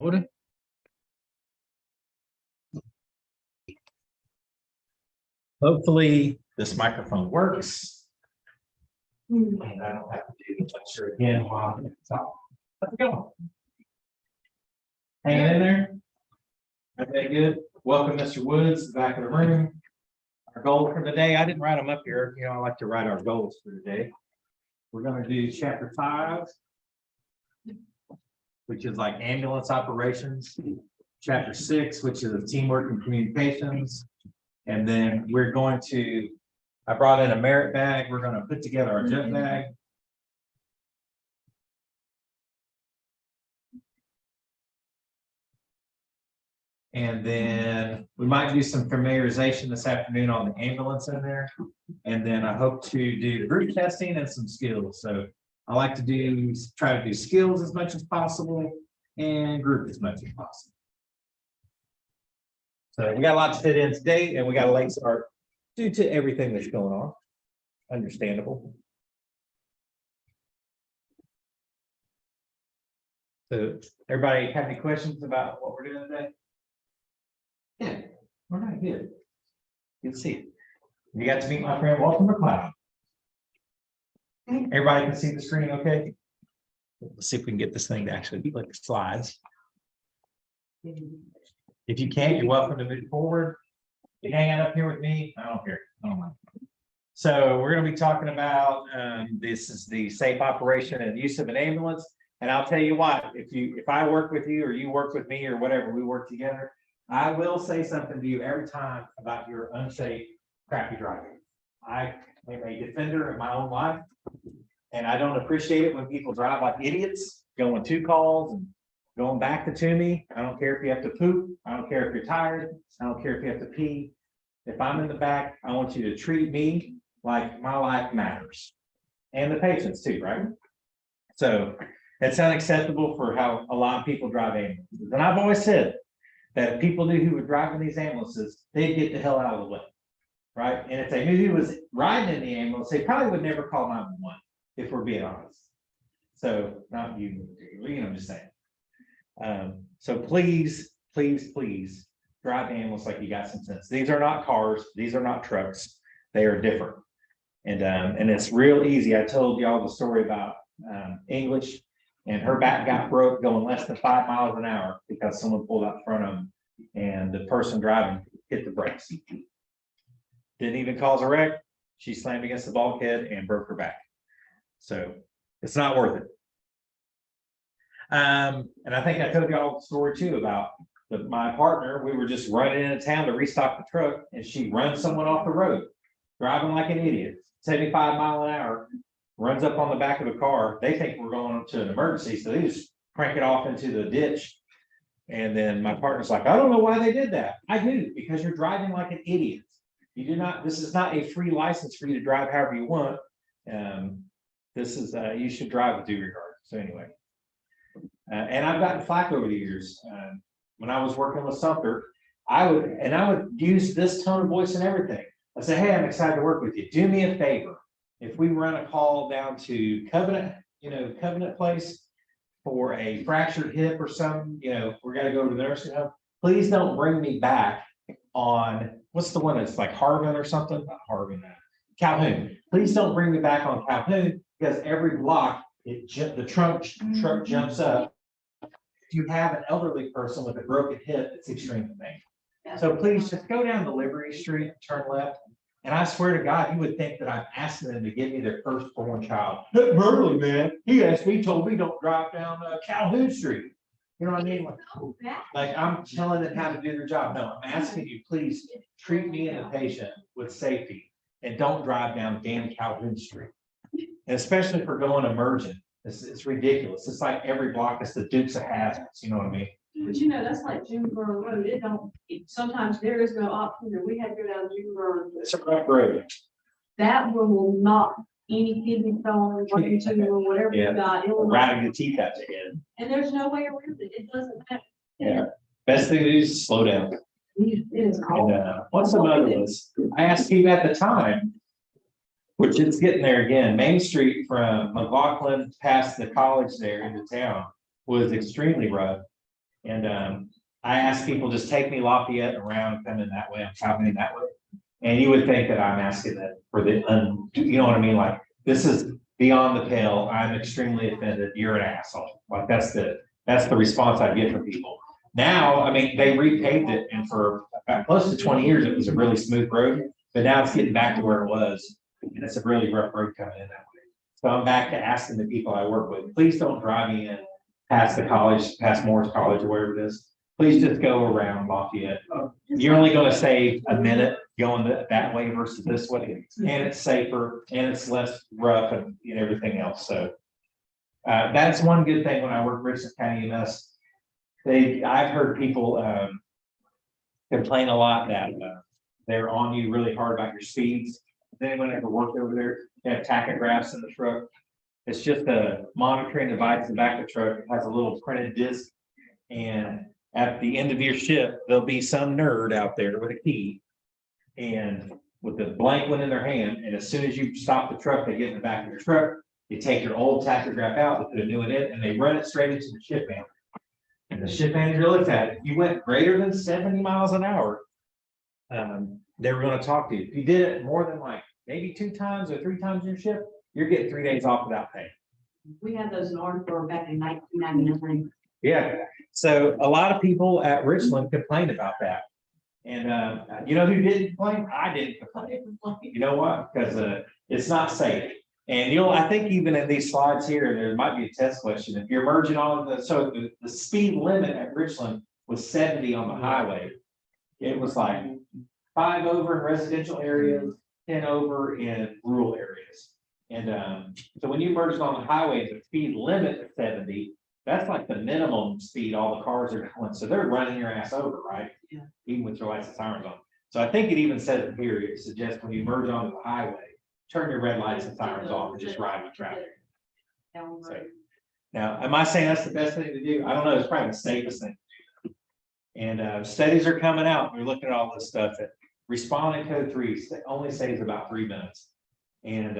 Order. Hopefully this microphone works. And I don't have to do the lecture again while I'm talking. Let's go. Hanging in there? Okay, good. Welcome, Mr. Woods, to the back of the room. Our goal for the day, I didn't write them up here. You know, I like to write our goals for the day. We're going to do chapter 5, which is like ambulance operations. Chapter 6, which is teamwork and communications. And then we're going to, I brought in a merit bag. We're going to put together our jet bag. And then we might do some familiarization this afternoon on the ambulance in there. And then I hope to do group testing and some skills. So I like to try to do skills as much as possible and group as much as possible. So we got a lot to fit in today, and we got a late start due to everything that's going on. Understandable. So everybody have any questions about what we're doing today? Yeah, all right, good. Good to see you. You got to meet my friend Walter McLeod. Everybody can see the screen, okay? Let's see if we can get this thing to actually be like the slides. If you can't, you're welcome to move forward. You hang out up here with me. I don't care. I don't mind. So we're going to be talking about this is the safe operation and use of an ambulance. And I'll tell you what, if I work with you or you work with me or whatever, we work together, I will say something to you every time about your unsafe, crappy driving. I am a defender of my own life, and I don't appreciate it when people drive like idiots, going 2 calls and going back to Toomey. I don't care if you have to poop. I don't care if you're tired. I don't care if you have to pee. If I'm in the back, I want you to treat me like my life matters. And the patients too, right? So it's unacceptable for how a lot of people drive ambulances. And I've always said that if people knew who was driving these ambulances, they'd get the hell out of the way, right? And if they knew who was riding in the ambulance, they probably would never call 911, if we're being honest. So not you, I'm just saying. So please, please, please drive the ambulance like you got some sense. These are not cars. These are not trucks. They are different. And it's real easy. I told y'all the story about English, and her back got broke going less than 5 miles an hour because someone pulled out in front of them and the person driving hit the brakes. Didn't even cause a wreck. She slammed against the bulkhead and broke her back. So it's not worth it. And I think I told you all the story too about my partner. We were just running into town to restock the truck, and she runs someone off the road, driving like an idiot, 75 miles an hour, runs up on the back of the car. They think we're going to an emergency, so they just crank it off into the ditch. And then my partner's like, I don't know why they did that. I do, because you're driving like an idiot. You do not, this is not a free license for you to drive however you want. This is, you should drive with due regard. So anyway. And I've gotten flack over the years. When I was working with Sumter, I would use this tone of voice and everything. I say, hey, I'm excited to work with you. Do me a favor. If we run a call down to Covenant Place for a fractured hip or something, we're going to go to the nursing home. Please don't bring me back on what's the one that's like Harvin or something? Not Harvin, Calhoun. Please don't bring me back on Calhoun, because every block the truck jumps up. If you have an elderly person with a broken hip, it's extremely dangerous. So please just go down the Liberty Street, turn left. And I swear to God, you would think that I'm asking them to give me their firstborn child. That Burley man, told me don't drive down Calhoun Street. You know what I mean? Like I'm telling them how to do their job. No, I'm asking you, please treat me and the patient with safety and don't drive down damn Calhoun Street. And especially for going emergent, it's ridiculous. It's like every block is the Dukes of Hazzard. You know what I mean? But that's like Juneboro Road. Sometimes there is no option that we had to go down Juneboro Road. It's a rough road. That one will knock any kidney stone or whatever you got. It will rattle your teeth out your head. And there's no way around it. It doesn't matter. Yeah. Best thing to do is slow down. It is. And what's another was I asked Steve at the time, which it's getting there again. Main Street from McLaughlin past the college there into town was extremely rough. And I ask people, just take me Lafayette around, coming that way, I'm traveling that way. And you would think that I'm asking that for the, you know what I mean? Like, this is beyond the pale. I'm extremely offended. You're an asshole. Like, that's the response I get from people. Now, I mean, they repaved it, and for about close to 20 years, it was a really smooth road, but now it's getting back to where it was. And it's a really rough road coming in that way. So I'm back to asking the people I work with, please don't drive me in past the college, past Morris College or wherever it is. Please just go around Lafayette. You're only going to save a minute going that way versus this way, and it's safer and it's less rough and everything else. So that's one good thing when I work Richland County EMS. I've heard people complain a lot that they're on you really hard about your speeds. If anyone ever worked over there, they have tachographs in the truck. It's just a monitoring device in the back of the truck. It has a little printed disc, and at the end of your shift, there'll be some nerd out there with a key and with the blank one in their hand. And as soon as you stop the truck, they get in the back of your truck, you take your old tachograph out, they put a new one in, and they run it straight into the shift manager. And the shift manager looks at it. If you went greater than 70 miles an hour, they were going to talk to you. If you did it more than like maybe 2 times or 3 times in your shift, you're getting 3 days off without pay. We had those in Orangeburg back in 1999. Yeah. So a lot of people at Richland complained about that. And you know who didn't complain? I didn't complain. You know what? Because it's not safe. And I think even in these slides here, there might be a test question. If you're merging on the speed limit at Richland was 70 on the highway. It was like 5 over in residential areas, 10 over in rural areas. And so when you merge on the highway, the speed limit is 70. That's like the minimum speed all the cars are going. So they're running your ass over, right? Yeah. Even with your lights and sirens on. So I think it even says it here, it suggests when you merge onto the highway, turn your red lights and sirens off and just ride with traffic. So, now, am I saying that's the best thing to do? I don't know. It's probably the safest thing to do. And studies are coming out. We're looking at all this stuff that responding code 3 only saves about 3 minutes. And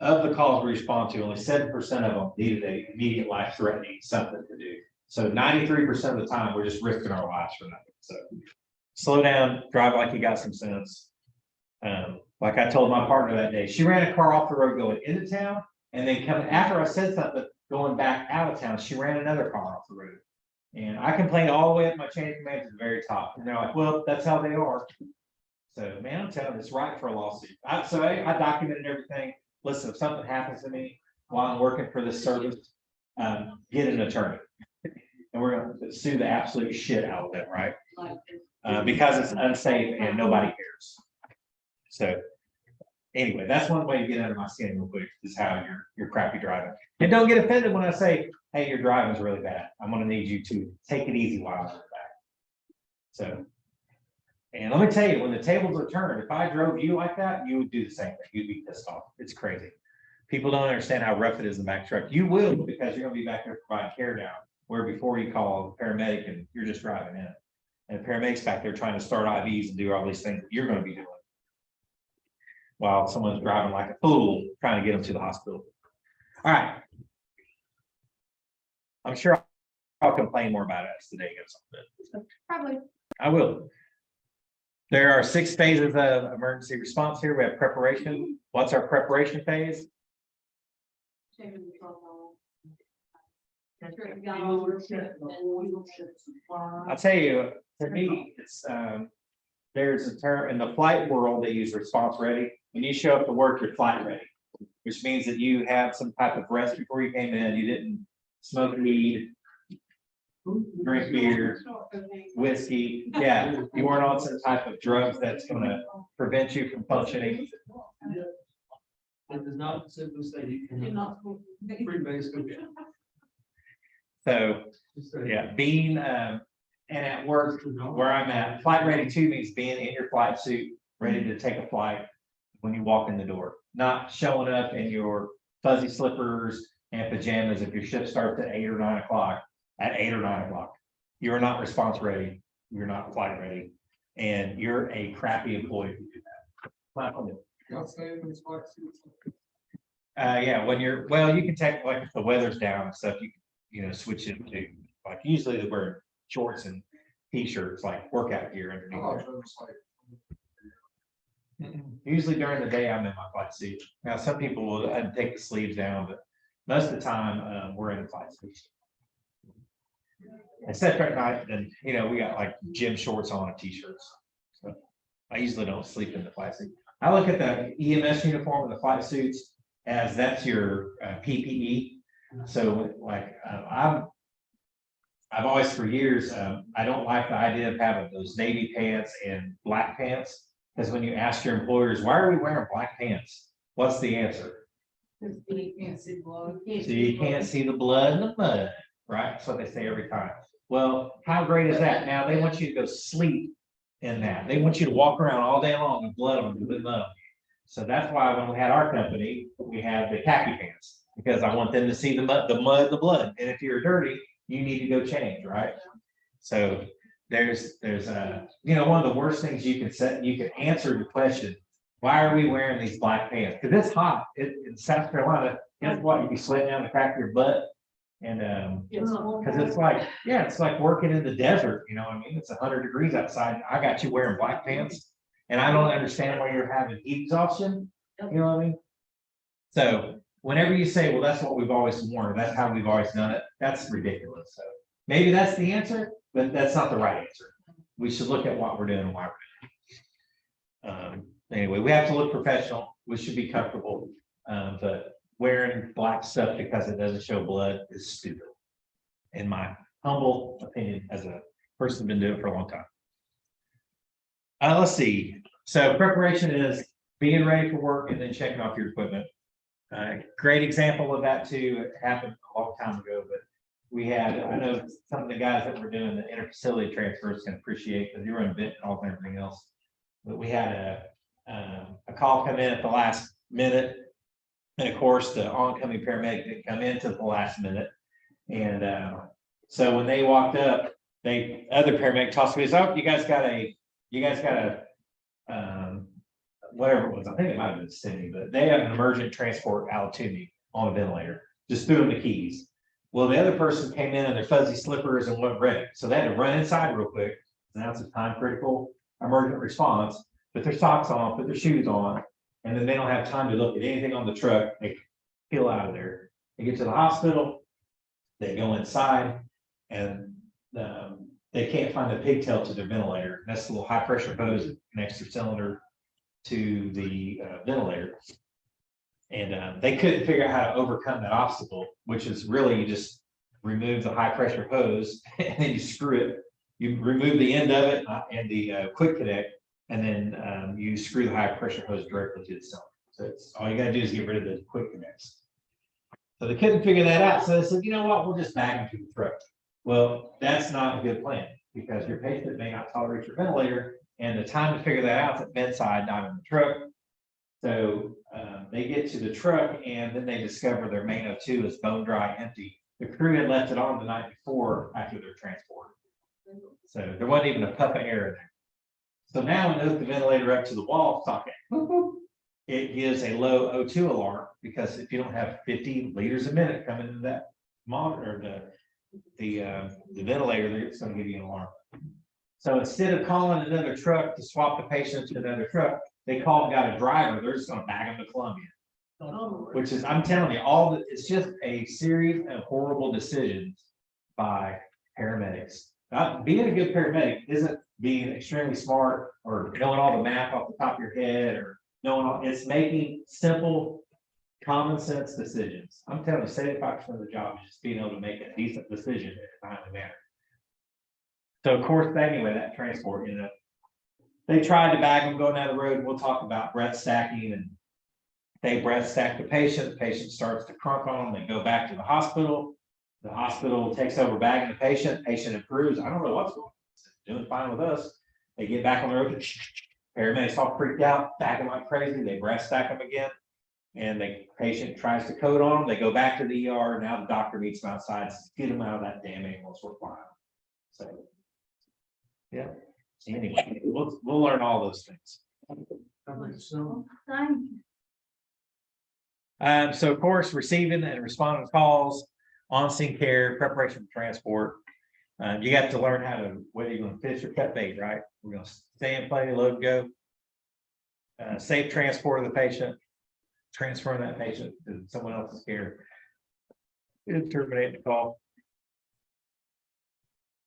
of the calls we respond to, only 7% of them needed a immediate life-threatening something to do. So 93% of the time, we're just risking our lives for nothing. So slow down, drive like you got some sense. Like I told my partner that day, she ran a car off the road going into town, and then coming after I said something, going back out of town, she ran another car off the road. And I complained all the way up my chain of command to the very top. And they're like, well, that's how they are. So man, I'm telling you, it's right for a lawsuit. So I documented everything. Listen, if something happens to me while I'm working for this service, get an attorney. And we're going to sue the absolute shit out of them, right? Because it's unsafe and nobody cares. So anyway, that's one way to get under my skin real quick, is how you're crappy driving. And don't get offended when I say, hey, your driving's really bad. I'm going to need you to take it easy while I'm in the back. So, and let me tell you, when the tables are turned, if I drove you like that, you would do the same thing. You'd be pissed off. It's crazy. People don't understand how rough it is in the back truck. You will, because you're going to be back there providing care now, where before you call a paramedic and you're just driving in. And the paramedic's back there trying to start IVs and do all these things that you're going to be doing, while someone's driving like a fool trying to get them to the hospital. All right. I'm sure I'll complain more about it as the day goes on. Probably. I will. There are 6 phases of emergency response here. We have preparation. What's our preparation phase? I'll tell you, to me, it's there's a term in the flight world, they use response ready. When you show up to work, you're flight ready, which means that you have some type of rest before you came in. You didn't smoke weed, drink beer, whiskey. Yeah, you weren't on some type of drugs that's going to prevent you from functioning. It does not simply say you cannot free base cooking. So yeah, being and at work where I'm at, flight ready 2 means being in your flight suit, ready to take a flight when you walk in the door, not showing up in your fuzzy slippers and pajamas if your shift starts at 8 or 9 o'clock. At 8 or 9 o'clock, you're not response ready, you're not flight ready, and you're a crappy employee if you do that. Yeah, when you can take, like, if the weather's down and stuff, you switch into, like, usually we're shorts and t-shirts, like workout gear underneath Oh, there. so it's like, Usually during the day, I'm in my flight suit. Now, some people will take the sleeves down, but most of the time, we're in a flight suit. Except at night, then, we got like gym shorts on and t-shirts. So I usually don't sleep in the flight suit. I look at the EMS uniform and the flight suits as that's your PPE. So like, I've always for years, I don't like the idea of having those navy pants and black pants. Because when you ask your employers, why are we wearing black pants? What's the answer? You can't see blood. So you can't see the blood in the mud, right? That's what they say every time. Well, how great is that? Now they want you to go sleep in that. They want you to walk around all day long with blood on the mud. So that's why when we had our company, we had the khaki pants, because I want them to see the mud, the blood. And if you're dirty, you need to go change, right? So there's one of the worst things you can answer the question, why are we wearing these black pants? Because it's hot in South Carolina. Guess what? You be sweating down the crack of your butt. And because it's like working in the desert, you know what I mean? It's 100 degrees outside. I got you wearing black pants, and I don't understand why you're having heat exhaustion. You know what I mean? So whenever you say, well, that's what we've always worn, that's how we've always done it, that's ridiculous. So maybe that's the answer, but that's not the right answer. We should look at what we're doing and why we're doing it. Anyway, we have to look professional. We should be comfortable, but wearing black stuff because it doesn't show blood is stupid, in my humble opinion, as a person who's been doing it for a long time. Let's see. So preparation is being ready for work and then checking off your equipment. Great example of that too. It happened a long time ago, but we had, I know some of the guys that were doing the interfacility transfers can appreciate, because you run vent calls and everything else. But we had a call come in at the last minute. And of course, the oncoming paramedic didn't come in until the last minute. And so when they walked up, other paramedic tossed me, oh, you guys got a whatever it was. I think it might have been Cindy, but they had an emergent transport out to me on a ventilator. Just threw them the keys. Well, the other person came in their fuzzy slippers and wasn't ready. So they had to run inside real quick. Now it's a time critical emergent response, put their socks on, put their shoes on, and then they don't have time to look at anything on the truck. They peel out of there. They get to the hospital, they go inside, and they can't find the pigtail to their ventilator. That's the little high pressure hose that connects their cylinder to the ventilator. And they couldn't figure out how to overcome that obstacle, which is really you just remove the high pressure hose and then you screw it. You remove the end of it and the quick connect, and then you screw the high pressure hose directly to the cylinder. So it's all you got to do is get rid of the quick connects. So they couldn't figure that out. So they said, you know what, we'll just bag them to the truck. Well, that's not a good plan, because your patient may not tolerate your ventilator, and the time to figure that out is at bedside, not in the truck. So they get to the truck, and then they discover their main O2 is bone dry empty. The crew had left it on the night before after their transport. So there wasn't even a puff of air in there. So now when they hook the ventilator up to the wall socket, it gives a low O2 alarm, because if you don't have 50 liters a minute coming into that monitor, the ventilator, it's going to give you an alarm. So instead of calling another truck to swap the patient to another truck, they called and got a driver. They're just going to bag them to Columbia. Which is, I'm telling you, it's just a series of horrible decisions by paramedics. Not being a good paramedic isn't being extremely smart or knowing all the math off the top of your head or knowing all, it's making simple, common sense decisions. I'm telling you, 75% of the job is just being able to make a decent decision in a timely manner. So of course, anyway, that transport, they tried to bag them going down the road. We'll talk about breath stacking, and they breath stack the patient starts to crunk on them. They go back to the hospital takes over bagging the patient improves. I don't know what's going on, doing fine with us. They get back on the road, paramedics all freaked out, backing like crazy. They breath stack them again, and the patient tries to code on them. They go back to the ER. Now the doctor meets them outside, get them out of that damn ambulance, we're fine. So yeah, anyway, we'll learn all those things. So So of course, receiving and responding to calls, on-scene care, preparation for transport. You got to learn how to, whether you're gonna fish or cut bait, right? We're gonna stay in play, load, go. Safe transport of the patient, transferring that patient to someone else's care. Terminate the call.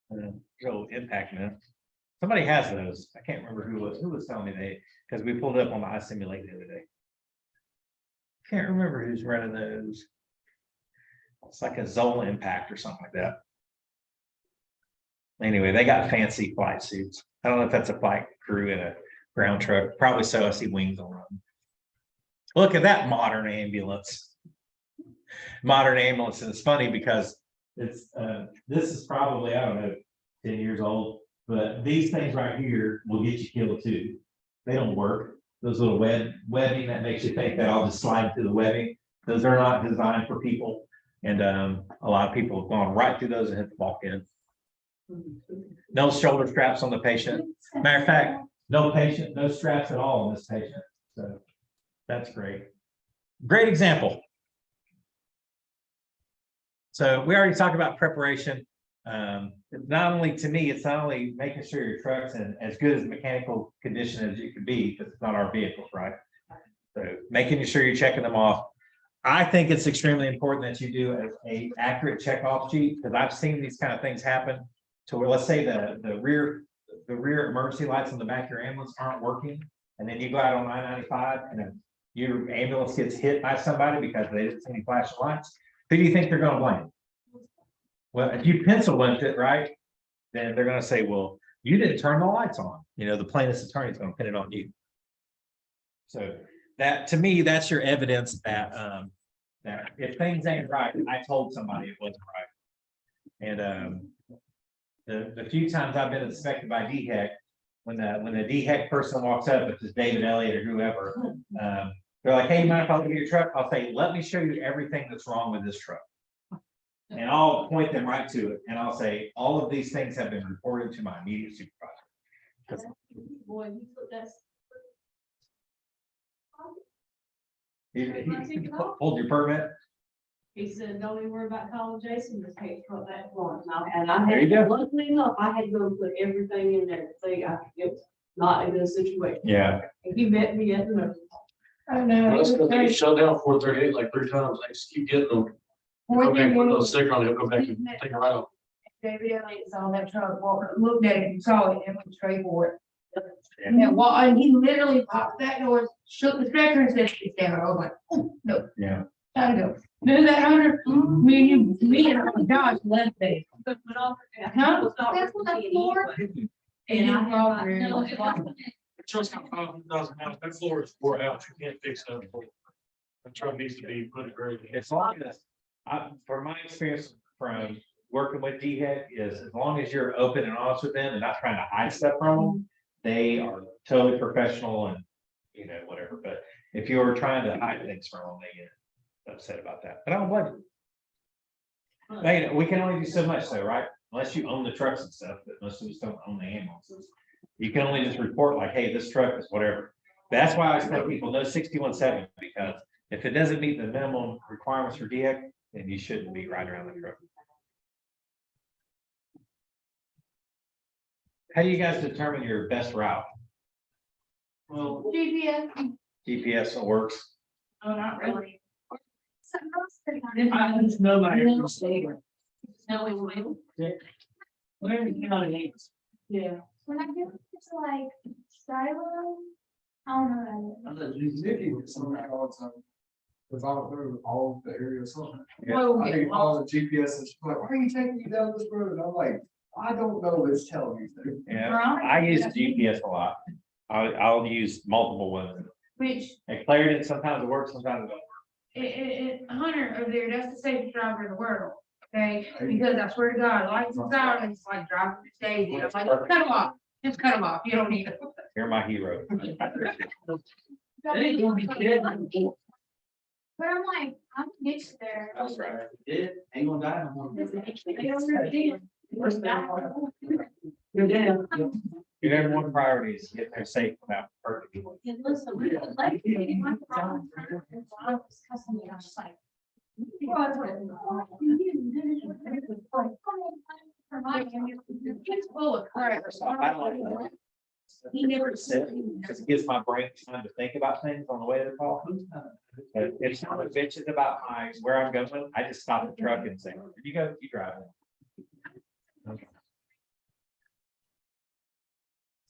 Real impact, man. Somebody has those. I can't remember who was telling me they, because we pulled up on the iSimulate the other day. Can't remember who's running those. It's like a Zola Impact or something like that. Anyway, they got fancy flight suits. I don't know if that's a flight crew in a ground truck. Probably so. I see wings on them. Look at that modern ambulance. Modern ambulance, and it's funny because it's this is probably, I don't know, 10 years old, but these things right here will get you killed too. They don't work. Those little webbing that makes you think that I'll just slide through the webbing. Those are not designed for people. And a lot of people have gone right through those and hit the bulkhead. No shoulder straps on the patient. Matter of fact, no straps at all on this patient. So that's great. Great example. So we already talked about preparation. Not only to me, it's not only making sure your truck's in as good as mechanical condition as you can be, because it's not our vehicles, right? So making sure you're checking them off. I think it's extremely important that you do a accurate check off sheet, because I've seen these kind of things happen to where, let's say the rear emergency lights on the back of your ambulance aren't working, and then you go out on 995 and then your ambulance gets hit by somebody because they didn't see any flashing lights. Who do you think they're going to blame? Well, if you pencil linked it, right, then they're going to say, well, you didn't turn the lights on. You know, the plaintiff's attorney is going to pin it on you. So that, to me, that's your evidence that that if things ain't right, I told somebody it wasn't right. And the few times I've been inspected by DHEC, when the DHEC person walks up, if it's David Elliott or whoever, they're like, hey, you mind if I look at your truck? I'll say, let me show you everything that's wrong with this truck. And I'll point them right to it. And I'll say, all of these things have been reported to my immediate supervisor. Boy, that's. He pulled your permit. He said, don't even worry about calling Jason, just take it back for him. And I There you had, go. luckily enough, I had to go put everything in there. It was not a good situation. Yeah. And he met me at the nurse. I know. Well, that's gonna be shut down 438 like 3 times. I just keep getting them. Go back, put those sticker on it, go back and take it right off. David Elliott saw that truck, walked, looked at it, and saw it, and went straight for it. And and he literally popped that door, shook the stretcher and said, it's down. I was like, oh, no. Yeah. Gotta go. Do that, Hunter? Me and Josh left there. Huh? That's what that's for. And I thought, The truck's got 500,000 miles. That floor is wore out. You can't fix that. The truck needs to be put in grade. As long as, from my experience from working with DHEC, is as long as you're open and honest with them and not trying to hide stuff from them, they are totally professional and, you know, whatever. But if you're trying to hide things from them, they get upset about that. But I don't blame them. Now, you know, we can only do so much though, right? Unless you own the trucks and stuff, but most of us don't own the ambulances. You can only just report like, hey, this truck is whatever. That's why I always tell people no 6170, because if it doesn't meet the minimum requirements for DHEC, then you shouldn't be riding around the truck. How do you guys determine your best route? Well, GPS works. Oh, not really. I just know my every state. Where you know it is. Yeah. When I get to like Skyline, I don't know. Nikki gets some of that all the time. Cause I don't know all the area or something. Oh, I yeah. think all the GPS and she's like, why are you taking me down this road? And I'm like, I don't know what it's telling me to. Yeah, Right. I use GPS a lot. I'll use multiple ones. Which, And Clarendon, sometimes it works, sometimes it don't work. Hunter over there, that's the safest driver in the world. Okay, because I swear to God, lights and sirens, like driving the stage, I'm like, cut them off, just cut them off, you don't need them. You're my hero. They ain't gonna be dead. But I'm like, I'm gonna get you there. That's right. It ain't gonna die. You're down. Your number one priority is to get there safe without hurting people. And listen, we don't like it. My problem is I was cussing me, I was like. For my, It's full of crap. I don't know. He never said. Because it gives my brain time to think about things on the way to the call. If someone bitches about where I'm going, I just stop the truck and say, you go, you drive.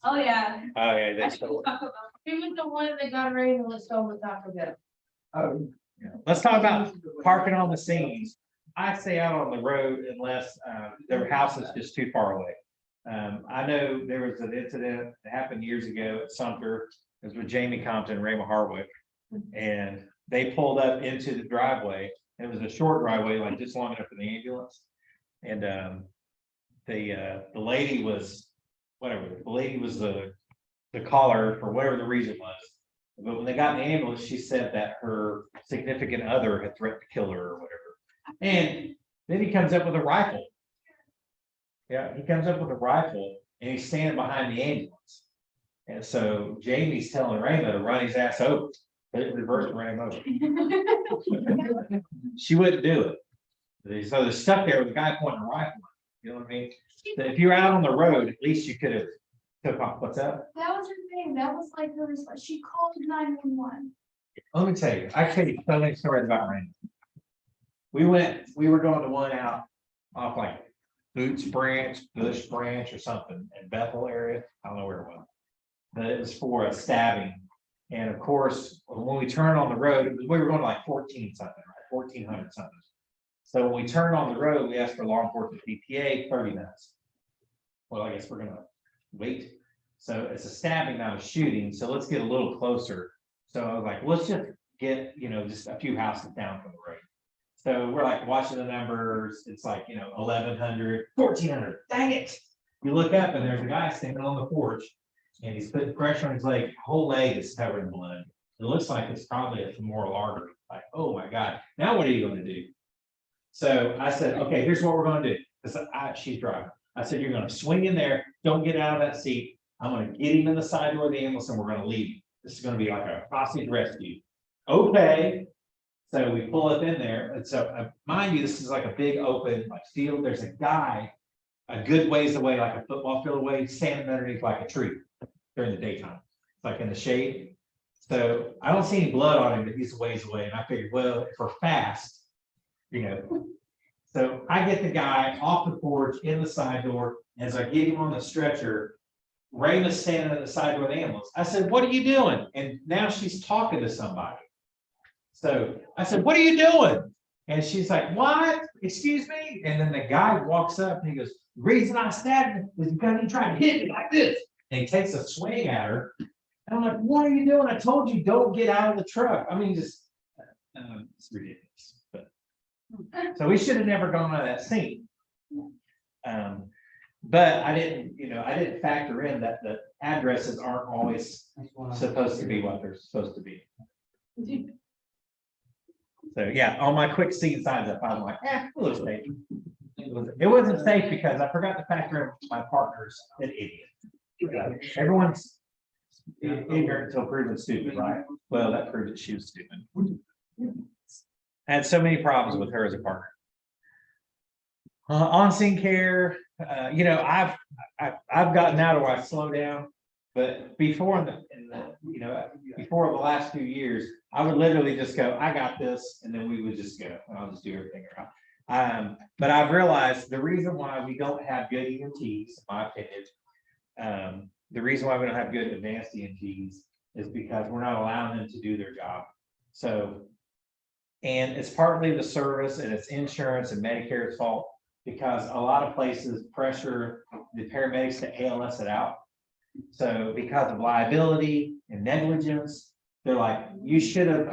oh, yeah. Oh, yeah, I they think still. we'll talk about- He was the one that got ready to list over Taco Bell. Oh, Let's talk about parking on the scenes. I stay out on the road unless their house is just too far away. I know there was an incident that happened years ago at Sumter. It was with Jamie Compton and Raymond Harwick. And they pulled up into the driveway. And it was a short driveway, like just long enough for the ambulance. And the lady was, whatever, the lady was the caller for whatever the reason was. But when they got in the ambulance, she said that her significant other had threatened to kill her or whatever. And then he comes up with a rifle. Yeah, he comes up with a rifle and he's standing behind the ambulance. And so Jamie's telling Raymond to run his ass over. They reversed and ran him over. She wouldn't do it. So they're stuck there with a guy pointing a rifle. You know what I mean? So if you're out on the road, at least you could have took off. What's up? That was her thing. That was like her, she called 911. Let me tell you, I tell you so many stories about Randy. We were going to one out off like Boots Branch, Bush Branch or something in Bethel area. I don't know where it was. But it was for a stabbing. And of course, when we turned on the road, we were going to like 14 something, right? 1400 something. So when we turned on the road, we asked for law enforcement EPA 30 minutes. Well, I guess we're gonna wait. So it's a stabbing, not a shooting. So let's get a little closer. So I was like, let's just get, just a few houses down from the road. So we're like watching the numbers. It's like, 1100, 1400. Dang it. You look up and there's a guy standing on the porch and he's putting pressure on his leg. Whole leg is covered in blood. It looks like it's probably a femoral artery. Like, oh my God. Now what are you going to do? So I said, okay, here's what we're going to do. Because she's driving. I said, you're going to swing in there. Don't get out of that seat. I'm going to get him in the side door of the ambulance and we're going to leave him. This is going to be like a hostage rescue. Okay. So we pull up in there. And so mind you, this is like a big open like field. There's a guy a good ways away, like a football field away, standing underneath like a tree during the daytime. It's like in the shade. So I don't see any blood on him, but he's a ways away. And I figured, well, if we're fast, So I get the guy off the porch in the side door. As I get him on the stretcher, Raymond's standing at the side door of the ambulance. I said, what are you doing? And now she's talking to somebody. So I said, what are you doing? And she's like, what? Excuse me? And then the guy walks up and he goes, the reason I stabbed him is because he tried to hit me like this. And he takes a swing at her. And I'm like, what are you doing? I told you, don't get out of the truck. I mean, just, it's ridiculous. So we should have never gone out of that scene. But I didn't factor in that the addresses aren't always supposed to be what they're supposed to be. So yeah, on my quick scene signs up, I'm like, it was safe. It wasn't safe because I forgot to factor in my partner's an idiot. Everyone's ignorant until proven stupid, right? Well, that proved that she was stupid. I had so many problems with her as a partner. On-scene care, I've gotten out of where I slow down, but before before the last few years, I would literally just go, I got this, and then we would just go, and I'll just do everything around. But I've realized the reason why we don't have good EMTs, in my opinion, the reason why we don't have good advanced EMTs is because we're not allowing them to do their job. So, and it's partly the service and it's insurance and Medicare's fault, because a lot of places pressure the paramedics to ALS it out. So because of liability and negligence, they're like, you should have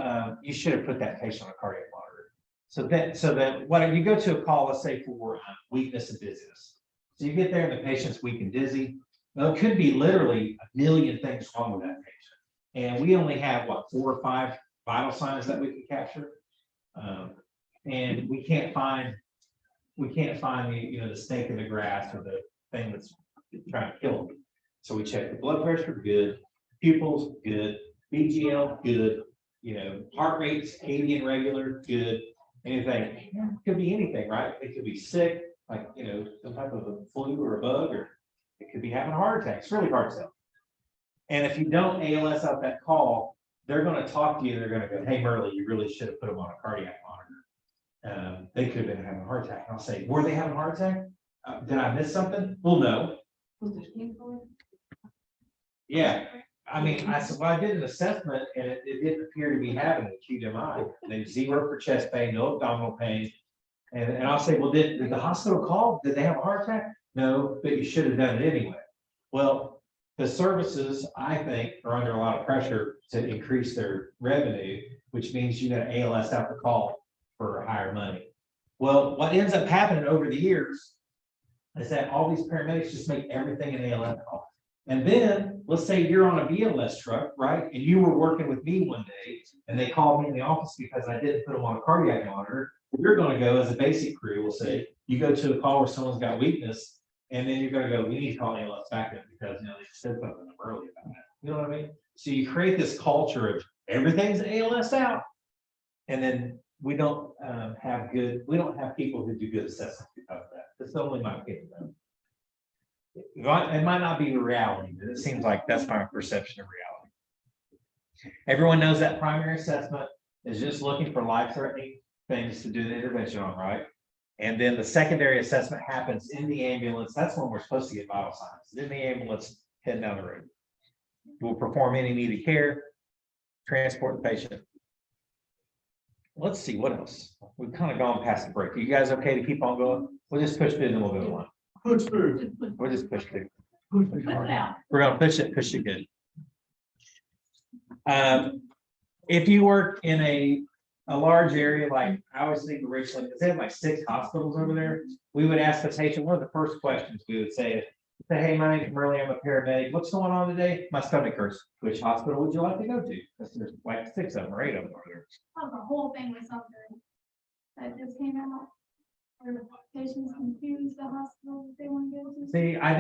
put that patient on a cardiac monitor. So that when you go to a call, let's say for weakness and dizziness. So you get there and the patient's weak and dizzy. Well, it could be literally a million things wrong with that patient. And we only have 4 or 5 vital signs that we can capture. And we can't find the snake in the grass or the thing that's trying to kill them. So we check the blood pressure, good, pupils, good, BGL, good, heart rate's 80 and regular, good, anything. It could be anything, right? It could be sick, like, some type of a flu or a bug, or it could be having a heart attack. It's really hard to tell. And if you don't ALS out that call, they're gonna talk to you, they're gonna go, hey, Merle, you really should have put them on a cardiac monitor. They could have been having a heart attack. And I'll say, were they having a heart attack? Did I miss something? Well, no. Was there skin for it? Yeah, I mean, I said, well, I did an assessment and it didn't appear to be having acute MI. They 0 for chest pain, no abdominal pain. And I'll say, well, did the hospital call? Did they have a heart attack? No, but you should have done it anyway. Well, the services, I think, are under a lot of pressure to increase their revenue, which means you got to ALS out the call for higher money. Well, what ends up happening over the years is that all these paramedics just make everything an ALS call. And then let's say you're on a BLS truck, right? And you were working with me one day and they called me in the office because I didn't put them on a cardiac monitor. You're going to go as a basic crew, we'll say, you go to the call where someone's got weakness, and then you're going to go, we need to call ALS backup because, they said something early about that. You know what I mean? So you create this culture of everything's ALS out. And then we don't have people who do good assessments because of that. That's only my opinion. It might not be the reality, but it seems like that's my perception of reality. Everyone knows that primary assessment is just looking for life-threatening things to do an intervention on, right? And then the secondary assessment happens in the ambulance. That's when we're supposed to get vital signs. In the ambulance, heading down the road. We'll perform any needed care, transport the patient. Let's see, what else? We've kind of gone past the break. Are you guys okay to keep on going? We'll just push through and then we'll go to one. Push through. We'll just push through. Put it out. We're gonna push it good. If you work in a large area, like I always think of Richland, because they have like 6 hospitals over there, we would ask the patient, one of the first questions we would say, hey, my name's Merle, I'm a paramedic. What's going on today? My stomach hurts. Which hospital would you like to go to? Because there's like 6 of them or 8 of them over there. Oh, the whole thing was something that just came out. Or the patients confused the hospital that they want to go to. See, I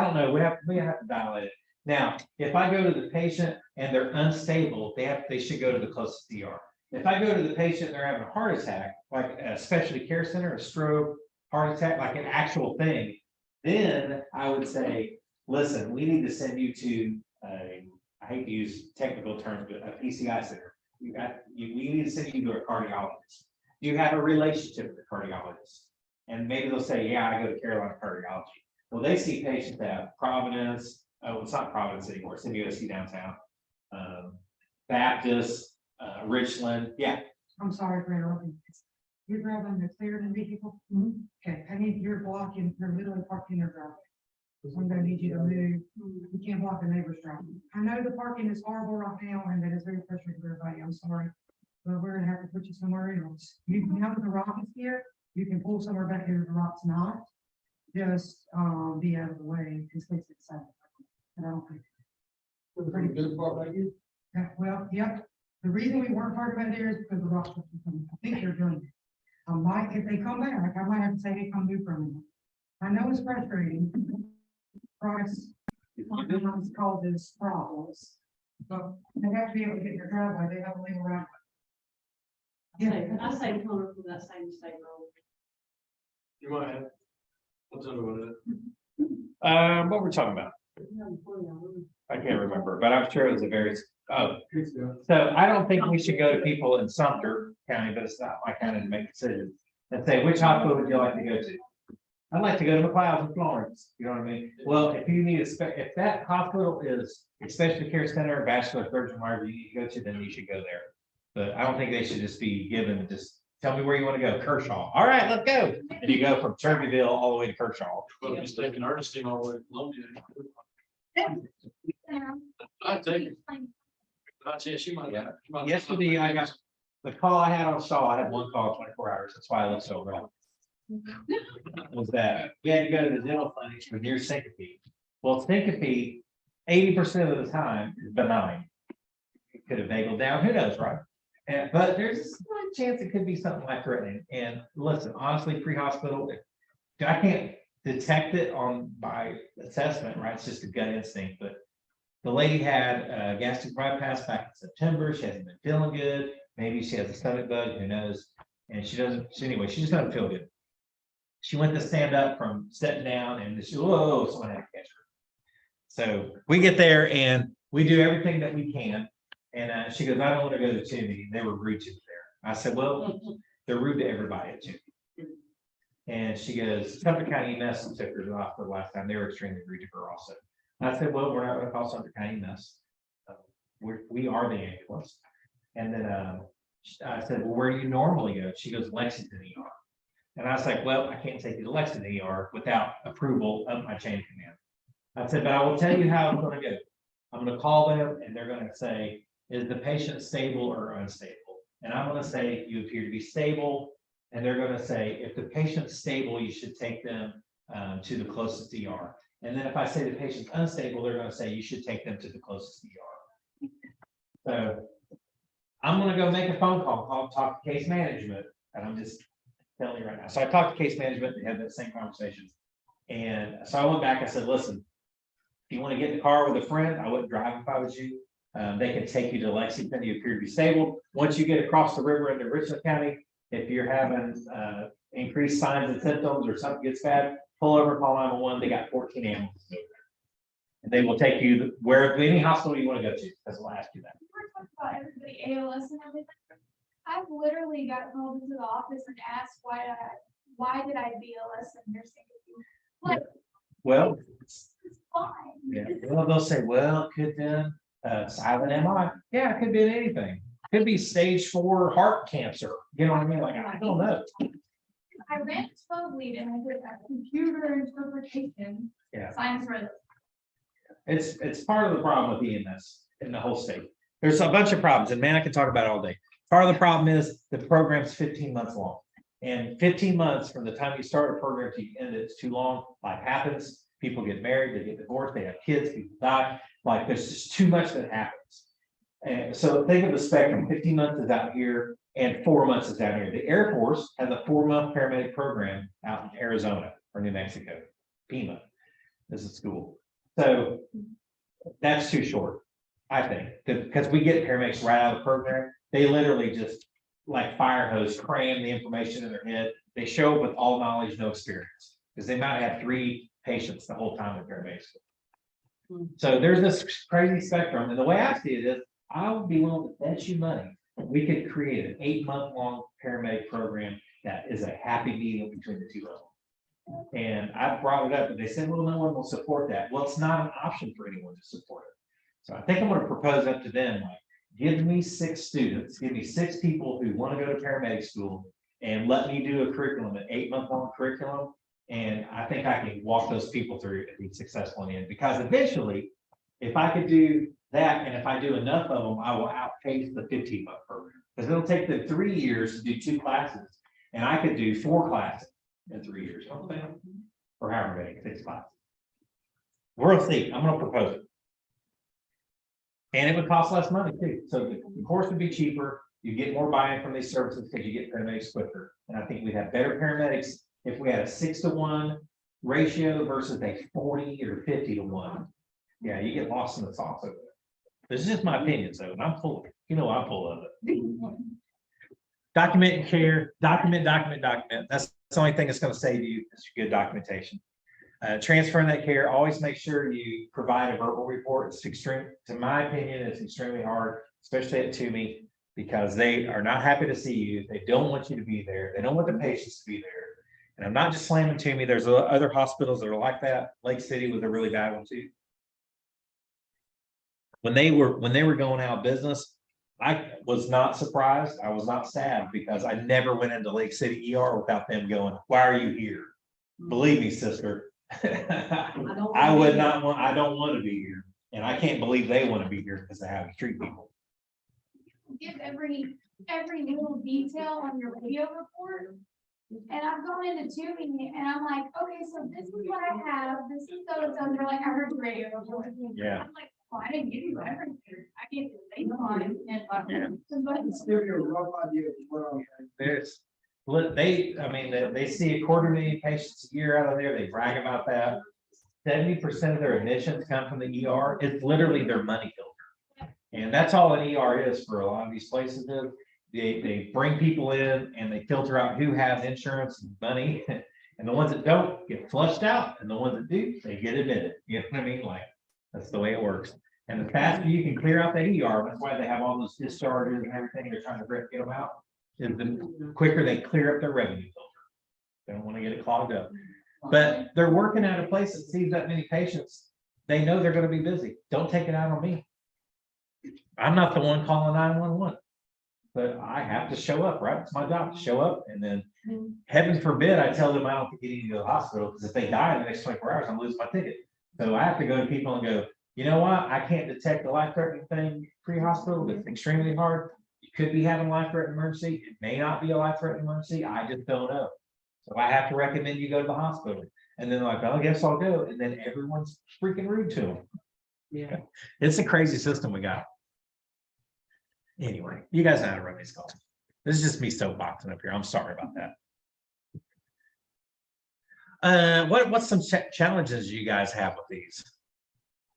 don't know, we have to dial it. Now, if I go to the patient and they're unstable, they should go to the closest ER. If I go to the patient, they're having a heart attack, like a specialty care center, a stroke, heart attack, like an actual thing, then I would say, listen, we need to send you to I hate to use technical terms, but a PCI center. We need to send you to a cardiologist. You have a relationship with the cardiologist. And maybe they'll say, yeah, I go to Carolina Cardiology. Well, they see patients at Providence. Oh, it's not Providence anymore. It's in USC downtown. Baptist, Richland. Yeah. I'm sorry for interrupting. You're driving the clear than vehicle? Okay, I need you're blocking, you're literally parking their driveway. I'm gonna need you to move. You can't block the neighbor's driveway. I know the parking is horrible right now and that is very frustrating for everybody. I'm sorry. But we're gonna have to put you somewhere else. Now that the rock is here, you can pull somewhere back here if the rock's not. Just be out of the way because it's exciting. And I don't think. Pretty good part right here. Yeah, well, yeah, the reason we weren't part of it there is because the rocks were coming. I think they're doing it. If they come back, I might have to say, hey, come do from me. I know it's frustrating. Price sometimes causes problems, but they have to be able to get in their driveway. They have a legal right. I say come from that same state road. You might have. What's under with What we're talking about? I can't remember, but I'm sure it was a very, so I don't think we should go to people in Sumter County, but it's not my county to make decisions. And say, which hospital would you like to go to? I'd like to go to McLeod in Florence, you know what I mean? Well, if you need if that hospital is a specialty care center, vascular surgeon, wherever you need to go to, then you should go there. But I don't think they should just be given, just tell me where you want to go, Kershaw. All right, let's go. And you go from Turbeville all the way to Kershaw. Well, he's taking Ernestine all the way to Columbia. Yeah. I take it. I tell you, she might. Yeah. she might- Yesterday, I got the call I had on Shaw. I had one call 24 hours. That's why I look so wrong. Was that we had to go to the dental clinic for near syncope. Well, syncope, 80% of the time is benign. It could have vagal down, who knows, right? But there's a slight chance it could be something life threatening. And listen, honestly, pre-hospital, I can't detect it by assessment, right? It's just a gut instinct. But the lady had a gastric bypass back in September. She hasn't been feeling good. Maybe she has a stomach bug, who knows? And she just doesn't feel good. She went to stand up from sitting down and she, whoa, someone had to catch her. So we get there and we do everything that we can. And she goes, I don't want to go to Toomey. They were rude to me there. I said, well, they're rude to everybody at Toomey. And she goes, Sumter County EMS took her to the hospital last time. They were extremely rude to her also. And I said, well, we're not going to call Sumter County EMS. We are the ambulance. And then I said, well, where do you normally go? She goes, Lexington ER. And I was like, well, I can't take you to Lexington ER without approval of my chain of command. I said, but I will tell you how I'm going to go. I'm going to call them and they're going to say, is the patient stable or unstable? And I'm going to say, you appear to be stable. And they're going to say, if the patient's stable, you should take them to the closest ER. And then if I say the patient's unstable, they're going to say you should take them to the closest ER. So I'm going to go make a phone call, talk to case management. And I'm just telling you right now. So I talked to case management, they had that same conversation. And so I went back, I said, listen, if you want to get in the car with a friend, I wouldn't drive if I was you. They can take you to Lexington, you appear to be stable. Once you get across the river into Richland County, if you're having increased signs and symptoms or something gets bad, pull over, call 911. They got 14 ambulances over there. And they will take you where any hospital you want to go to, because they'll ask you that. We're talking about everybody ALS and everything. I've literally got called into the office and asked why did I BLS in nursing? Like, Well, it's fine. yeah, well, they'll say, well, it could be silent MI. Yeah, it could be anything. Could be stage 4 heart cancer. You know what I mean? Like, I don't know. I ran a 12 lead and I did a computer interpretation. Yeah. Science read. It's part of the problem with EMS in the whole state. There's a bunch of problems, and man, I can talk about it all day. Part of the problem is the program's 15 months long. And 15 months from the time you start a program to end it, it's too long. Life happens, people get married, they get divorced, they have kids, people die. Like, there's just too much that happens. And so think of the spectrum. 15 months is out here and 4 months is down here. The Air Force has a 4-month paramedic program out in Arizona or New Mexico. PEMA is a school. So that's too short, I think, because we get paramedics right out of the program. They literally just like fire hose cram the information in their head. They show up with all knowledge, no experience, because they might have 3 patients the whole time at paramedic school. So there's this crazy spectrum. And the way I see it is, I would be willing to bet you money we could create an 8-month-long paramedic program that is a happy medium between the two of them. And I brought it up and they said, well, no one will support that. Well, it's not an option for anyone to support it. So I think I'm going to propose up to them, like, give me 6 students, give me 6 people who want to go to paramedic school and let me do a curriculum, an 8-month-long curriculum. And I think I can walk those people through and be successful in the end, because eventually, if I could do that, and if I do enough of them, I will outpace the 15-month program, because it'll take them 3 years to do 2 classes, and I could do 4 classes in 3 years. You know what I'm saying? Or however many, 6 classes. We'll see. I'm going to propose it. And it would cost less money too. So the course would be cheaper. You get more buy-in from these services because you get paramedics quicker. And I think we'd have better paramedics if we had a 6-to-1 ratio versus a 40 or 50-to-1. Yeah, you get lost in the sauce over there. This is just my opinion, so and I'm full of it. You know, I'm full of it. Document and care, document. That's the only thing that's going to save you is your good documentation. Transferring that care, always make sure you provide a verbal report. It's extreme, to my opinion, it's extremely hard, especially at Toomey, because they are not happy to see you. They don't want you to be there. They don't want the patients to be there. And I'm not just slamming Toomey. There's other hospitals that are like that. Lake City was a really bad one too. When they were going out of business, I was not surprised. I was not sad, because I never went into Lake City ER without them going, why are you here? Believe me, sister. I would not want, I don't want to be here. And I can't believe they want to be here because they have to treat people. Give every little detail on your video report. And I've gone into Toomey and I'm like, okay, so this is what I have. This is so they're like, I heard the radio report. Yeah. I'm like, well, I didn't give you everything. I gave you the baseline and Let's give you a rough idea of what I'm saying. There's, they see 250,000 patients a year out of there. They brag about that. 70% of their admissions come from the ER. It's literally their money filter. And that's all an ER is for a lot of these places. They bring people in and they filter out who has insurance and money. And the ones that don't get flushed out, and the ones that do, they get admitted. You know what I mean? Like, that's the way it works. And the faster you can clear out the ER, that's why they have all those discharges and everything, they're trying to get them out. And the quicker they clear up their revenue filter. They don't want to get it clogged up. But they're working at a place that sees that many patients. They know they're gonna be busy. Don't take it out on me. I'm not the one calling 911. But I have to show up, right? It's my job to show up, and then heaven forbid, I tell them I don't get to the hospital, because if they die in the next 24 hours, I'm losing my ticket. So I have to go to people and go, you know what? I can't detect a life-threatening thing pre-hospital. It's extremely hard. You could be having a life-threatening emergency. It may not be a life-threatening emergency. I just don't know. So I have to recommend you go to the hospital. And then they're like, oh, I guess I'll go. And then everyone's freaking rude to them. Yeah. It's a crazy system we got. Anyway, you guys know how to run these calls. This is just me soapboxing up here. I'm sorry about that. What's some challenges you guys have with these?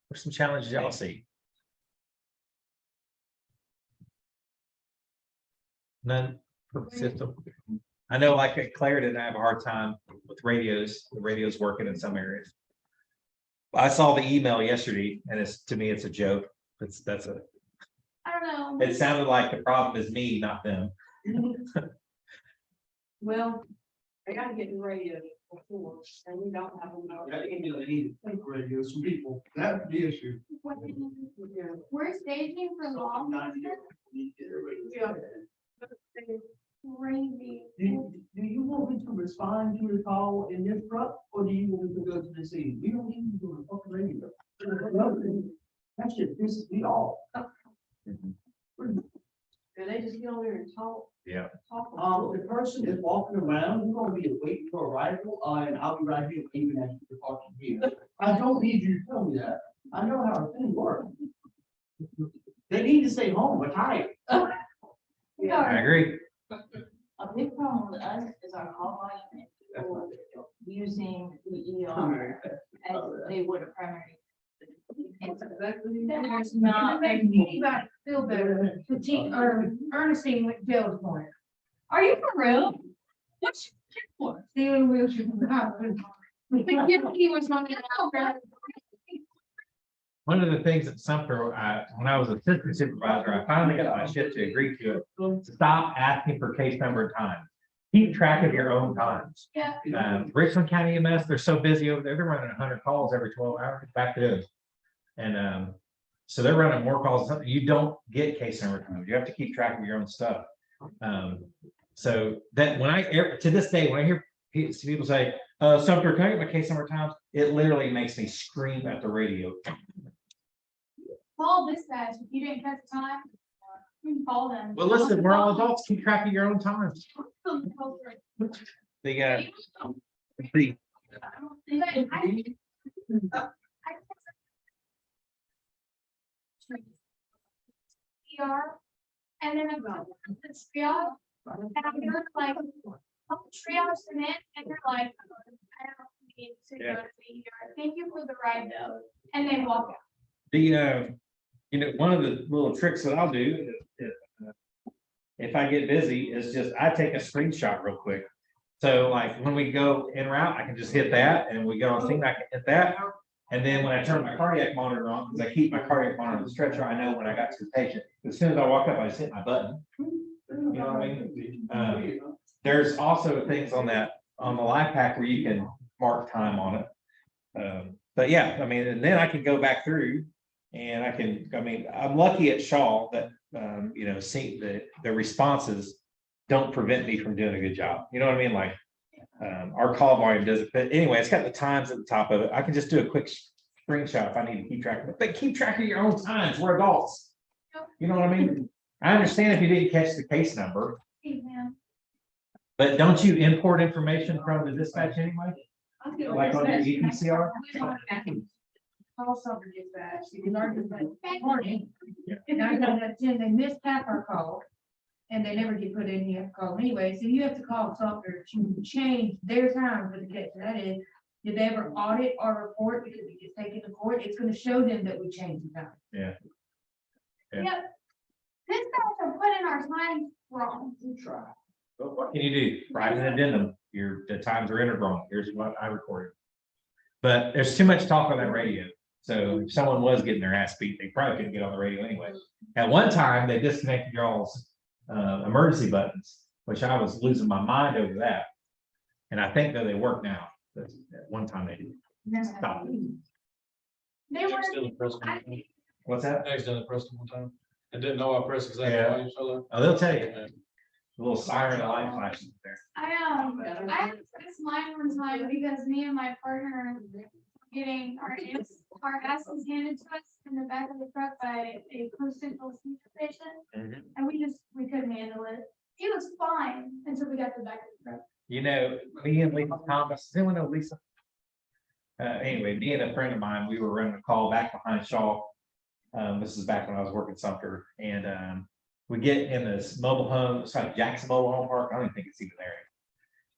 What's some challenges y'all see? None for the system. I know, like at Clarendon, I have a hard time with radios. The radio's working in some areas. I saw the email yesterday, and to me, it's a joke. I don't know. It sounded like the problem is me, not them. Well, I gotta get the radio before, and we don't have them. I can do any radios from people. That's the issue. We're staging for law enforcement. Yeah. Crazy. Do you want me to respond to the call in this truck, or do you want me to go to the scene? We don't need to do a fucking radio. That shit pisses me off. Do they just get on there and talk? Yeah. Talk. The person is walking around, you're gonna be waiting for arrival, and I'll be right here, even as you're talking here. I don't need you to tell me that. I know how a thing works. They need to stay home, we're tired. I agree. A big problem with us is our call volume and people using the ER as they would a primary. There's not, anybody feel better, Ernestine went to jail this morning, Are you for real? What's for? stealing wheelchair from the hospital. He was running out. One of the things at Sumter, when I was assistant supervisor, I finally got my shit to agree to it. Stop asking for case number and time. Keep track of your own times. Yeah. Richland County EMS, they're so busy over there. They're running 100 calls every 12 hours. Back to them. And so they're running more calls. You don't get case number times. You have to keep track of your own stuff. So that to this day, when I hear people say, Sumter, can I get my case number times? It literally makes me scream at the radio. Call dispatch. If you didn't catch the time, you can call them. Well, listen, we're all adults. Keep track of your own times. The And then I go, it's triage, and I'm doing like, triage them in, and they're like, I don't need to go to the ER. Thank you for the ride though, and they walk out. one of the little tricks that I'll do if I get busy is just, I take a screenshot real quick. So like when we go en route, I can just hit that, and we go on scene, I can hit that. And then when I turn my cardiac monitor on, because I keep my cardiac monitor on the stretcher, I know when I got to the patient. As soon as I walk up, I just hit my button. You know what I mean? There's also things on the life pack where you can mark time on it. But yeah, I mean, and then I can go back through and I'm lucky at Shaw that, see the responses don't prevent me from doing a good job. You know what I mean? Like, our call volume doesn't fit. Anyway, it's got the times at the top of it. I can just do a quick screenshot if I need to keep track of it. But keep track of your own times. We're adults. You know what I mean? I understand if you didn't catch the case number, but don't you import information from the dispatch anyway? Like on your EPCR? Call Sumter dispatch, because our dispatch morning, and I got that 10, they missed half our call. And they never get put in the call anyway, so you have to call Sumter to change their time for the case. That is, did they ever audit our report because it gets taken to court? It's gonna show them that we changed the time. Yeah. Yep. This guys are putting our time wrong. You try. Well, what can you do? Write an addendum. The times are entered wrong. Here's what I recorded. But there's too much talk on that radio. So if someone was getting their ass beat, they probably couldn't get on the radio anyway. At one time, they disconnected y'all's emergency buttons, which I was losing my mind over that. And I think that they work now. But at one time they did. Stop. They were, Still the press one time. What's that? I accidentally pressed it one time. I didn't know I pressed exactly Yeah. why you fell out. Oh, they'll tell you. A little siren light flashing there. I had to press mine one time because me and my partner were getting our asses handed to us in the back of the truck by a post-central seizure patient. And we couldn't handle it. He was fine until we got to the back of the truck. You know, me and Lisa Thomas, does anyone know Lisa? Anyway, me and a friend of mine, we were running a call back behind Shaw. This is back when I was working Sumter, and we get in this mobile home, it's like Jackson Mobile Home Park. I don't even think it's even there.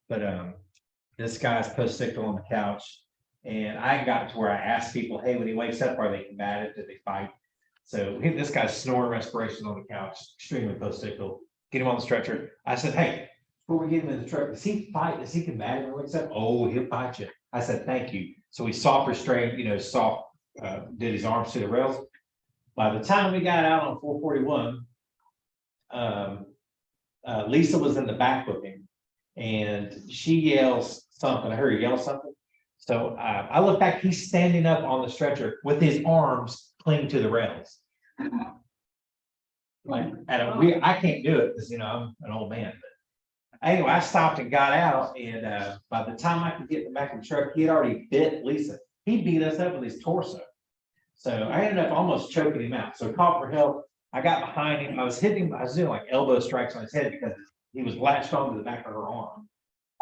But this guy's post-sickle on the couch, and I got to where I asked people, hey, when he wakes up, are they combative? Did they fight? So this guy's snoring respiration on the couch, extremely post-sickle. Get him on the stretcher. I said, hey, before we get him in the truck, does he fight? Is he combative when he wakes up? Oh, he'll fight you. I said, thank you. So we soft restrained, did his arms to the rails. By the time we got out on 441, Lisa was in the back with him, and she yells something. I heard her yell something. So I look back, he's standing up on the stretcher with his arms clinging to the rails. Like, I can't do it because, I'm an old man. But anyway, I stopped and got out, and by the time I could get in the back of the truck, he had already bit Lisa. He beat us up with his torso. So I ended up almost choking him out. So I called for help. I got behind him. I was hitting him. I was doing like elbow strikes on his head because he was latched onto the back of her arm.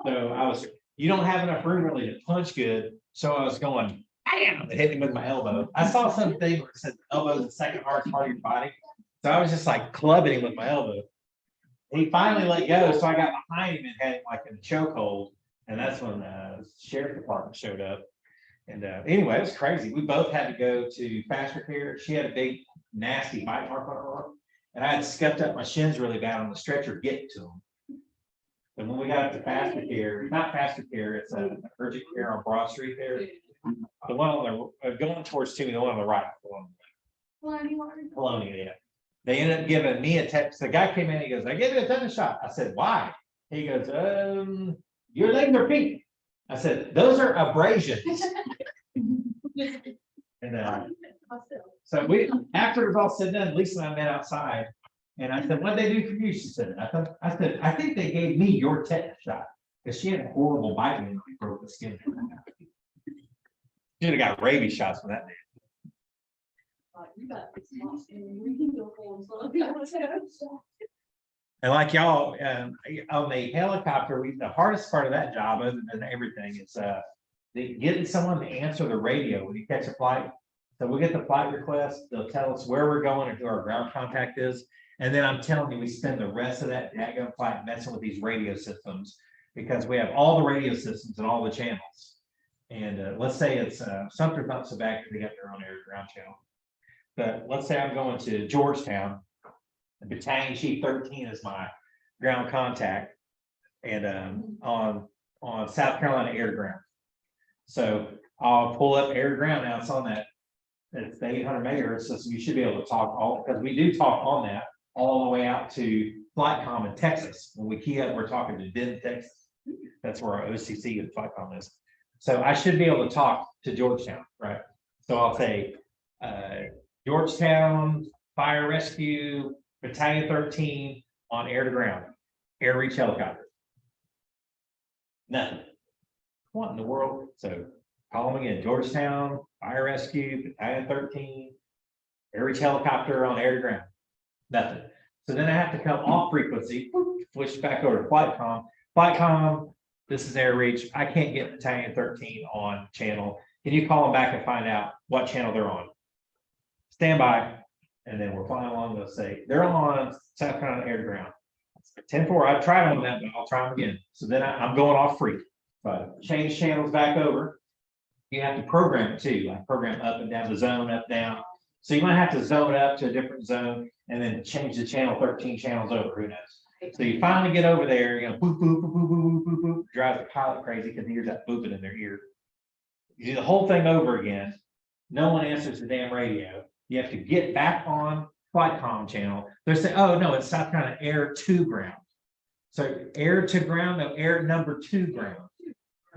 So you don't have enough room really to punch good. So I was going, bam, and hit him with my elbow. I saw something where it said elbow is the second hardest part of your body. So I was just like clubbing him with my elbow. He finally let go. So I got behind him and had him like in a chokehold. And that's when the sheriff department showed up. And anyway, it was crazy. We both had to go to faster care. She had a big, nasty bite mark on her arm. And I had scuffed up my shins really bad on the stretcher getting to them. And when we got up to faster care, not faster care, it's urgent care on Broad Street there. The one on the, going towards Timmy, the one on the right. Colonia, yeah. They ended up giving me a text. The guy came in, he goes, I gave you a tetanus shot. I said, why? He goes, your legs are pink. I said, those are abrasions. And so after it was all said and done, Lisa and I met outside, and I said, what'd they do for you? She said, I think they gave me your tetanus shot because she had a horrible bite and we broke the skin. Should have got rabies shots for that. And like y'all, on the helicopter, the hardest part of that job, other than everything, is getting someone to answer the radio when you catch a flight. So we get the flight request, they'll tell us where we're going and who our ground contact is. And then I'm telling you, we spend the rest of that daggone flight messing with these radio systems because we have all the radio systems and all the channels. And let's say it's Sumter's not so bad because they got their own air ground channel. But let's say I'm going to Georgetown. Battalion Chief 13 is my ground contact, and on South Carolina air to ground. So I'll pull up air to ground. Now it's on that. It's the 800 megahertz system. You should be able to talk all, because we do talk on that all the way out to FlightCom in Texas. When we key up, we're talking to Denton, Texas. That's where our OCC and FlightCom is. So I should be able to talk to Georgetown, right? So I'll say Georgetown Fire Rescue Battalion 13 on air to ground, air reach helicopter. Nothing. What in the world? So call them again, Georgetown Fire Rescue Battalion 13, air reach helicopter on air to ground. Nothing. So then I have to come off frequency, switch back over to FlightCom. FlightCom, this is air reach. I can't get Battalion 13 on channel. Can you call them back and find out what channel they're on? Stand by. And then we're flying along, they'll say, they're on South Carolina air to ground. 10-4, I've tried on that, but I'll try them again. So then I'm going off free. But change channels back over. You have to program it too, like program up and down the zone, up, down. So you might have to zone up to a different zone and then change the channel 13 channels over, who knows? So you finally get over there, boop, boop, boop, boop, boop, boop, boop, drives the pilot crazy because he hears that booping in their ear. You do the whole thing over again. No one answers the damn radio. You have to get back on flight comm channel. They're saying, oh, no, it's South Carolina air to ground. So air to ground, no, air number 2 ground.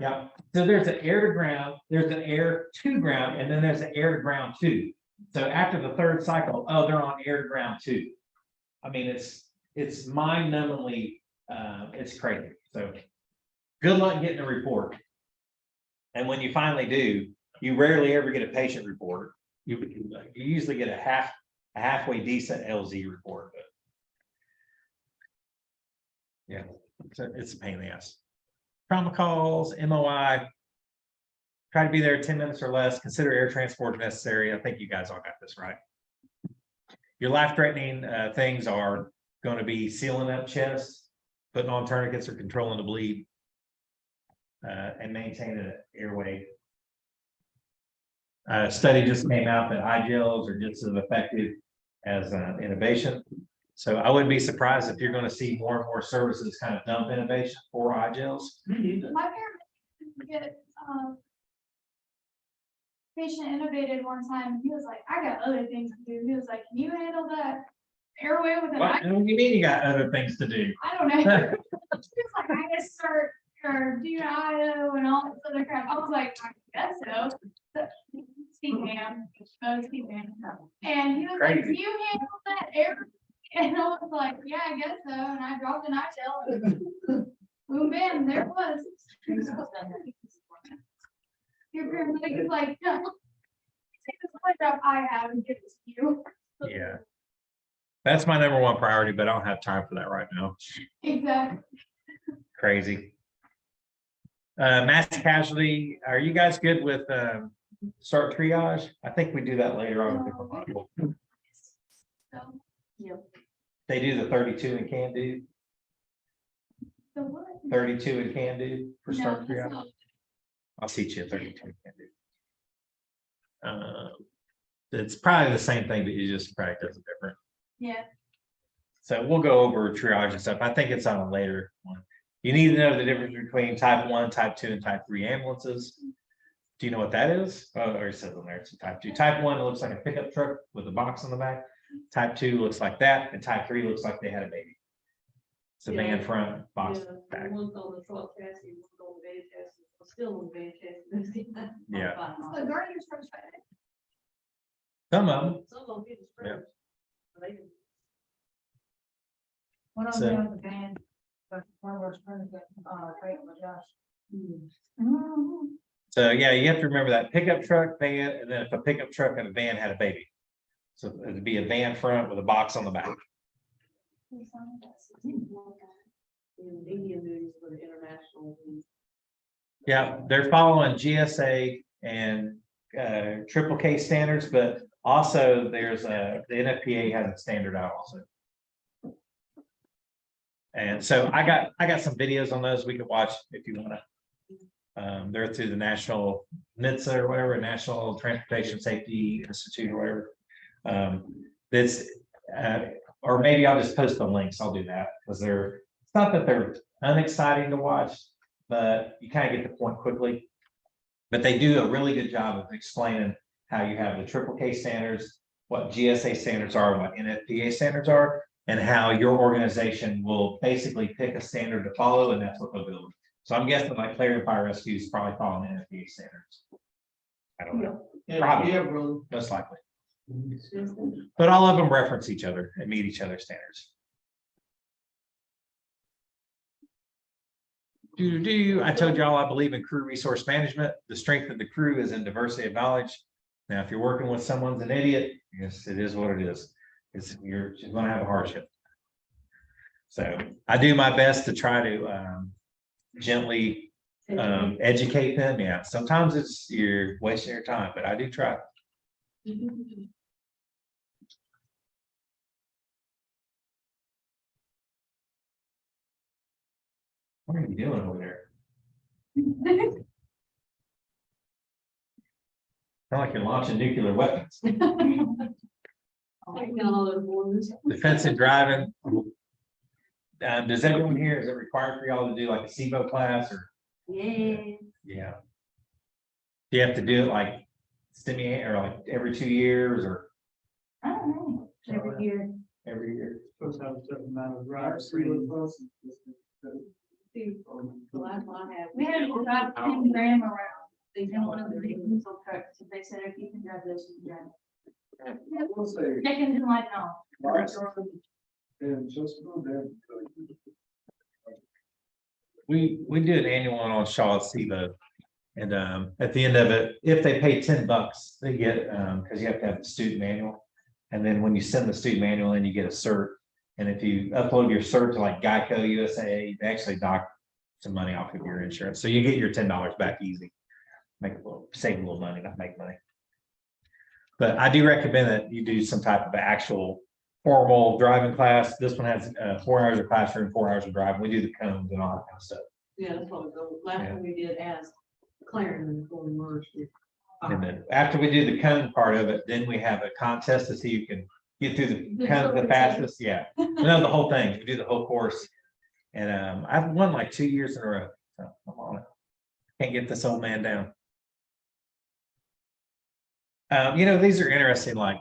Yeah, so there's an air to ground, there's an air to ground, and then there's an air to ground 2. So after the 3rd cycle, oh, they're on air to ground 2. I mean, it's mind-numbingly, it's crazy. So good luck getting a report. And when you finally do, you rarely ever get a patient report. You usually get a halfway decent LZ report, but yeah, it's a pain in the ass. Trauma calls, MOI. Try to be there 10 minutes or less. Consider air transport if necessary. I think you guys all got this right. Your life-threatening things are going to be sealing up chests, putting on tourniquets or controlling the bleed, and maintaining an airway. A study just came out that eye gels are just as effective as innovation. So I wouldn't be surprised if you're going to see more and more services kind of dump innovation for eye gels. My parents get, patient innovated one time, he was like, I got other things to do. He was like, can you handle that airway with an What eye? do you mean you got other things to do? I don't know. He was like, I just start or do IO and all this other crap. I was like, I guess so. Steve Ham, Steve Ham. And he was like, Crazy. do you handle that air? And I was like, yeah, I guess so. And I dropped an eye gel and boom, bam, there it was. Your paramedic is like, no, take this one drop I have and give it to you. Yeah. That's my #1 priority, but I don't have time for that right now. Exactly. Crazy. Mass casualty, are you guys good with start triage? I think we do that later on. with the module. So, They do the 32 and can do, so what? 32 and can do for No, start that's triage. not- I'll teach you a 32 and can do. It's probably the same thing, but you just practice it different. Yeah. So we'll go over triage and stuff. I think it's on a later one. You need to know the difference between type 1, type 2, and type 3 ambulances. Do you know what that is? Oh, it already says on there, it's a type 2. Type 1 looks like a pickup truck with a box on the back. Type 2 looks like that, and type 3 looks like they had a baby. It's a van front, box back. One's on the truck chassis, one's on the van chassis, still on the van chassis. Yeah. So Guardian's first Friday. Some of them. Some of them get Yeah. sprayed. They can- When I'm So- down at the band, but one of our friends that, great with Josh. So yeah, you have to remember that pickup truck, van, and then if a pickup truck and a van had a baby. So it'd be a van front with a box on the back. In Indian news for the international. Yeah, they're following GSA and triple K standards, but also there's the NFPA has a standard out also. And so I got some videos on those we could watch if you want to. They're through the National NHTSA or whatever, National Transportation Safety Institute or whatever. This or maybe I'll just post the links. I'll do that because it's not that they're unexciting to watch, but you kind of get the point quickly. But they do a really good job of explaining how you have the triple K standards, what GSA standards are, what NFPA standards are, and how your organization will basically pick a standard to follow, and that's what they'll build. So I'm guessing like Clarion Fire Rescue is probably following NFPA standards. I don't know, Probably. Yeah, brother. most likely. But all of them reference each other and meet each other's standards. I told y'all I believe in crew resource management. The strength of the crew is in diversity of knowledge. Now, if you're working with someone's an idiot, yes, it is what it is. You're going to have a hardship. So I do my best to try to gently educate them. Yeah, sometimes you're wasting your time, but I do try. What are you doing over there? Sound like you're launching nuclear weapons. Taking all those borders. Defensive driving. Does everyone here, is it required for y'all to do like a SIVO class or? Yeah. Yeah. Do you have to do it like or like every 2 years or I don't know. Every year. every year? Supposed to have a certain amount of drive. See, the last one I had. We had to drive 10 grams around. They didn't want to leave diesel trucks, so they said, if you can drive this, you can drive it. We'll say, Chickens and like, no. and just go there. We do an annual one on Shaw SIVO. And at the end of it, if they pay $10, they get because you have to have the student manual. And then when you send the student manual in, you get a cert. And if you upload your cert to like Geico USA, they actually dock some money off of your insurance. So you get your $10 back easy. Make a little, save a little money, not make money. But I do recommend that you do some type of actual formal driving class. This one has 4 hours of classroom, 4 hours of driving. We do the cones and all that kind of stuff. Yeah, that's what the last one we did as Clarendon before we merged it. And then after we do the cone part of it, then we have a contest to see who can get through the cone the fastest. Yeah, no, the whole thing. We do the whole course. And I've won like 2 years in a row. So I'm on it. Can't get this old man down. These are interesting, like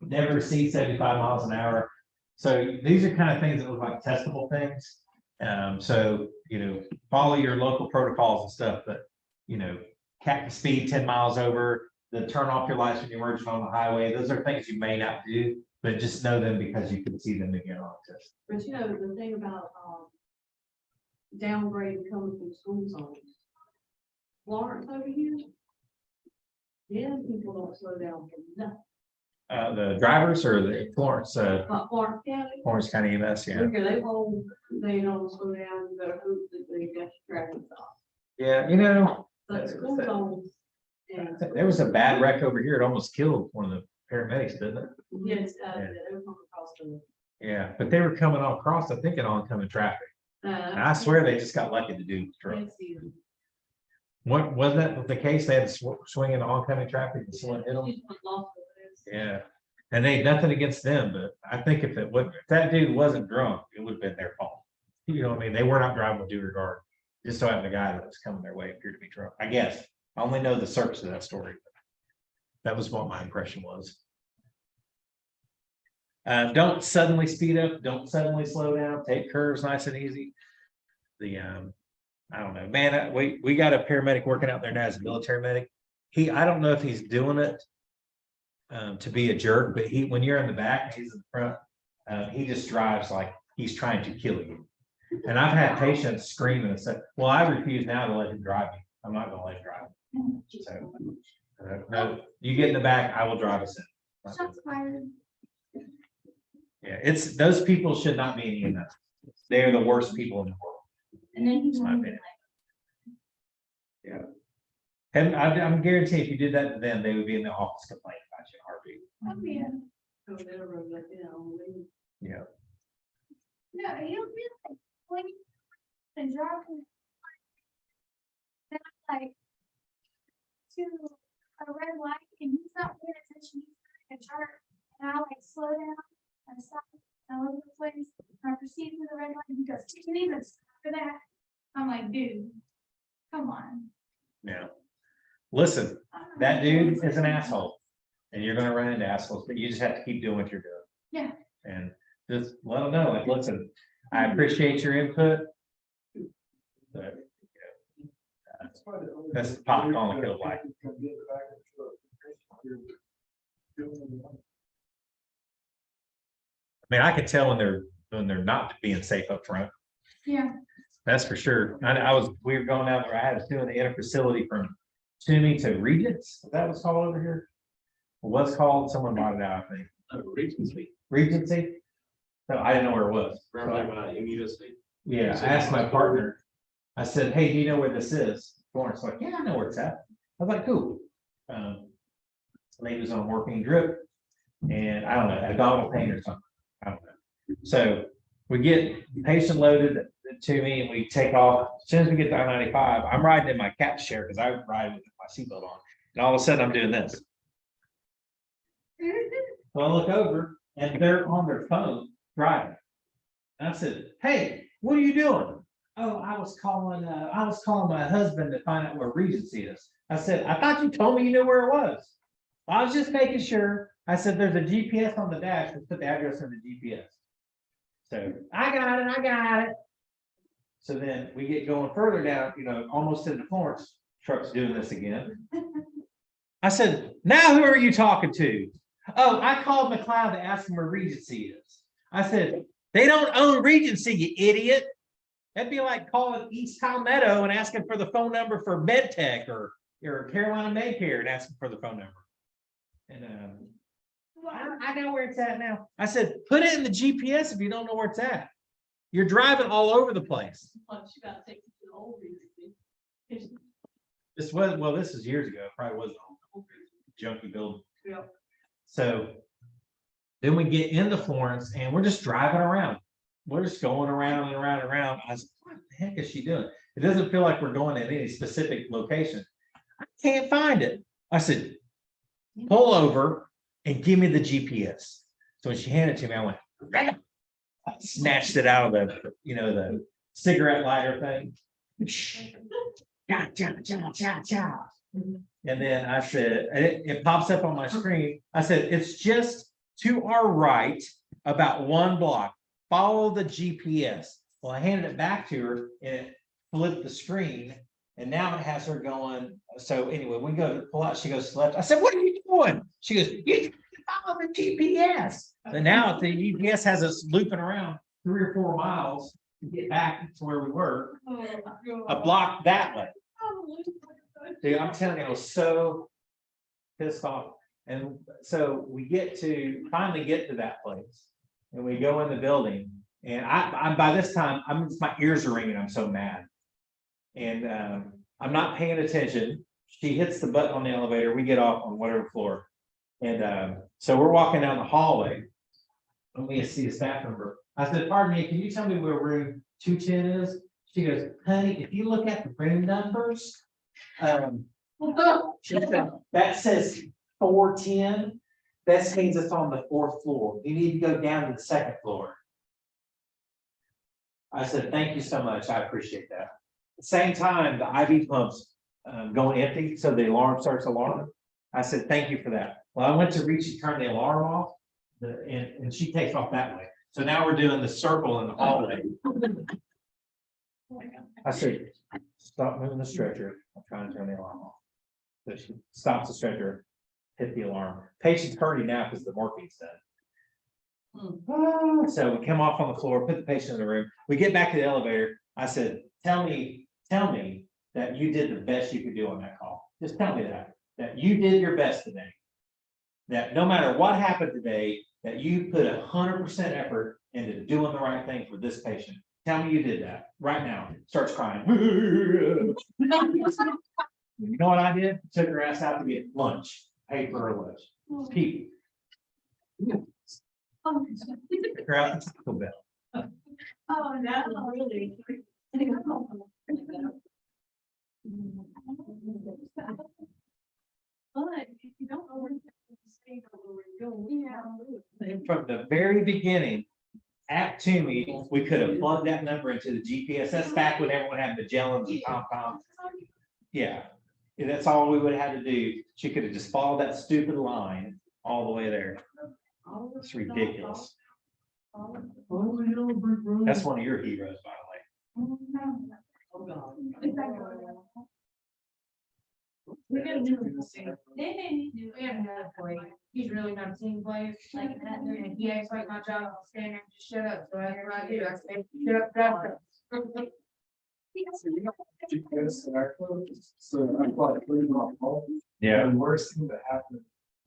never exceed 75 miles an hour. So these are kind of things that look like testable things. So, follow your local protocols and stuff, but, cap the speed 10 miles over, the turn off your lights when you're merging on the highway. Those are things you may not do, but just know them because you can see them again on the test. But the thing about, downgrading coming from school zones. Florence over here. Yeah, people don't slow down for nothing. The drivers or the Florence, But Florence County, Florence County EMS, yeah. look, they won't, they don't slow down, you better hope that they got your traffic stop. Yeah, But school zones. and- there was a bad wreck over here. It almost killed one of the paramedics, didn't it? Yes, Yeah. they were coming across the. Yeah, but they were coming all across, I think, in oncoming traffic. And I swear they just got lucky to do the truck. Yes, you. What, was that the case? They had to swing into oncoming traffic and someone hit them? Yeah, and they, nothing against them, but I think if that dude wasn't drunk, it would have been their fault. You know what I mean? They were not driving with due regard. Just so happened the guy that was coming their way appeared to be drunk, I guess. I only know the surface of that story. That was what my impression was. Don't suddenly speed up, don't suddenly slow down, take curves nice and easy. I don't know, man, we got a paramedic working out there now as a military medic. I don't know if he's doing it to be a jerk, but when you're in the back, and he's in the front, he just drives like he's trying to kill you. And I've had patients scream and say, well, I refuse now to let him drive me. I'm not gonna let him drive. So, no, you get in the back, I will drive us in. Shots fired. Yeah, those people should not be in EMS. They are the worst people in the world. And then he's That's my one opinion. And I'm guaranteeing if you did that to them, they would be in the office complaining about you in a heartbeat. oh, yeah. So they're like, Yeah. No, you really, when you, and driving. Then I'm like, to a red light and he's not paying attention, he's trying to chart, and I like slow down and stop, and I look at the place, and I proceed to the red light, and he goes, you can even stop for that. I'm like, dude, come on. Yeah. Listen, that dude is an asshole. And you're gonna run into assholes, but you just have to keep doing what you're doing. Yeah. And just let them know, like, listen, I appreciate your input. But, that's pop calling kill life. I mean, I can tell when they're not being safe up front. Yeah. That's for sure. We were going out there. I had to do the interfacility from Toomey to Regents. Is that what's called over here? What's called? Someone bought it out, I think. Regency. So I didn't know where it was. Yeah, I asked my partner. I said, "Hey, do you know where this is?" Florence like, "Yeah, I know where it's at." I was like, "Cool." Lady was on working drip, and I don't know, abdominal pain or something. I don't know. So we get the patient loaded to me, and we take off. As soon as we get to I-95, I'm riding in my cap's chair because I ride with my seatbelt on, and all of a sudden I'm doing this. Well, I look over, and they're on their phone driving. And I said, hey, what are you doing? Oh, I was calling my husband to find out where Regency is. I said, I thought you told me you knew where it was. I was just making sure. I said, there's a GPS on the dash. Let's put the address in the GPS. So I got it. So then we get going further down, almost into Florence. Truck's doing this again. I said, now who are you talking to? Oh, I called McLeod to ask him where Regency is. I said, they don't own Regency, you idiot. That'd be like calling East Palmetto and asking for the phone number for MedTech or Carolina Maycare and asking for the phone number. And I know where it's at now. I said, put it in the GPS if you don't know where it's at. You're driving all over the place. Plus, you gotta take it to the old Regency. This is years ago. It probably was an junky building. Yeah. So then we get into Florence and we're just driving around. We're just going around and around and around. I said, what the heck is she doing? It doesn't feel like we're going to any specific location. I can't find it. I said, pull over and give me the GPS. So when she handed it to me, I went, I snatched it out of the cigarette lighter thing. And then I said, it pops up on my screen. I said, it's just to our right about 1 block. Follow the GPS. Well, I handed it back to her and it flipped the screen. And now it has her going. So anyway, we go to pull out, she goes left. I said, what are you doing? She goes, you follow the GPS. And now the GPS has us looping around 3 or 4 miles to get back to where we were. A block that way. Dude, I'm telling you, I was so pissed off. And so we finally get to that place and we go in the building. And I by this time, my ears are ringing. I'm so mad. And I'm not paying attention. She hits the button on the elevator. We get off on whatever floor. And so we're walking down the hallway and we see a staff member. I said, pardon me, can you tell me where room 210 is? She goes, honey, if you look at the room numbers, she said, that says 410. That means it's on the 4th floor. You need to go down to the 2nd floor. I said, thank you so much. I appreciate that. At the same time, the IV pump's going empty, so the alarm starts alarming. I said, thank you for that. Well, I went to reach and turn the alarm off, and she takes off that way. So now we're doing the circle in the hallway. I said, stop moving the stretcher. I'm trying to turn the alarm off. So she stops the stretcher, hit the alarm. Patient's hurting now because the morphine's done. So we come off on the floor, put the patient in the room. We get back to the elevator. I said, tell me that you did the best you could do on that call. Just tell me that you did your best today. That no matter what happened today, that you put 100% effort into doing the right thing for this patient. Tell me you did that right now. Starts crying. You know what I did? Took her ass out to get lunch. Paid for her lunch. People. Took her out to Taco Bell. Oh, no, really? But if you don't know where to stay or where you're going, And from the very beginning, at Toomey, we could have plugged that number into the GPS. That's back when everyone had Magellans and TomToms. Yeah, that's all we would have had to do. She could have just followed that stupid line all the way there. It's ridiculous. That's one of your heroes, by the way. Oh, God. We gotta do the same. We have another boy. He's really not a team player like that. And he acts like my job. I'll stand there and just shut up. So that's what I do. I say, shut up, shut up. So I thought leaving my phone. Yeah. And the worst thing that happened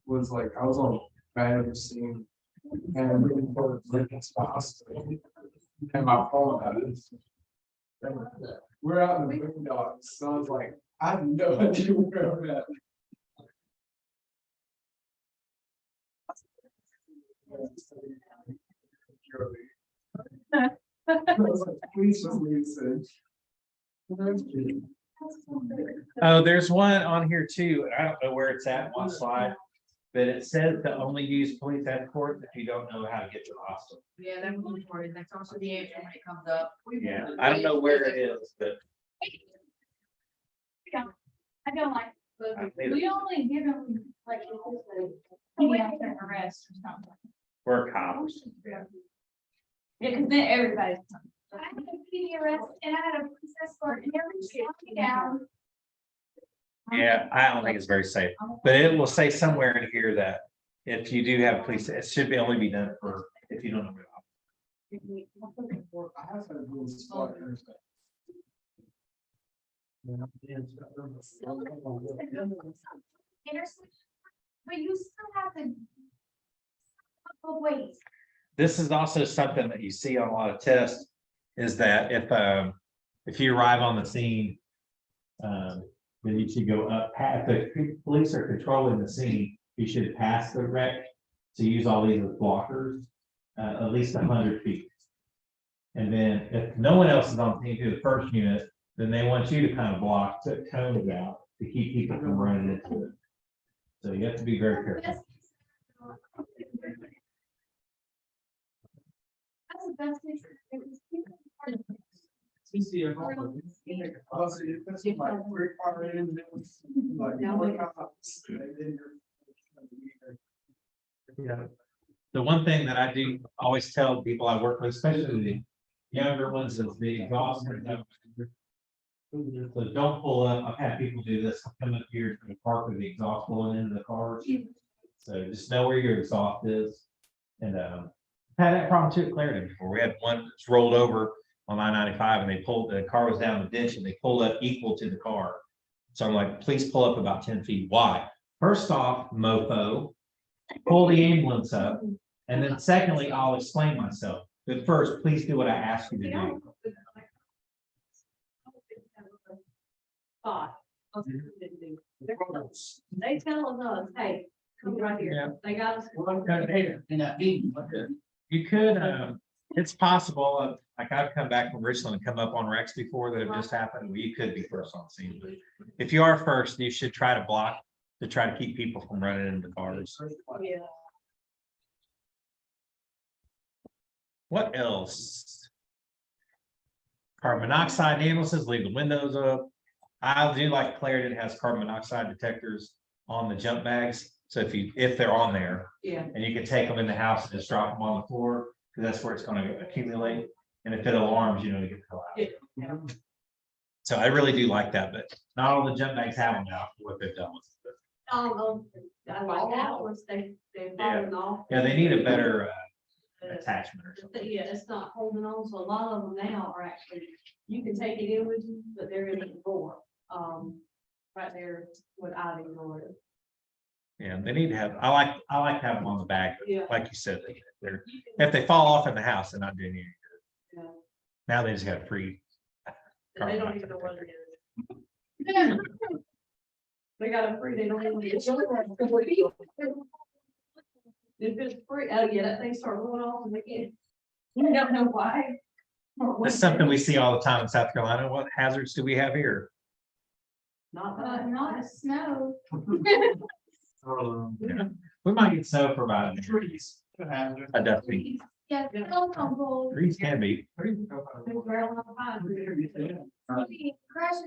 was like I was on bad scene and I'm waiting for the Lincoln's hospital. And my phone had it. We're out in the window, so I was like, I have no idea where I'm at. I was like, please just leave it. Oh, there's one on here too. And I don't know where it's at, one slide. but it says to only use police escorts if you don't know how to get to the hospital. Yeah, that's important. That's also the answer when it comes up. Yeah, I don't know where it is, but Yeah, I don't like, neither. we only give them like. Pediatric arrest or something. We're cops. Yeah, because then everybody's. I had a PD arrest and I had a police escort and everybody shut me down. Yeah, I don't think it's very safe, but it will say somewhere in here that if you do have police, it should be only be done for, if you don't know. I have some rules, but there's that. Intersection, but you still have to. Wait, This is also something that you see on a lot of tests, is that if you arrive on the scene, then you should go up, if the police are controlling the scene, you should pass the wreck to use all these as blockers, at least 100 feet. And then if no one else is on scene to the first unit, then they want you to kind of block the cones out to keep people from running into it. So you have to be very careful. that's the best thing. Yeah. The one thing that I do always tell people I work with, especially the younger ones, is the exhaust. So don't pull up. I've had people do this, come up here to the park with the exhaust blowing into the cars. So just know where your exhaust is. And I've had that problem too at Clarendon before. We had one that's rolled over on I-95 and they pulled, the car was down the ditch and they pulled up equal to the car. So I'm like, please pull up about 10 feet. Why? First off, mofo, pull the ambulance up. And then secondly, I'll explain myself. But first, please do what I ask you to do. Spot. They tell us, hey, come right Yeah. here. They got us. In that meeting. You could, it's possible, like I've come back from Richland and come up on wrecks before that have just happened, well, you could be first on scene. But if you are first, you should try to block to try to keep people from running into cars. Yeah. What else? Carbon monoxide ambulances, leave the windows up. I do like Clarendon has carbon monoxide detectors on the jump bags. So if they're on there, Yeah. and you can take them in the house and just drop them on the floor, because that's where it's going to accumulate. And if it alarms, you know, to get the hell out. So I really do like that, but not all the jump bags have them now for what they've done with it. Oh, I like that was they're falling off. Yeah, they need a better attachment or something. Yeah, it's not holding on, so a lot of them now are actually, you can take it in with you, but they're in the drawer. Right there with Ivy or. Yeah, they need to have, I like to have them on the back, Yeah. like you said, they're, if they fall off in the house, they're not doing any good. Yeah. Now they just got free. They don't even know what it is. They got a free, they don't even. If it's free, oh yeah, that thing started going off and they can't. You don't know why. That's something we see all the time in South Carolina. What hazards do we have here? Not Not snow. Yeah. We might get snow for about Trees. a dusting. Yeah, telephone poles. Trees can be. Crashing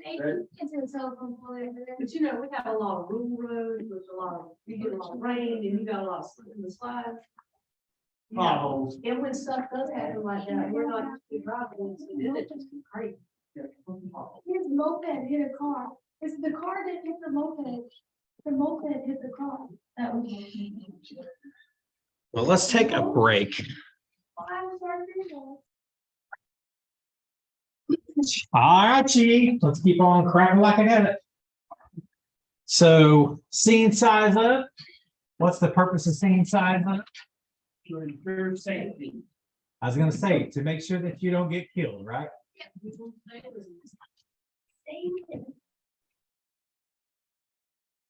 18 into a telephone pole over there. But you know, we have a lot of rural roads, there's a lot of, you get a lot of rain and you got a lot of slip in the slides. Potholes. And when stuff does happen like that, we're not used to driving, so then it just be crazy. His moped hit a car. It's the car that hit the moped. The moped hit the car. That was. Well, let's take a break. I was sorry for All right, Chief, let's keep on cracking like an edit. So scene size up. What's the purpose of scene size up? To improve safety. I was gonna say, to make sure that you don't get killed, right?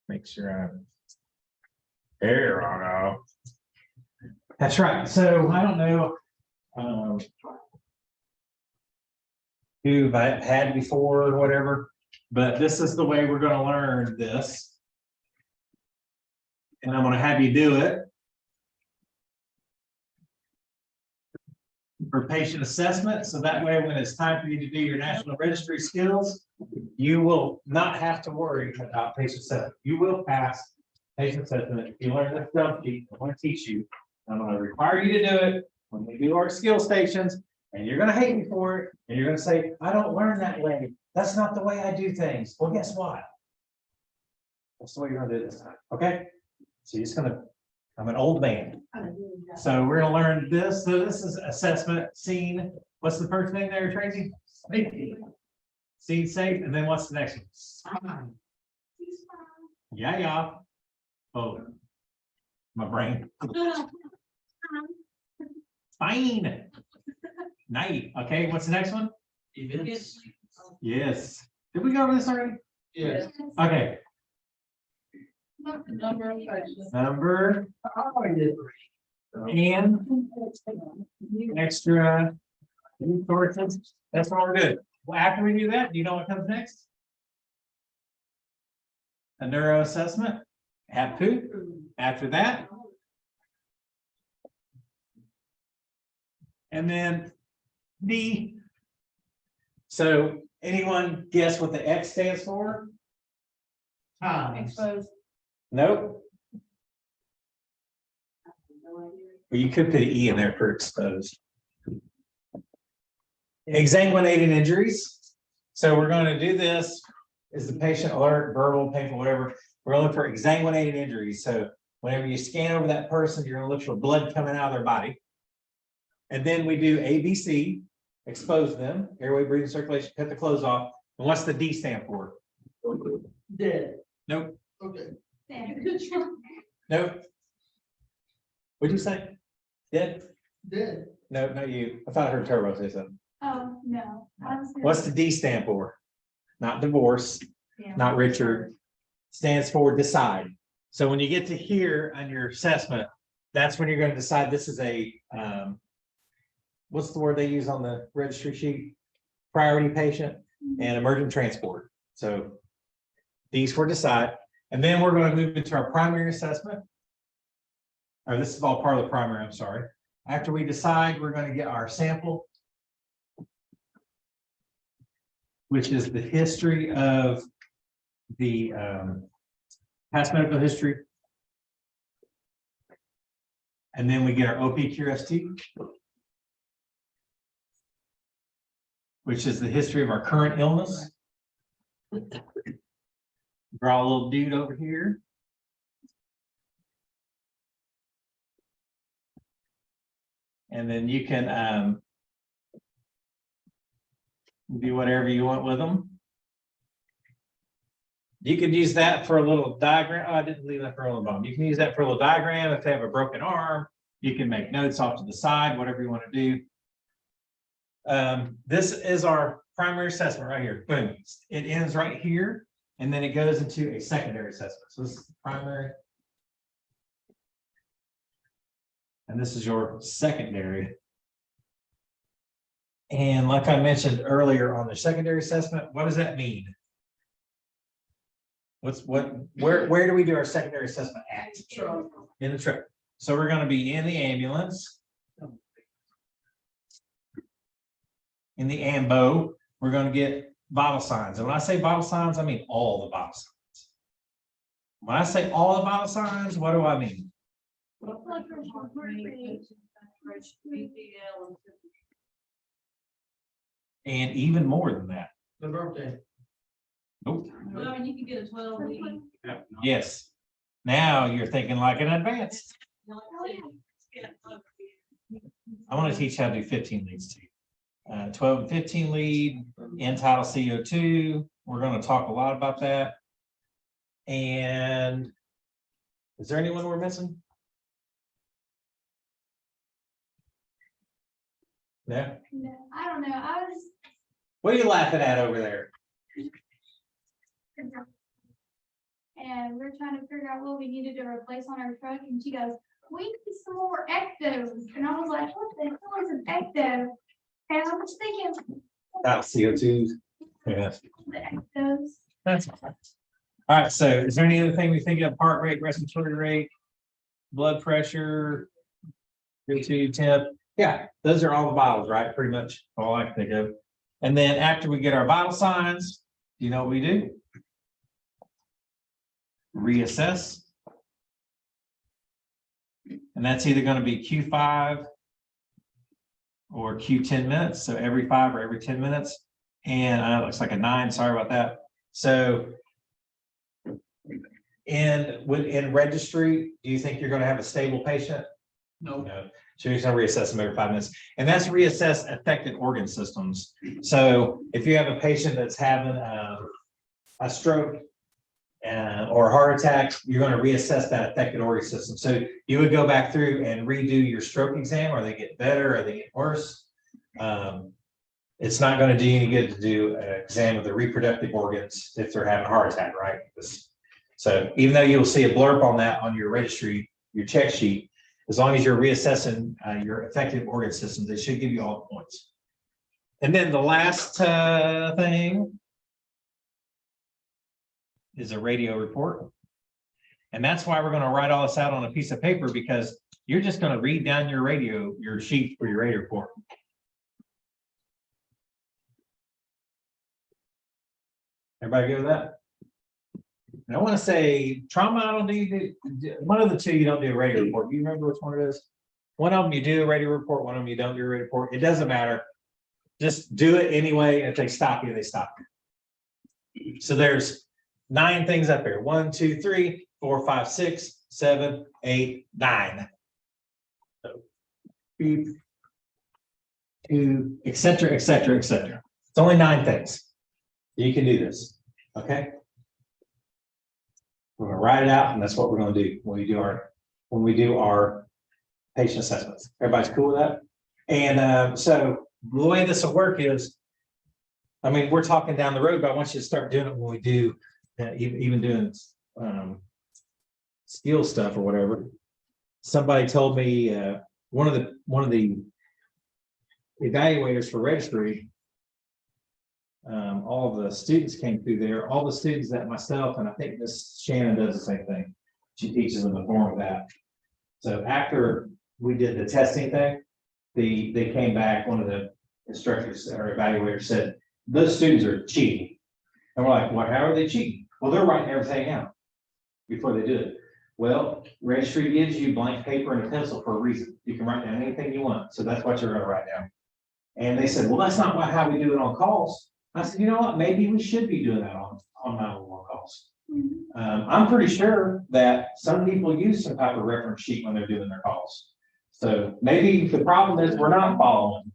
Make sure I'm. There I go. That's right. So I don't know. Who I've had before or whatever, but this is the way we're gonna learn this. And I'm gonna have you do it for patient assessment, so that way when it's time for you to do your national registry skills, you will not have to worry about patient assessment. You will pass patient assessment. If you learn this stuff, I'm gonna teach you. I'm gonna require you to do it when we do our skill stations, and you're gonna hate me for it, and you're gonna say, I don't learn that way. That's not the way I do things. Well, guess what? That's the way you're gonna do it this time, okay? So you're just gonna, I'm an old man. So we're gonna learn this. So this is assessment scene. What's the first thing there, Tracy? Safety. Scene safe, and then what's the next one? Yeah, yeah. Oh, my brain. Fine. Night. Okay, what's the next one? Events. Yes. Did we go over this already? Yes. Okay, Number of patients. number and extra resources. That's all we're good. Well, after we do that, do you know what comes next? A neuro assessment. Have poop. After that. And then D. So anyone guess what the X stands for? Times. Exposed. Nope. Well, you could put an E in there for exposed. Exsanguinated injuries. So we're going to do this. Is the patient alert, verbal, painful, whatever? We're going to look for exsanguinated injuries. So whenever you scan over that person, you're going to look for blood coming out of their body. And then we do ABC, expose them, airway, breathing, circulation, cut the clothes off. And what's the D stand for? Dead. Nope. Okay. Nope. What'd you say? Dead? Dead. No, not you. I thought I heard Turbo say something. Oh, no. I was gonna- What's the D stand for? Not divorce, not Richard. Stands for decide. So when you get to here on your assessment, that's when you're going to decide this is a, what's the word they use on the registry sheet? Priority patient and emergent transport. So these for decide. And then we're going to move into our primary assessment. Or this is all part of the primary, I'm sorry. After we decide, we're going to get our sample, which is the history of the past medical history. And then we get our OPQST, which is the history of our current illness. Draw a little dude over here. And then you can do whatever you want with them. You could use that for a little diagram. Oh, I didn't leave that for a little bone. You can use that for a little diagram. If they have a broken arm, you can make notes off to the side, whatever you want to do. This is our primary assessment right here. Boom. It ends right here, and then it goes into a secondary assessment. So this is the primary. And this is your secondary. And like I mentioned earlier on the secondary assessment, what does that mean? Where do we do our secondary assessment at? In the truck. So we're going to be in the ambulance. In the ambo, we're going to get vital signs. And when I say vital signs, I mean all the vital signs. When I say all the vital signs, what do I mean? And even more than that. The birthday. Nope. Well, I mean, you can get a 12-week. Yes. Now you're thinking like an advanced. I want to teach how to do 15 leads too. 12 and 15 lead, end-tidal CO2. We're going to talk a lot about that. And is there anyone we're missing? No? No, I don't know. I was. What are you laughing at over there? And we're trying to figure out what we needed to replace on our truck, and she goes, we need some more ectos. And I was like, what the hell is an ecto? And I was thinking. Not CO2. Yeah. The ectos. That's all right. All right, so is there any other thing we think of? Heart rate, respiratory rate, blood pressure, go-to temp? Yeah, those are all the vitals, right? Pretty much all I can think of. And then after we get our vital signs, you know what we do? Reassess. And that's either going to be Q5 or Q10 minutes. So every 5 or every 10 minutes. And I know it looks like a 9. Sorry about that. So in registry, do you think you're going to have a stable patient? No. No. So you're going to reassess them every 5 minutes. And that's reassess affected organ systems. So if you have a patient that's having a stroke or a heart attack, you're going to reassess that affected organ system. So you would go back through and redo your stroke exam. Are they getting better? Are they getting worse? It's not going to do you any good to do an exam of the reproductive organs if they're having a heart attack, right? So even though you'll see a blurb on that on your registry, your check sheet, as long as you're reassessing your affected organ systems, they should give you all the points. And then the last thing is a radio report. And that's why we're going to write all this out on a piece of paper, because you're just going to read down your sheet for your radio report. Everybody good with that? And I want to say trauma, I don't do, one of the two, you don't do a radio report. Do you remember which one it is? One of them you do a radio report, one of them you don't do a radio report. It doesn't matter. Just do it anyway. If they stop you, they stop you. So there's 9 things up here. 1, 2, 3, 4, 5, 6, 7, 8, 9. So, beep, 2, etc., etc., etc. It's only 9 things. You can do this. Okay. We're going to write it out, and that's what we're going to do when we do our patient assessments. Everybody's cool with that? And so the way this will work is, I mean, we're talking down the road, but I want you to start doing it when we do, even doing skill stuff or whatever. Somebody told me one of the evaluators for registry. All of the students came through there, all the students that myself, and I think Miss Shannon does the same thing. She teaches them the form of that. So after we did the testing thing, they came back, one of the instructors or evaluators said, those students are cheating. And we're like, well, how are they cheating? Well, they're writing everything out before they do it. Well, registry gives you blank paper and a pencil for a reason. You can write down anything you want. So that's what you're going to write down. And they said, well, that's not how we do it on calls. I said, you know what, maybe we should be doing that on 911 calls. I'm pretty sure that some people use some type of reference sheet when they're doing their calls. So maybe the problem is we're not following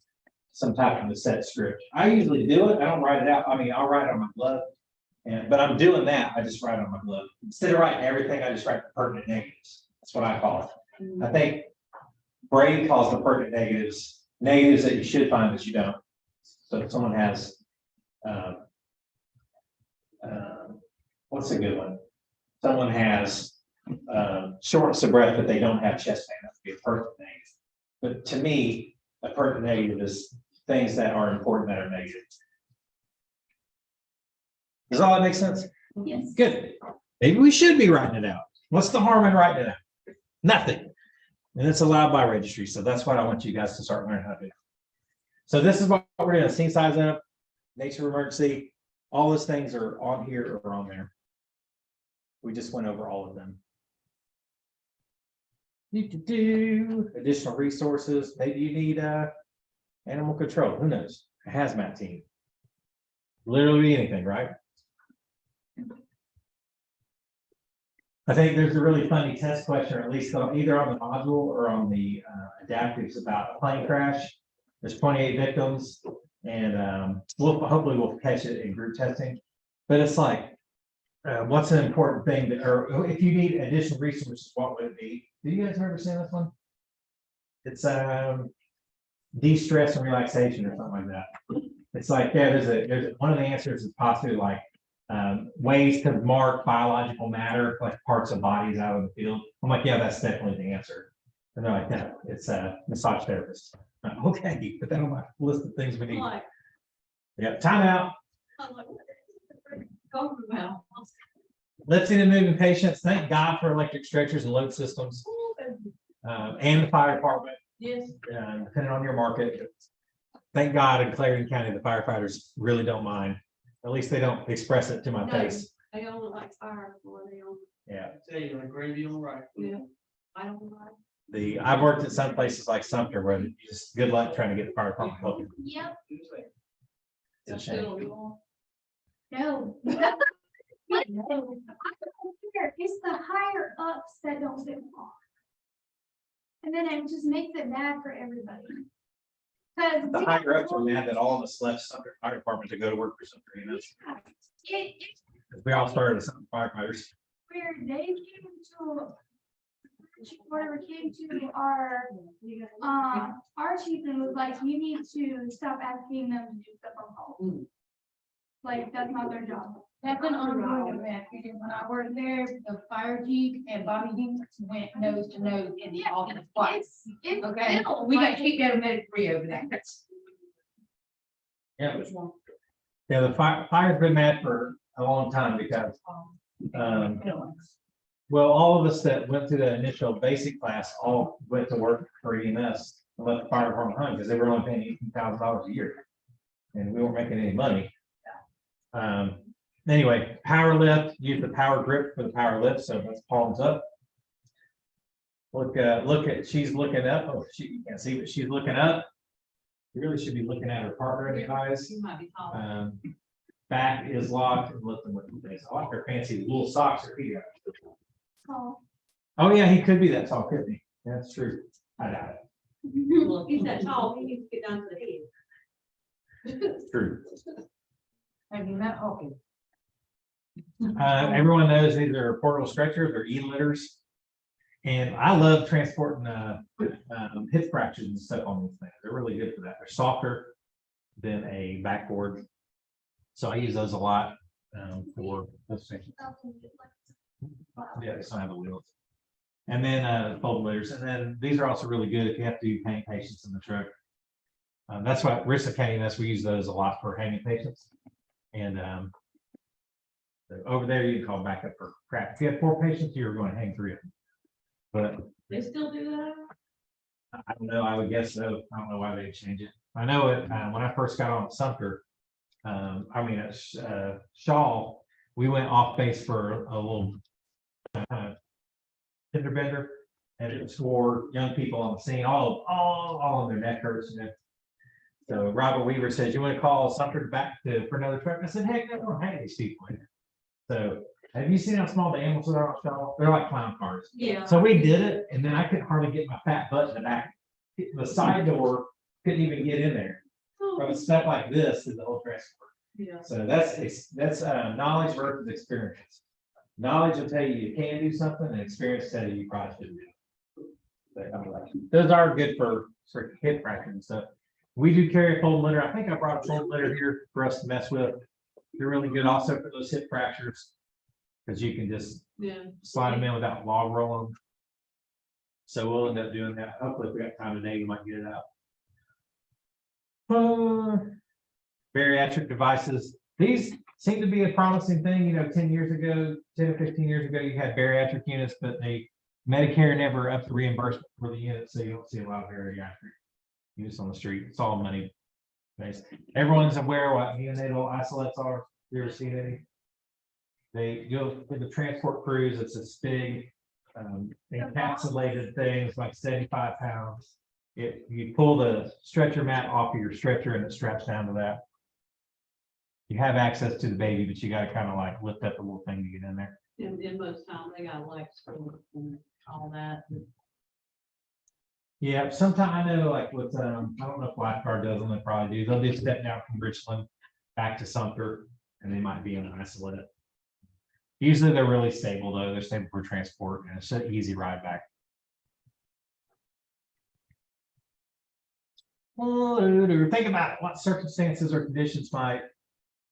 some type of a set script. I usually do it. I don't write it out. I mean, I'll write it on my glove, but I'm doing that. I just write it on my glove. Instead of writing everything, I just write the pertinent negatives. That's what I call it. I think Brady calls the pertinent negatives that you should find that you don't. So if someone has what's a good one? Someone has shortness of breath, but they don't have chest pain. That would be a pertinent negative. But to me, a pertinent negative is things that are important that are negative. Does all that make sense? Yes. Good. Maybe we should be writing it out. What's the harm in writing it out? Nothing. And it's allowed by registry. So that's what I want you guys to start learning how to do. So this is what we're doing. Scene size up, nature of emergency. All those things are on here or on there. We just went over all of them. Additional resources. Maybe you need animal control. Who knows? A hazmat team. Literally anything, right? I think there's a really funny test question, or at least either on the module or on the adaptives about a plane crash. There's 28 victims, and hopefully we'll catch it in group testing. But it's like, what's an important thing or if you need additional resources, what would it be? Do you guys ever see this one? It's de-stress and relaxation or something like that. It's like, yeah, there's one of the answers is possibly like ways to mark biological matter, like parts of bodies out of the field. I'm like, yeah, that's definitely the answer. And they're like, no, it's a massage therapist. Okay, put that on my list of things we need. Yeah, time out. Go about. lifting and moving patients. Thank God for electric stretchers and load systems. And the fire department, Yes. depending on your market. Thank God in Clarendon County, the firefighters really don't mind. At least they don't express it to my No. face. They only like fire for they don't, Yeah. Say you're like gravy on right. yeah. I don't like. I've worked at some places like Sumter where you just good luck trying to get the fire department help you. Yep, It's a shame. no. It's the higher ups that don't get along. And then it just makes it bad for everybody. Cause. The higher ups are mad that all of us left Sumter Fire Department to go to work for Sumter, you know. It, We all started as Sumter firefighters. where they came to. Whatever came to our chief and was like, you need to stop asking them to do stuff on call. Like, that's not their job. That's an ongoing event, because when I worked there, the fire chief and Bobby Hinks went nose to nose in the office twice. It's Okay, still, we got like, kicked out of medic free over that. Yeah. Yeah, the fire's been mad for a long time because, well, all of us that went through the initial basic class all went to work for EMS and let the fire department hunt because they were only paying $18,000 a year. And we weren't making any money. Anyway, power lift, use the power grip for the power lift. So that's palms up. Look at, she's looking up. Oh, you can't see, but she's looking up. You really should be looking at her partner in the eyes. You might be taller. Back is locked and lifting with the face. I like her fancy little socks or feet. call. Oh, yeah, he could be that tall, couldn't he? That's true. I doubt Well, if he's that tall, he needs to get down to the head. it. True. Have you met Hawkins? Everyone knows these are portable stretchers or e-litters. And I love transporting hip fractures and stuff on these things. They're really good for that. They're softer than a backboard. So I use those a lot for those things. Yeah, they don't have the wheels. And then fold litters. And then these are also really good if you have to do paint patients in the truck. That's why Rissa County, we use those a lot for hanging patients. And so over there, you can call backup for crap. If you have 4 patients, you're going to hang 3 of them. But They still do that? I don't know. I would guess so. I don't know why they change it. I know it when I first got on Sumter. At Shaw, we went off base for a little fender bender, and it was for young people on the scene. All on their neck hurts. And so Robert Weaver says, "You want to call Sumter back for another truck?" I said, "Heck, I don't hang these people in." So have you seen how small the ambulance are on Shaw? They're like clown cars. Yeah. So we did it, and then I couldn't hardly get my fat butt in the back. The side door couldn't even get in there. I was stuck like this in the whole transport. Yeah. So that's knowledge versus experience. Knowledge will tell you you can do something, and experience tell you probably shouldn't do it. Those are good for hip fracture and stuff. We do carry a fold litter. I think I brought a fold litter here for us to mess with. They're really good also for those hip fractures because you can just Yeah. slide them in without log rolling. So we'll end up doing that. Hopefully, if we got time today, we might get it out. Bariatric devices. These seem to be a promising thing. 10 years ago, 10 or 15 years ago, you had bariatric units, but Medicare never upped the reimbursement for the unit, so you don't see a lot of bariatric units on the street. It's all money based. Everyone's aware what neonatal isolates are. You ever seen any? They go with the transport crews. It's this big encapsulated thing. It's like 75 pounds. You pull the stretcher mat off of your stretcher and it straps down to that. You have access to the baby, but you got to kind of like lift up the little thing to get in there. And most times they got lights for and all that. Yeah, sometimes I know like with I don't know if Lifeguard does them, they probably do. They'll be stepping out from Richland back to Sumter, and they might be in an isolate. Usually they're really stable though. They're stable for transport, and it's an easy ride back. Think about it. What circumstances or conditions might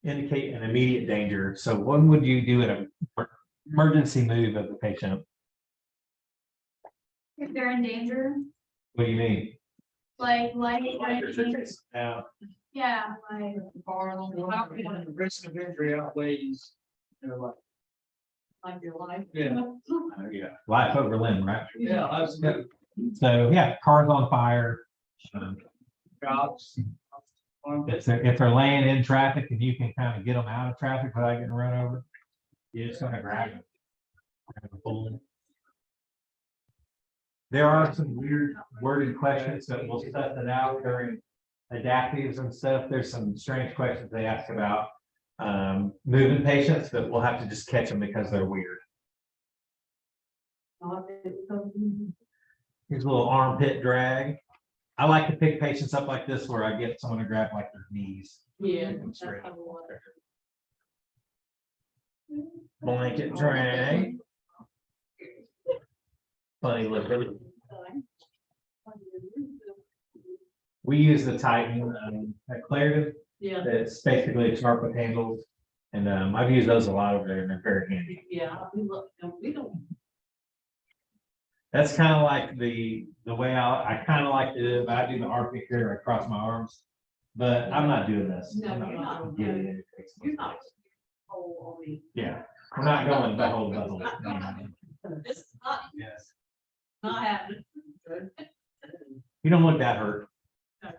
indicate an immediate danger? So when would you do an emergency move of the patient? If they're in danger, What do you mean? like, Now, yeah, like, The risk of injury outweighs, like, Like your life. Yeah. Yeah, life over limb, right? Yeah, I was, So, yeah, cars on fire. jobs. If they're laying in traffic and you can kind of get them out of traffic without getting run over, you're just gonna grab them. Pull them. There are some weird worded questions that we'll set it out during adaptives and stuff. There's some strange questions they ask about moving patients, but we'll have to just catch them because they're weird. Here's a little armpit drag. I like to pick patients up like this where I get someone to grab like their knees. Yeah. Make them that's straight. how we want it. Blanket drag. Funny looking. We use the Titan declarative. Yeah, That's basically sharp with handles. And I've used those a lot over there and they're very handy. yeah, we don't. That's kind of like the way I kind of like to do it, but I do the arm pick here across my arms. But I'm not doing this. No, I'm you're not. getting it. You're not. Oh, on me. Yeah, we're not going the whole level. This is not, Yes. not happening. You don't look that hurt. No,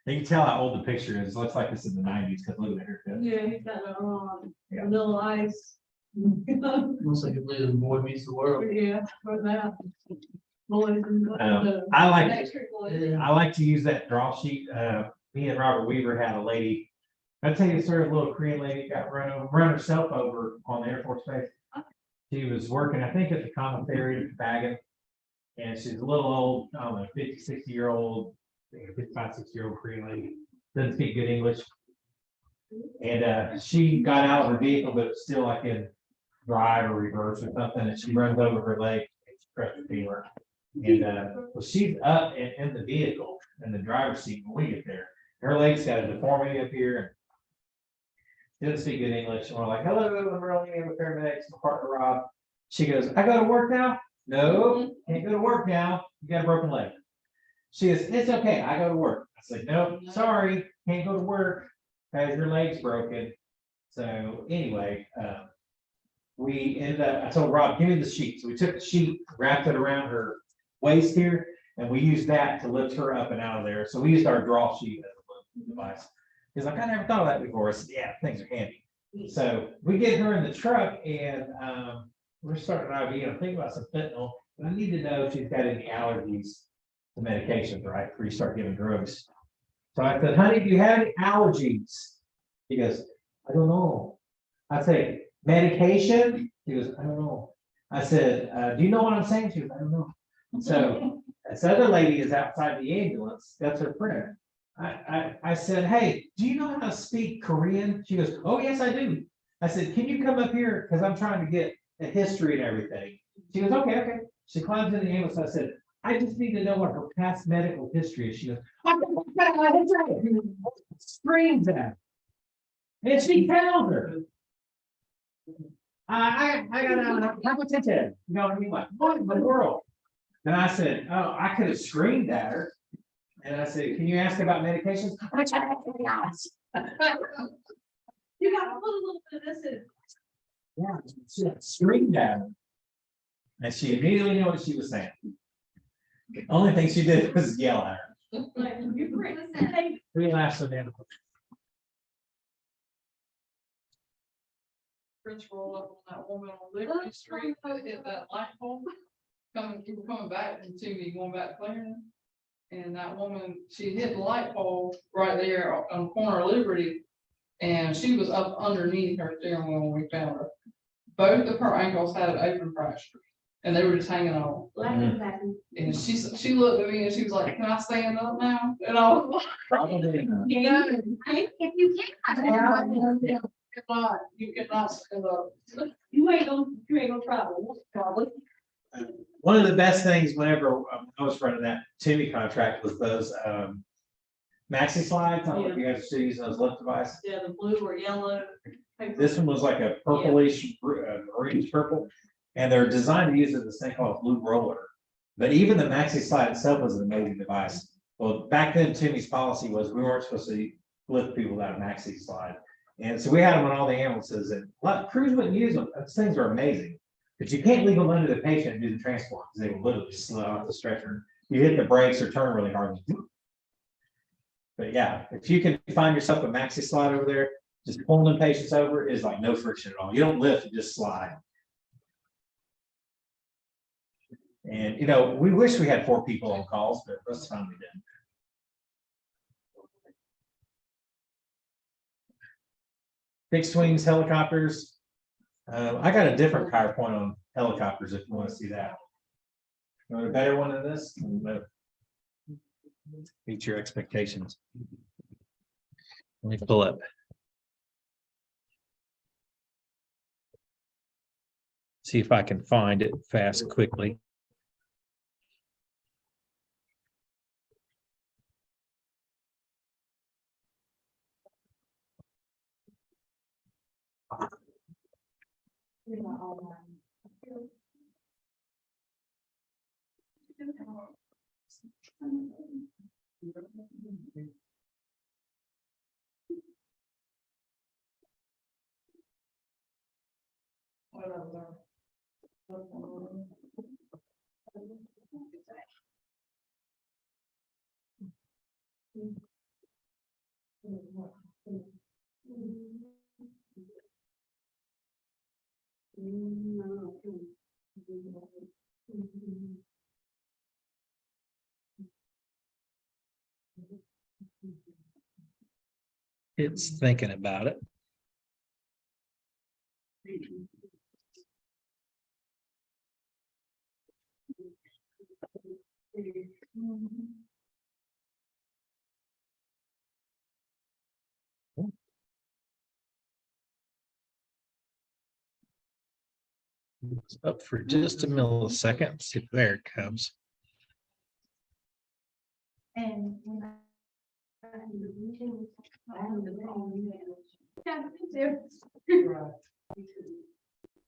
You can tell how old the picture is. It looks like it's in the 90s because look at the haircut. yeah, he's got it on, Yeah. vanilla ice. Looks like a little boy meets the world. Yeah, for that. Boys and the- I like- electric boys. I like to use that draw sheet. Me and Robert Weaver had a lady, I'd tell you, sort of a little Korean lady got run herself over on the Air Force Base. She was working, I think, at the commissary bagging. And she's a little old, I don't know, 50, 60-year-old, 55, 60-year-old Korean lady, doesn't speak good English. And she got out of her vehicle, but it's still like in drive or reverse or something, and she runs over her leg, and she crushed her femur. And well, she's up in the vehicle in the driver's seat when we get there. Her leg's got a deformity up here. And doesn't speak good English. And we're like, hello, I'm rolling in with paramedics, my partner Rob. She goes, I go to work now? No, can't go to work now. You got a broken leg. She goes, it's okay, I go to work. I said, no, sorry, can't go to work because your leg's broken. So anyway, we ended up, I told Rob, give me the sheet. So we took the sheet, wrapped it around her waist here, and we used that to lift her up and out of there. So we used our draw sheet as a device. He's like, I never thought of that before. I said, yeah, things are handy. So we get her in the truck and we're starting an IV. I'm thinking about some fentanyl, but I need to know if she's got any allergies to medications, right? Before you start giving drugs. So I said, honey, do you have any allergies? He goes, I don't know. I say, medication? He goes, I don't know. I said, do you know what I'm saying? She goes, I don't know. So this other lady is outside the ambulance. That's her friend. I said, hey, do you know how to speak Korean? She goes, oh, yes, I do. I said, can you come up here? Because I'm trying to get a history and everything. She goes, okay, okay. She climbs in the ambulance. I said, I just need to know what her past medical history is. She goes, screams at her. And she tells her, I got a hypertension. You know what I mean? Like, what in the world? And I said, oh, I could have screamed at her. And I said, can you ask about medications? You got a little bit of this in. Yeah, she screamed at her. And she immediately knew what she was saying. The only thing she did was yell at her. Like, you're great. We laughed so damn. French roll up on that woman on Liberty Street, that hit that light pole. People coming back to me, going back to Clarendon. And that woman, she hit the light pole right there on the corner of Liberty. And she was up underneath her steering wheel when we found her. Both of her ankles had an open fracture. And they were just hanging on. And she looked at me and she was like, can I stand up now? And I was like, Probably not. If you can. you cannot stand up. You ain't gonna travel, probably. One of the best things whenever I was running that Timmy contract was those maxi slides. I don't know if you guys are still using those lift devices. Yeah, the blue or yellow. This one was like a purplish, orange purple, and they're designed to use this thing called blue roller. But even the maxi slide itself was an amazing device. Well, back then Timmy's policy was we weren't supposed to lift people without a maxi slide. And so we had them on all the ambulances, and a lot of crews wouldn't use them. Those things are amazing. But you can't leave them under the patient and do the transport, because they will literally slow off the stretcher. You hit the brakes or turn really hard. But yeah, if you can find yourself a maxi slide over there, just pulling the patients over is like no friction at all. You don't lift, you just slide. And, you know, we wish we had 4 people on calls, but most of the time we didn't. Fixed wings, helicopters. I got a different PowerPoint on helicopters if you want to see that. You want a better one than this? Meet your expectations. Let me pull up. See if I can find it fast, quickly. It's thinking about it. It's up for just a millisecond. See, there it comes. And when yeah, me too.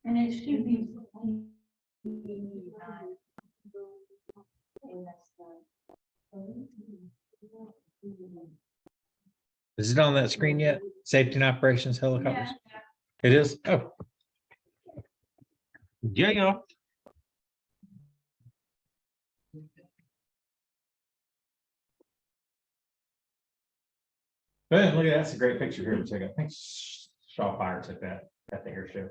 And it should be. Is it on that screen yet? Safety and operations helicopters? It is? Oh. Yeah. But look at that, that's a great picture here to check out. I think Shaw Fire took that at the air show.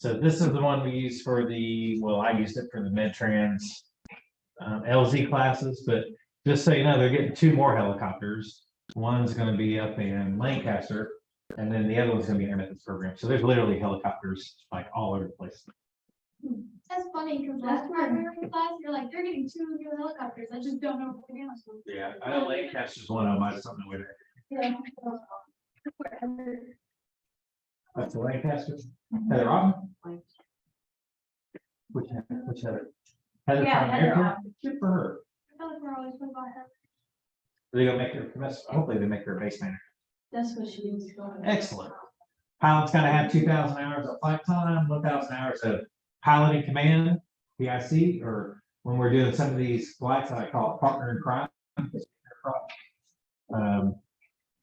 So this is the one we use for the, well, I used it for the MedTrans LZ classes, but just so you know, they're getting 2 more helicopters. One's going to be up in Lancaster, and then the other one's going to be in this program. So there's literally helicopters like all over the place. That's funny, because last time we were in class, you're like, they're getting 2 new helicopters, I just don't know what they're doing. Yeah, I know Lancaster's one of them. I just don't know where they're. Yeah. That's the Lancaster. Heather Robin? Which Heather? Heather Yeah, from Heather America? Good for her. I feel like we're always talking about her. They gonna make her, hopefully they make her a base manager. That's what she is. Excellent. Pilot's gotta have 2,000 hours of flight time, 1,000 hours of piloting command, PIC, or when we're doing some of these flights, I call it partner in crime.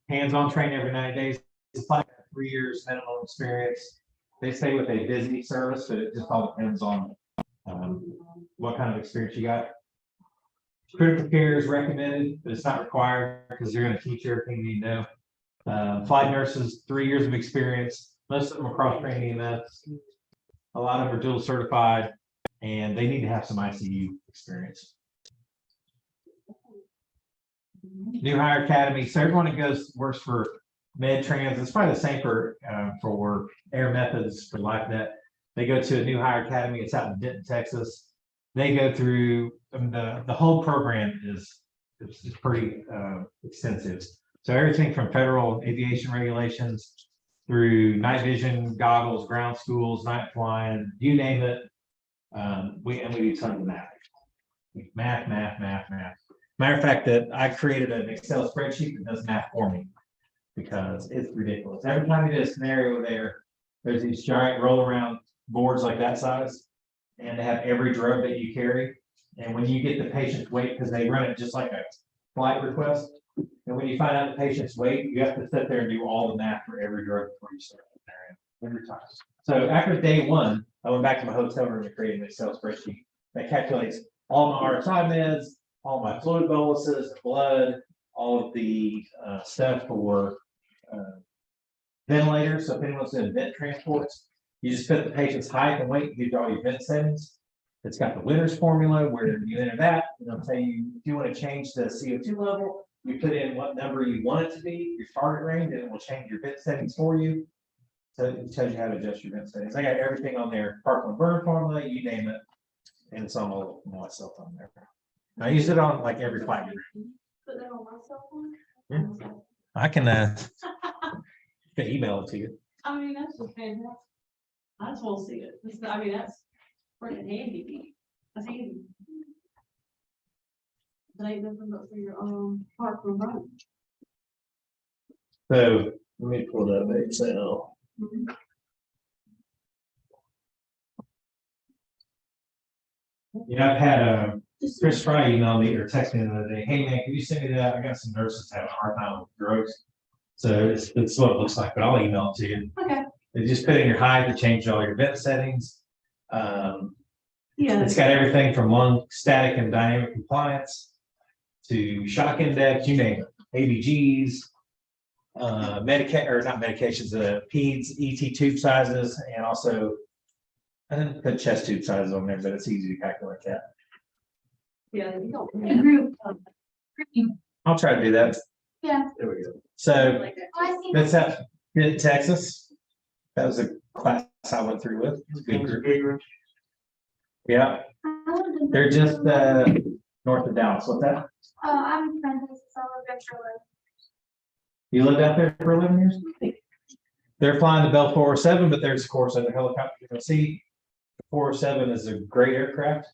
Hands-on training every 90 days. It's like 3 years minimum experience. They say with a busy service, but it just all depends on what kind of experience you got. Critical care is recommended, but it's not required because you're going to teach you everything you need to know. Flight nurses, 3 years of experience. Most of them are cross-training EMS. A lot of them are dual certified, and they need to have some ICU experience. New Hire Academy. So everyone that works for MedTrans, it's probably the same for Air Methods, for LifeNet. They go to a New Hire Academy. It's out in Denton, Texas. They go through the whole program is pretty extensive. So everything from federal aviation regulations through night vision goggles, ground schools, night flying, you name it. We do tons of math. Math. Matter of fact, that I created an Excel spreadsheet that does math for me because it's ridiculous. Every time you do a scenario there's these giant roll around boards like that size, and they have every drug that you carry. And when you get the patient's weight, because they run it just like a flight request, And when you find out the patient's weight, you have to sit there and do all the math for every drug before you start there every time. So after day one, I went back to my hotel room and created an Excel spreadsheet that calculates all my RSI meds, all my fluid boluses, blood, all of the stuff for ventilators. So if anyone's doing vent transports, you just put the patient's height and weight, gives you all your vent settings. It's got the Winters formula where you enter that, and it'll tell you if you want to change the CO2 level, you put in what number you want it to be, your target range, and it will change your vent settings for you. So it tells you how to adjust your vent settings. I got everything on there, Parkland burn formula, you name it, and it's on all of my stuff on there. I use it on like every flight. Put that on my cell phone? I can email it to you. I mean, that's just fantastic. I just want to see it. I mean, that's freaking handy. That's handy. That ain't nothing but for your park run. So let me pull that up Excel. Yeah, I've had Chris Fry email me or text me the other day, hey man, can you send me that? I got some nurses having a hard time with drugs. So it's what it looks like, but I'll email it to you. Okay. You just put in your height to change all your vent settings. Yeah. It's got everything from lung static and dynamic compliance to shock index, you name it, ABGs, not medications, PEDS, ET tube sizes, and also I didn't put chest tube sizes on there, but it's easy to calculate that. Yeah, you don't. I'll try to do that. Yeah. There we go. So Oh, I see. that's out in Texas. That was a class I went through with. It was a good group. Yeah, they're just north of Dallas. What's that? Oh, I'm friends with some of Venture. You lived out there for 11 years? They're flying the Bell 407, but there's of course other helicopters you can see. The 407 is a great aircraft.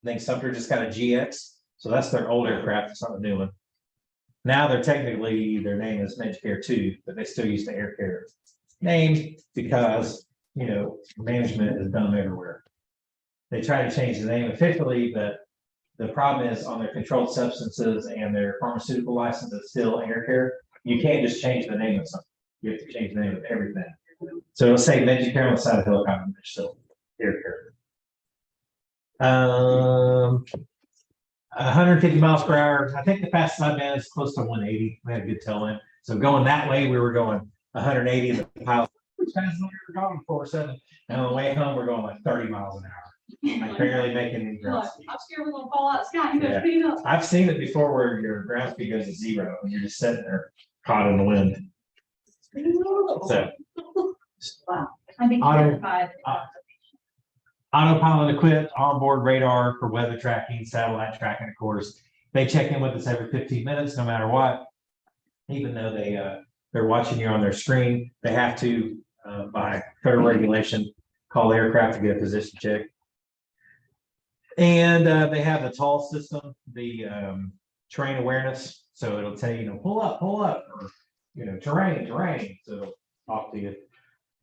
I think Sumter just got a GX, so that's their old aircraft. It's not a new one. Now they're technically, their name is Medicare 2, but they still use the Air Care name because, you know, management is dumb everywhere. They try to change the name officially, but the problem is on their controlled substances and their pharmaceutical license is still Air Care. You can't just change the name of something. You have to change the name of everything. So it'll say Medicare on the side of the helicopter, but still Air Care. 150 miles per hour. I think the fastest I've been is close to 180. We had a good tailwind. So going that way, we were going 180 and the pilot. Fast as we were going 407. And on the way home, we're going like 30 miles an hour. Like barely making any ground speed. I'm scared we're gonna fall out of the sky. You Yeah. better speed up. I've seen it before where your ground speed goes to 0 and you're just sitting there caught in the wind. So Wow. I'm being Auto- terrified. autopilot equipped, onboard radar for weather tracking, satellite tracking, of course. They check in with us every 15 minutes, no matter what. Even though they're watching you on their screen, they have to, by federal regulation, call the aircraft to get a position check. And they have the TAL system, the terrain awareness. So it'll tell you, pull up, or, terrain. So it'll talk to you.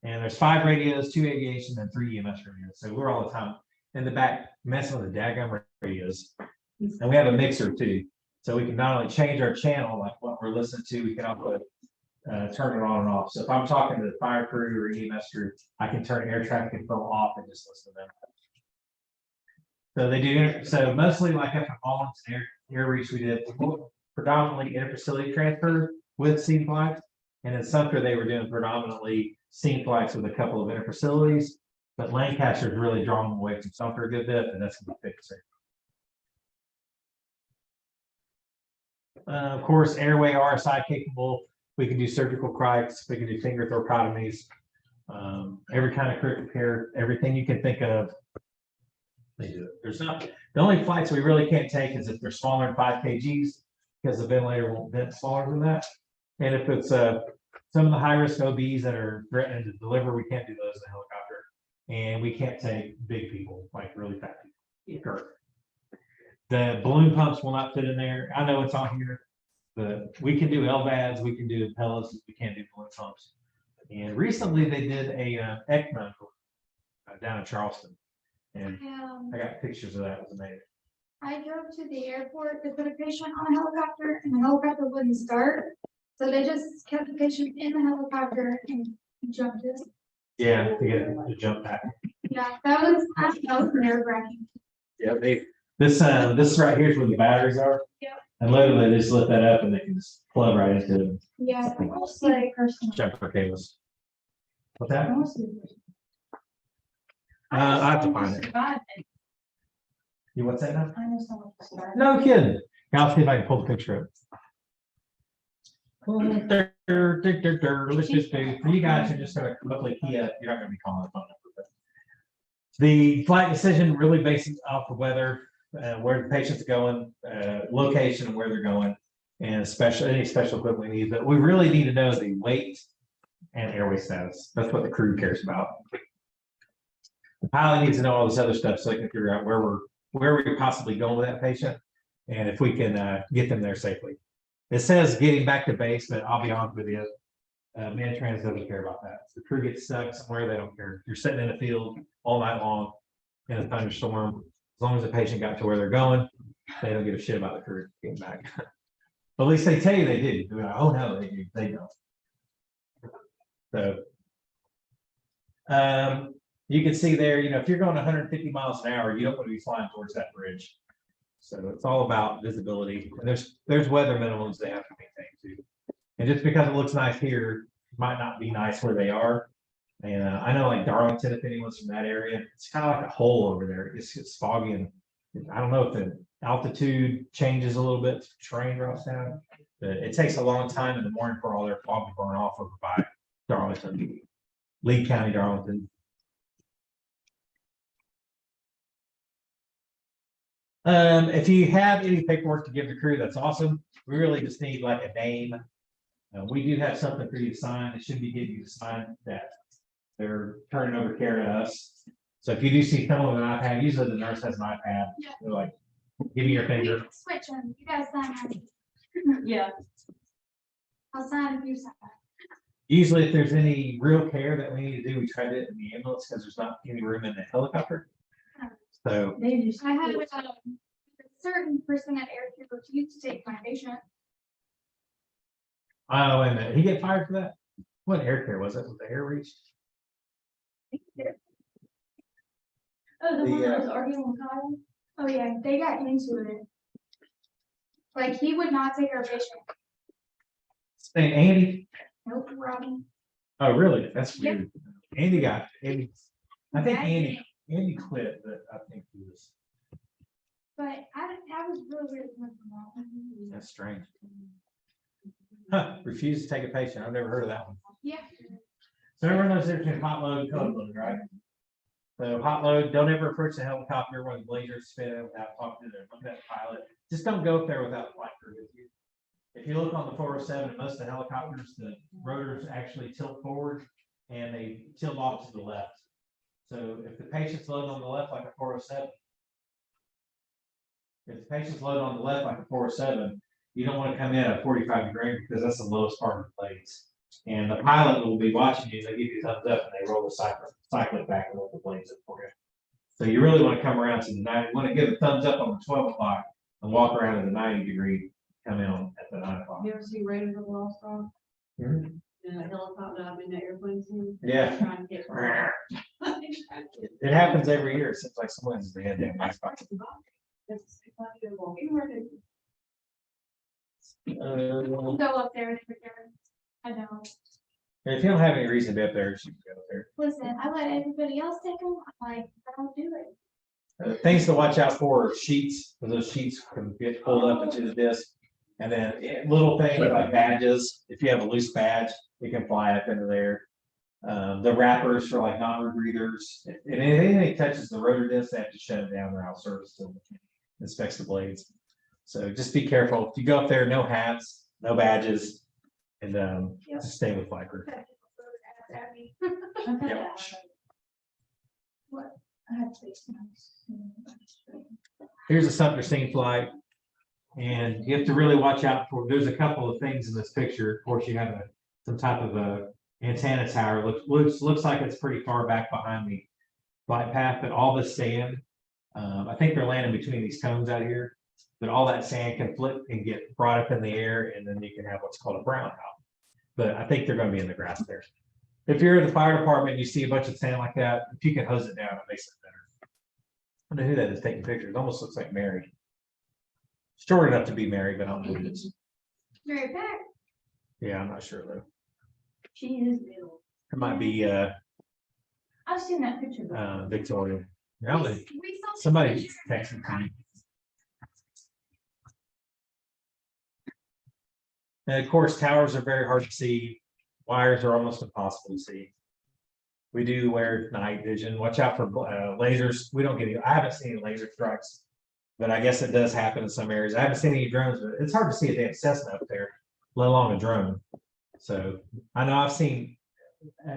And there's 5 radios, 2 aviation, and 3 EMS radios. So we're all the time in the back messing with the daggum radios. And we have a mixer too. So we can not only change our channel, like what we're listening to, we can also turn it on and off. So if I'm talking to the fire crew or EMS crew, I can turn air traffic control off and just listen to them. So they do, so mostly like up in Mullins and Air Reach, we did predominantly interfacility transfer with scene flights. And in Sumter, they were doing predominantly scene flights with a couple of interfacilities. But Lancaster's really drawn them away from Sumter a good bit, and that's going to be fixed. Of course, airway RSI capable. We can do surgical crikes. We can do finger thoracotomies. Every kind of critical care, everything you can think of. They do it. There's not, the only flights we really can't take is if they're smaller than 5 kgs because the ventilator won't vent smaller than that. And if it's some of the high risk OBs that are threatening to deliver, we can't do those in a helicopter. And we can't take big people, like really fat people. The balloon pumps will not fit in there. I know it's on here, but we can do LVADs, we can do pellets, we can't do balloon pumps. And recently they did a ECMO down in Charleston. And I got pictures of that. It was amazing. I drove to the airport to put a patient on a helicopter and the helicopter wouldn't start. So they just kept the patient in the helicopter and jumped it. Yeah, to get the jump back. Yeah, that was nerve wracking. Yeah, this right here is where the batteries are. Yeah. And literally they just lift that up and they can just plug right into it. Yeah, it's like Jumper cables. What's that? I want to see the I have to find it. You what's that now? I know someone who started. No kidding. I'll see if I can pull the picture up. Let's just do, for you guys, you're just gonna quickly key up, you're not gonna be calling the phone number. But the flight decision really based off of weather, where the patient's going, location and where they're going, and any special equipment we need. But we really need to know the weight and airway status. That's what the crew cares about. The pilot needs to know all this other stuff so they can figure out where we're possibly going with that patient, and if we can get them there safely. It says getting back to base, but I'll be honest with you, Mantrans doesn't care about that. If the crew gets stuck somewhere, they don't care. You're sitting in the field all night long in a thunderstorm. As long as the patient got to where they're going, they don't give a shit about the crew getting back. But at least they tell you they did. They're like, oh no, they don't. So you can see there, if you're going 150 miles an hour, you don't want to be flying towards that bridge. So it's all about visibility. And there's weather minimums they have to maintain too. And just because it looks nice here, it might not be nice where they are. And I know like Darlington, if anyone's from that area, it's kind of like a hole over there. It's foggy, and I don't know if the altitude changes a little bit, terrain drops down. But it takes a long time in the morning for all their fog to burn off over by Darlington, Lee County, Darlington. If you have any paperwork to give the crew, that's awesome. We really just need like a name. We do have something for you to sign. It should be getting you to sign that they're turning over care to us. So if you do see someone with an iPad, usually the nurse has an iPad. They're like, give me your We finger. can switch them. You guys sign them. Yeah. I'll sign if you sign. Usually if there's any real care that we need to do, we try to do it in the ambulance because there's not any room in the helicopter. So I had a certain person at Air Care refused to take my patient. oh, wait a minute, he get fired for that? What air care was it? Was the air reach? Oh, the one The, that was arguing with Kyle? Oh, yeah, they got into it. Like, he would not take our patient. Hey, Andy. Nope, Robin. Oh, really? That's Yep. weird. Andy. I think Bad Andy quit, but I think he was. But I was really weird. With him. That's strange. Huh, refused to take a patient. I've never heard of that one. Yeah. So everyone knows there's between hot load and cold load, right? So hot load, don't ever approach the helicopter when the blazers spin without talking to that pilot. Just don't go up there without a flight crew with you. If you look on the 407, most of the helicopters, the rotors actually tilt forward and they tilt off to the left. So if the patient's loaded on the left like a 407, you don't want to come in at 45 degrees because that's the lowest part of the blades. And the pilot will be watching you, they give you a thumbs up and they roll the cyclic back and roll the blades up for you. So you really want to come around to the 90, you want to give a thumbs up on the 12 o'clock and walk around to the 90 degree, come in on at the 9 o'clock. You ever see Raiders of the Lost Ark? Mhm. In a helicopter, I've been in the airplane too. Yeah. Trying to get. It happens every year. It seems like someone's the head down. Go up there and take care. I know. If you don't have any reason to be up there, you should go up there. Listen, I let everybody else take them. I'm like, I don't do it. Things to watch out for are sheets, because those sheets can get pulled up into the disc. And then little things like badges, if you have a loose badge, it can fly up into there. The wrappers for like non-rebreathers, and anything that touches the rotor disc, they have to shut it down or out service to inspects the blades. So just be careful. If you go up there, no hats, no badges, and just stay with flight crew. Yep. What? I had to say Here's a Sumter scene flight. And you have to really watch out for, there's a couple of things in this picture. Of course, you have some type of a antenna tower. Looks like it's pretty far back behind the flight path, but all the sand I think they're landing between these cones out here, but all that sand can flip and get brought up in the air, and then you can have what's called a brown out. But I think they're gonna be in the grass there. If you're in the fire department, and you see a bunch of sand like that, if you can hose it down, it makes it better. I don't know who that is taking pictures. It almost looks like Mary. Short enough to be Mary, but I don't know who it is. Mary Pat, Yeah, I'm not sure though. she is little. It might be I've seen that picture. before. Victoria. Yeah, We saw the somebody picture. texted me. And of course, towers are very hard to see. Wires are almost impossible to see. We do wear night vision. Watch out for lasers. We don't get any, I haven't seen any laser strikes, but I guess it does happen in some areas. I haven't seen any drones, but it's hard to see a damn Cessna up there, let alone a drone. So I know I've seen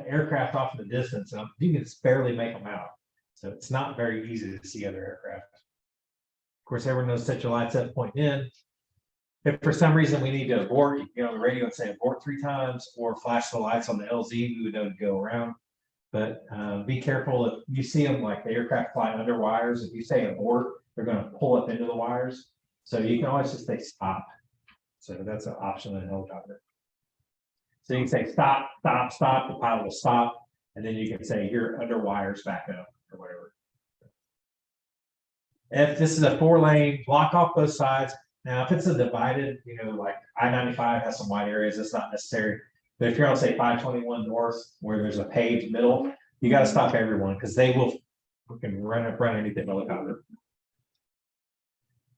aircraft off in the distance, and you can just barely make them out. So it's not very easy to see other aircraft. Of course, everyone knows set your lights up, point in. If for some reason we need to abort, you can get on the radio and say abort 3 times, or flash the lights on the LZ, we would know to go around. But be careful if you see them, like the aircraft flying under wires. If you say abort, they're going to pull up into the wires. So you can always just say stop. So that's an option in a helicopter. So you can say stop, stop, stop. The pilot will stop, and then you can say you're under wires, back up, or whatever. If this is a 4-lane, block off both sides. Now, if it's a divided, like I-95 has some wide areas, it's not necessary. But if you're on, say, 521 north, where there's a paved middle, you got to stop everyone, because they will freaking run underneath the helicopter.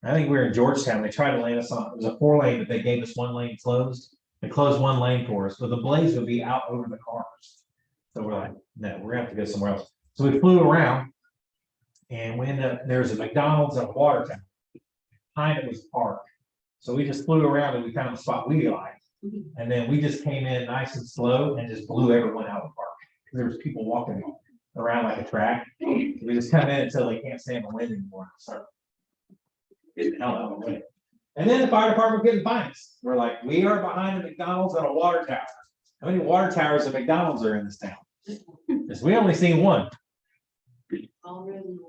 I think we were in Georgetown. They tried to land us on, it was a 4-lane, but they gave us 1 lane closed. They closed 1 lane for us, but the blaze would be out over the cars. So we're like, no, we're gonna have to go somewhere else. So we flew around, and we ended up, there's a McDonald's and a water tower. Behind it was a park. So we just flew around and we found the spot we liked. And then we just came in nice and slow and just blew everyone out of the park. Because there was people walking around like a track. So we just come in until they can't stand the wind anymore. So get the hell out of the way. And then the fire department couldn't find us. We're like, we are behind a McDonald's and a water tower. How many water towers and McDonald's are in this town? Because we only seen 1. Already.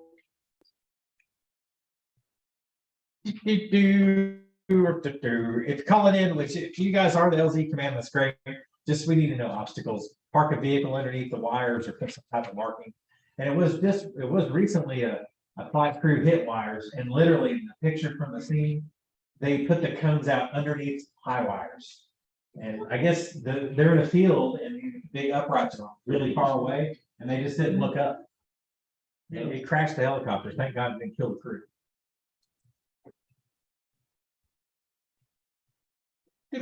If calling in, which if you guys are the LZ command, that's great. Just we need to know obstacles. Park a vehicle underneath the wires or put some type of marking. And it was recently a flight crew hit wires, and literally in the picture from the scene, they put the cones out underneath high wires. And I guess they're in a field and these big uprights are really far away, and they just didn't look up. It crashed the helicopter. Thank God it didn't kill the crew. I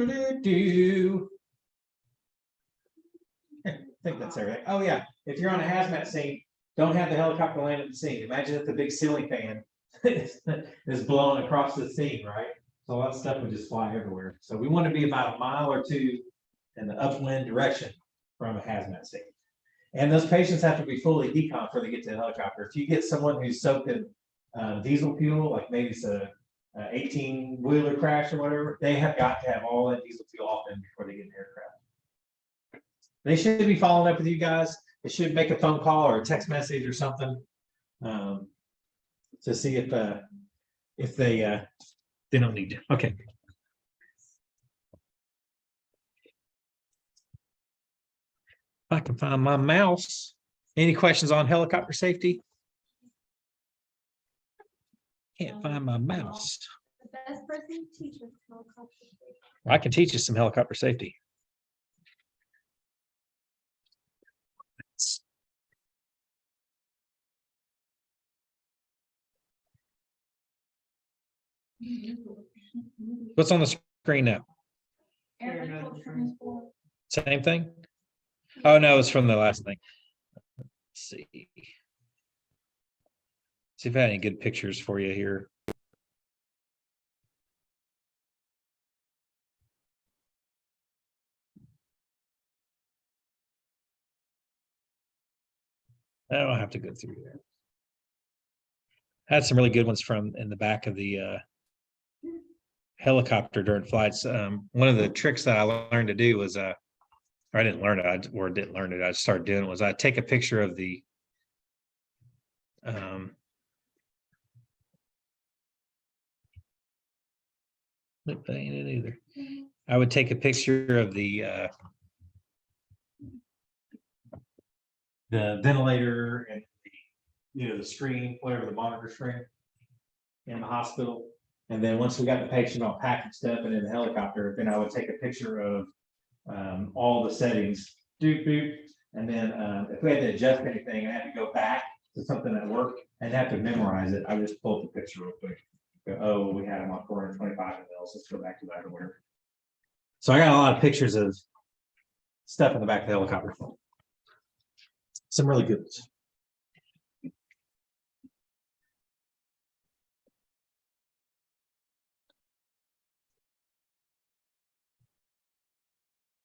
think that's everything. Oh yeah, if you're on a hazmat scene, don't have the helicopter land at the scene. Imagine if the big ceiling fan is blowing across the scene, right? So all that stuff would just fly everywhere. So we want to be about 1 mile or 2 in the upwind direction from a hazmat scene. And those patients have to be fully decon before they get to the helicopter. If you get someone who's soaked in diesel fuel, like maybe it's a 18-wheeler crash or whatever, they have got to have all that diesel fuel off them before they get in the aircraft. They should be following up with you guys. They should make a phone call or a text message or something to see if they don't need to. Okay. If I can find my mouse. Any questions on helicopter safety? Can't find my mouse. The best person to teach us helicopter safety. I can teach you some helicopter safety. What's on the screen now? Air control transport. Same thing? Oh, no, it's from the last thing. Let's see. See if I have any good pictures for you here. I don't have to go through there. Had some really good ones from in the back of the helicopter during flights. One of the tricks that I learned to do was I didn't learn it, I started doing it, was I take a picture of the Nope, that ain't it either. I would take a picture of the ventilator and the screen, whatever the monitor screen in the hospital. And then once we got the patient all packaged up and in the helicopter, then I would take a picture of all the settings, doop, doop. And then if we had to adjust anything, I had to go back to something that worked and have to memorize it. I just pulled the picture real quick. Go, oh, we had them on 425 mils. Let's go back to that or whatever. So I got a lot of pictures of stuff in the back of the helicopter. Some really good ones.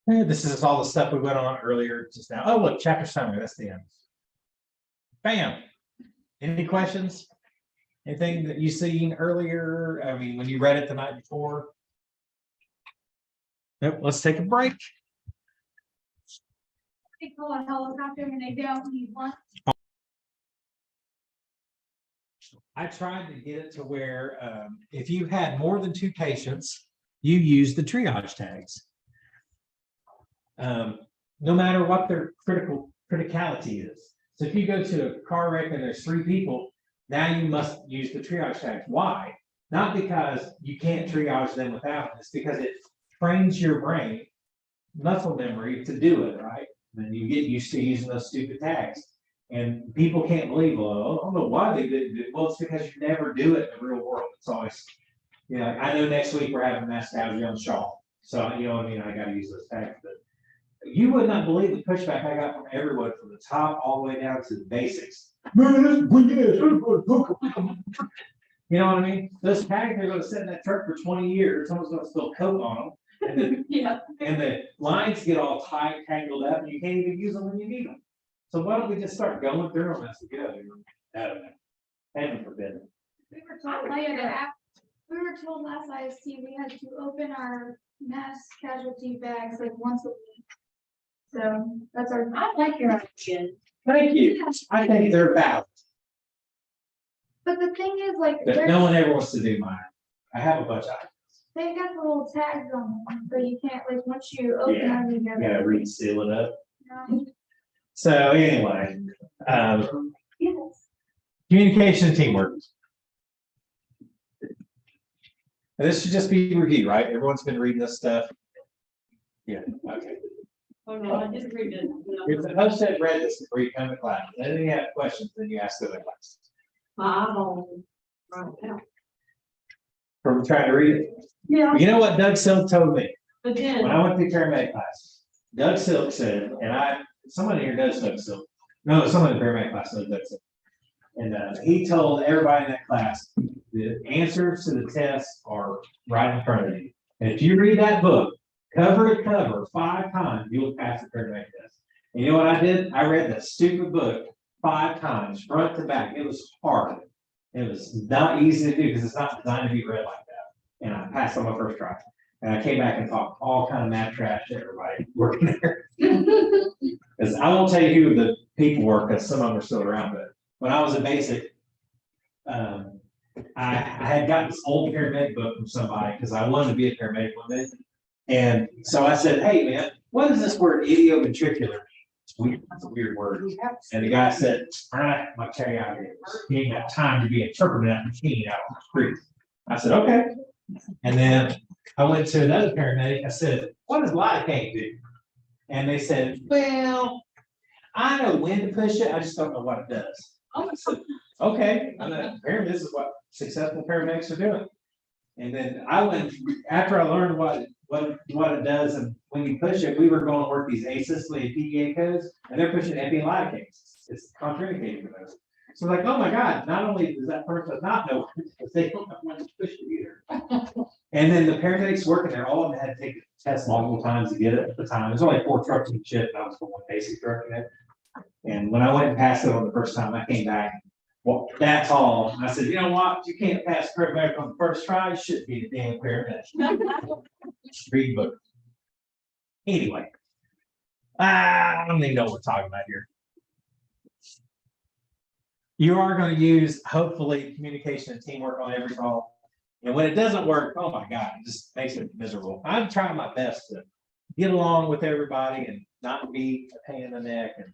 And this is all the stuff we went on earlier just now. Oh, look, chapter summary. That's the end. Bam. Any questions? Anything that you seen earlier? I mean, when you read it the night before? Nope, let's take a break. They call a helicopter when they don't need one. I tried to get it to where if you had more than 2 patients, you use the triage tags. No matter what their criticality is. So if you go to a car wreck and there's 3 people, now you must use the triage tags. Why? Not because you can't triage them without it. It's because it trains your brain, muscle memory to do it, right? And you get used to using those stupid tags. And people can't believe, well, I don't know why they didn't do it. Well, it's because you never do it in the real world. It's always, I know next week we're having mass casualty on Shaw. So, you know what I mean? I got to use those tags. But you would not believe the pushback I got from everyone from the top all the way down to the basics. Man, this you know what I mean? Those tags are going to sit in that truck for 20 years. Someone's going to spill coke on them. And the, Yeah. and the lines get all tight, tangled up, and you can't even use them when you need them. So why don't we just start going through them as we go? I don't know. Heaven forbid. We were told we were told last IST we had to open our mass casualty bags like once a week. So that's our. I like your idea. Thank you. I think they're valid. But the thing is, like, But no one ever wants to do mine. I have a bunch of items. they got the little tags on them, so you can't, like, once you open them, you You gotta reseal it up. know. So anyway, Yes. communication and teamwork. And this should just be review, right? Everyone's been reading this stuff. Yeah, okay. Oh, no, I just read it. If the host had read this before you come to class, and then you have questions, then you ask the other class. My eyeball. Right now. From trying to read it. Yeah, You know what Doug Silk told me? but When then, I went to paramedic class, Doug Silk said, and someone here knows Doug Silk. No, someone in the paramedic class knows Doug Silk. And he told everybody in that class, the answers to the tests are right in front of you. And if you read that book, cover to cover 5 times, you'll pass the paramedic test. And you know what I did? I read that stupid book 5 times, front to back. It was hard. It was not easy to do because it's not designed to be read like that. And I passed on my first try. And I came back and talked all kind of math trash to everybody working there. Because I won't tell you who the people were, because some of them are still around, but when I was in basic, I had gotten this old paramedic book from somebody because I wanted to be a paramedic one day. And so I said, hey man, what does this word idioventricular mean? It's a weird word. And the guy said, all right, I'll tell you how it is. He ain't got time to be interpreting that machine out on the street. I said, okay. And then I went to another paramedic. I said, what does lidocaine do? And they said, well, I know when to push it. I just don't know what it does. I said, okay, apparently this is what successful paramedics are doing. And then I went, after I learned what it does, and when you push it, we were going to work these asystole and PDA codes, and they're pushing epi-lidocaines. It's contraindicated for those. So like, oh my God, not only does that person not know, but they don't know when to push it either. And then the paramedics working there, all of them had to take the test multiple times to get it at the time. There's only 4 trucks in the ship, and I was the one basic truck in it. And when I went and passed it on the first time, I came back, well, that's all. And I said, you know what? You can't pass paramedic on the first try. You shouldn't be the damn paramedic. Read book. Anyway, I don't even know what we're talking about here. You are going to use, hopefully, communication and teamwork on every call. And when it doesn't work, oh my God, it just makes it miserable. I'm trying my best to get along with everybody and not be a pain in the neck and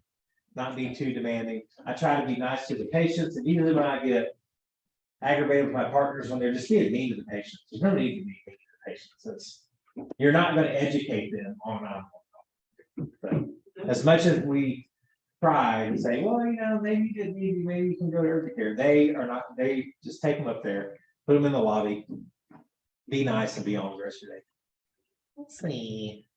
not be too demanding. I try to be nice to the patients, and usually when I get aggravated with my partners, when they're just being mean to the patients, there's no need to be mean to the patients. You're not gonna educate them on. So, as much as we try and say, well, maybe you didn't need, maybe you can go to urgent care, they are not, they just take them up there, put them in the lobby, be nice and be on the rest of the day. Let's see.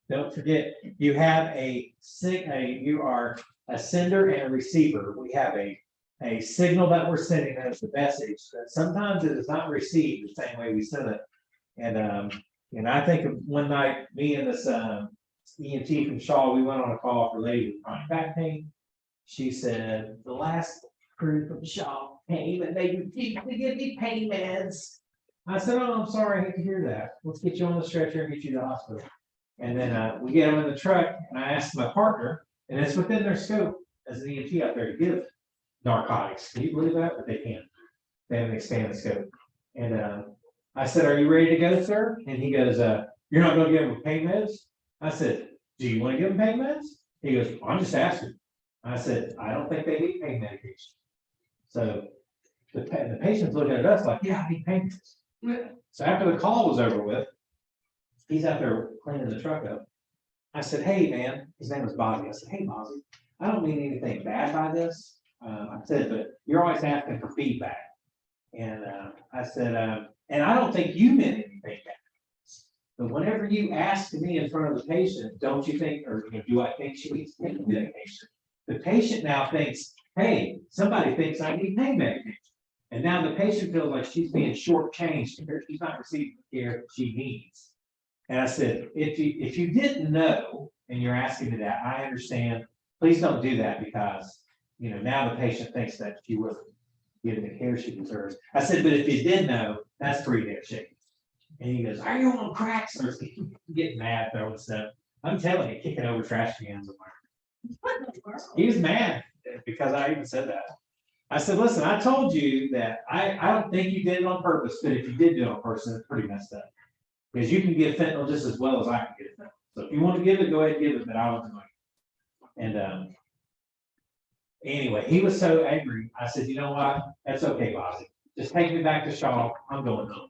Don't forget, you have you are a sender and a receiver. We have a signal that we're sending as the message that sometimes it is not received the same way we send it. And I think of one night, me and this EMT from Shaw, we went on a call for a lady with chronic back pain. She said, the last crew from Shaw came and they refused to give me pain meds. I said, oh, I'm sorry, I hate to hear that. Let's get you on the stretcher and get you to the hospital. And then we get them in the truck, and I asked my partner, and it's within their scope as an EMT out there to give narcotics. Can you believe that? But they can't. They haven't expanded the scope. And I said, are you ready to go, sir? And he goes, you're not gonna give them pain meds? I said, do you want to give them pain meds? He goes, I'm just asking. I said, I don't think they need pain medication. So the patient's looking at us like, yeah, I need pain meds. So after the call was over with, he's out there cleaning the truck up. I said, hey, man, his name was Bobby. I said, hey, Bobby, I don't mean anything bad by this. I said, but you're always asking for feedback. And I said, and I don't think you meant anything bad. But whenever you ask me in front of the patient, don't you think, or do I think she needs pain medication? The patient now thinks, hey, somebody thinks I need pain medication. And now the patient feels like she's being shortchanged because she's not receiving the care she needs. And I said, if you didn't know and you're asking me that, I understand. Please don't do that because now the patient thinks that she wasn't getting the care she deserves. I said, but if you did know, that's pretty damn shaky. And he goes, are you on crack? So getting mad, throwing stuff. I'm telling you, kicking over trash cans. He was mad because I even said that. I said, listen, I told you that I don't think you did it on purpose, but if you did do it on purpose, it's pretty messed up. Because you can get fentanyl just as well as I can get fentanyl. So if you want to give it, go ahead and give it, but I wasn't going to. And anyway, he was so angry. I said, you know what? That's okay, Bozzy. Just take me back to Shaw. I'm going home.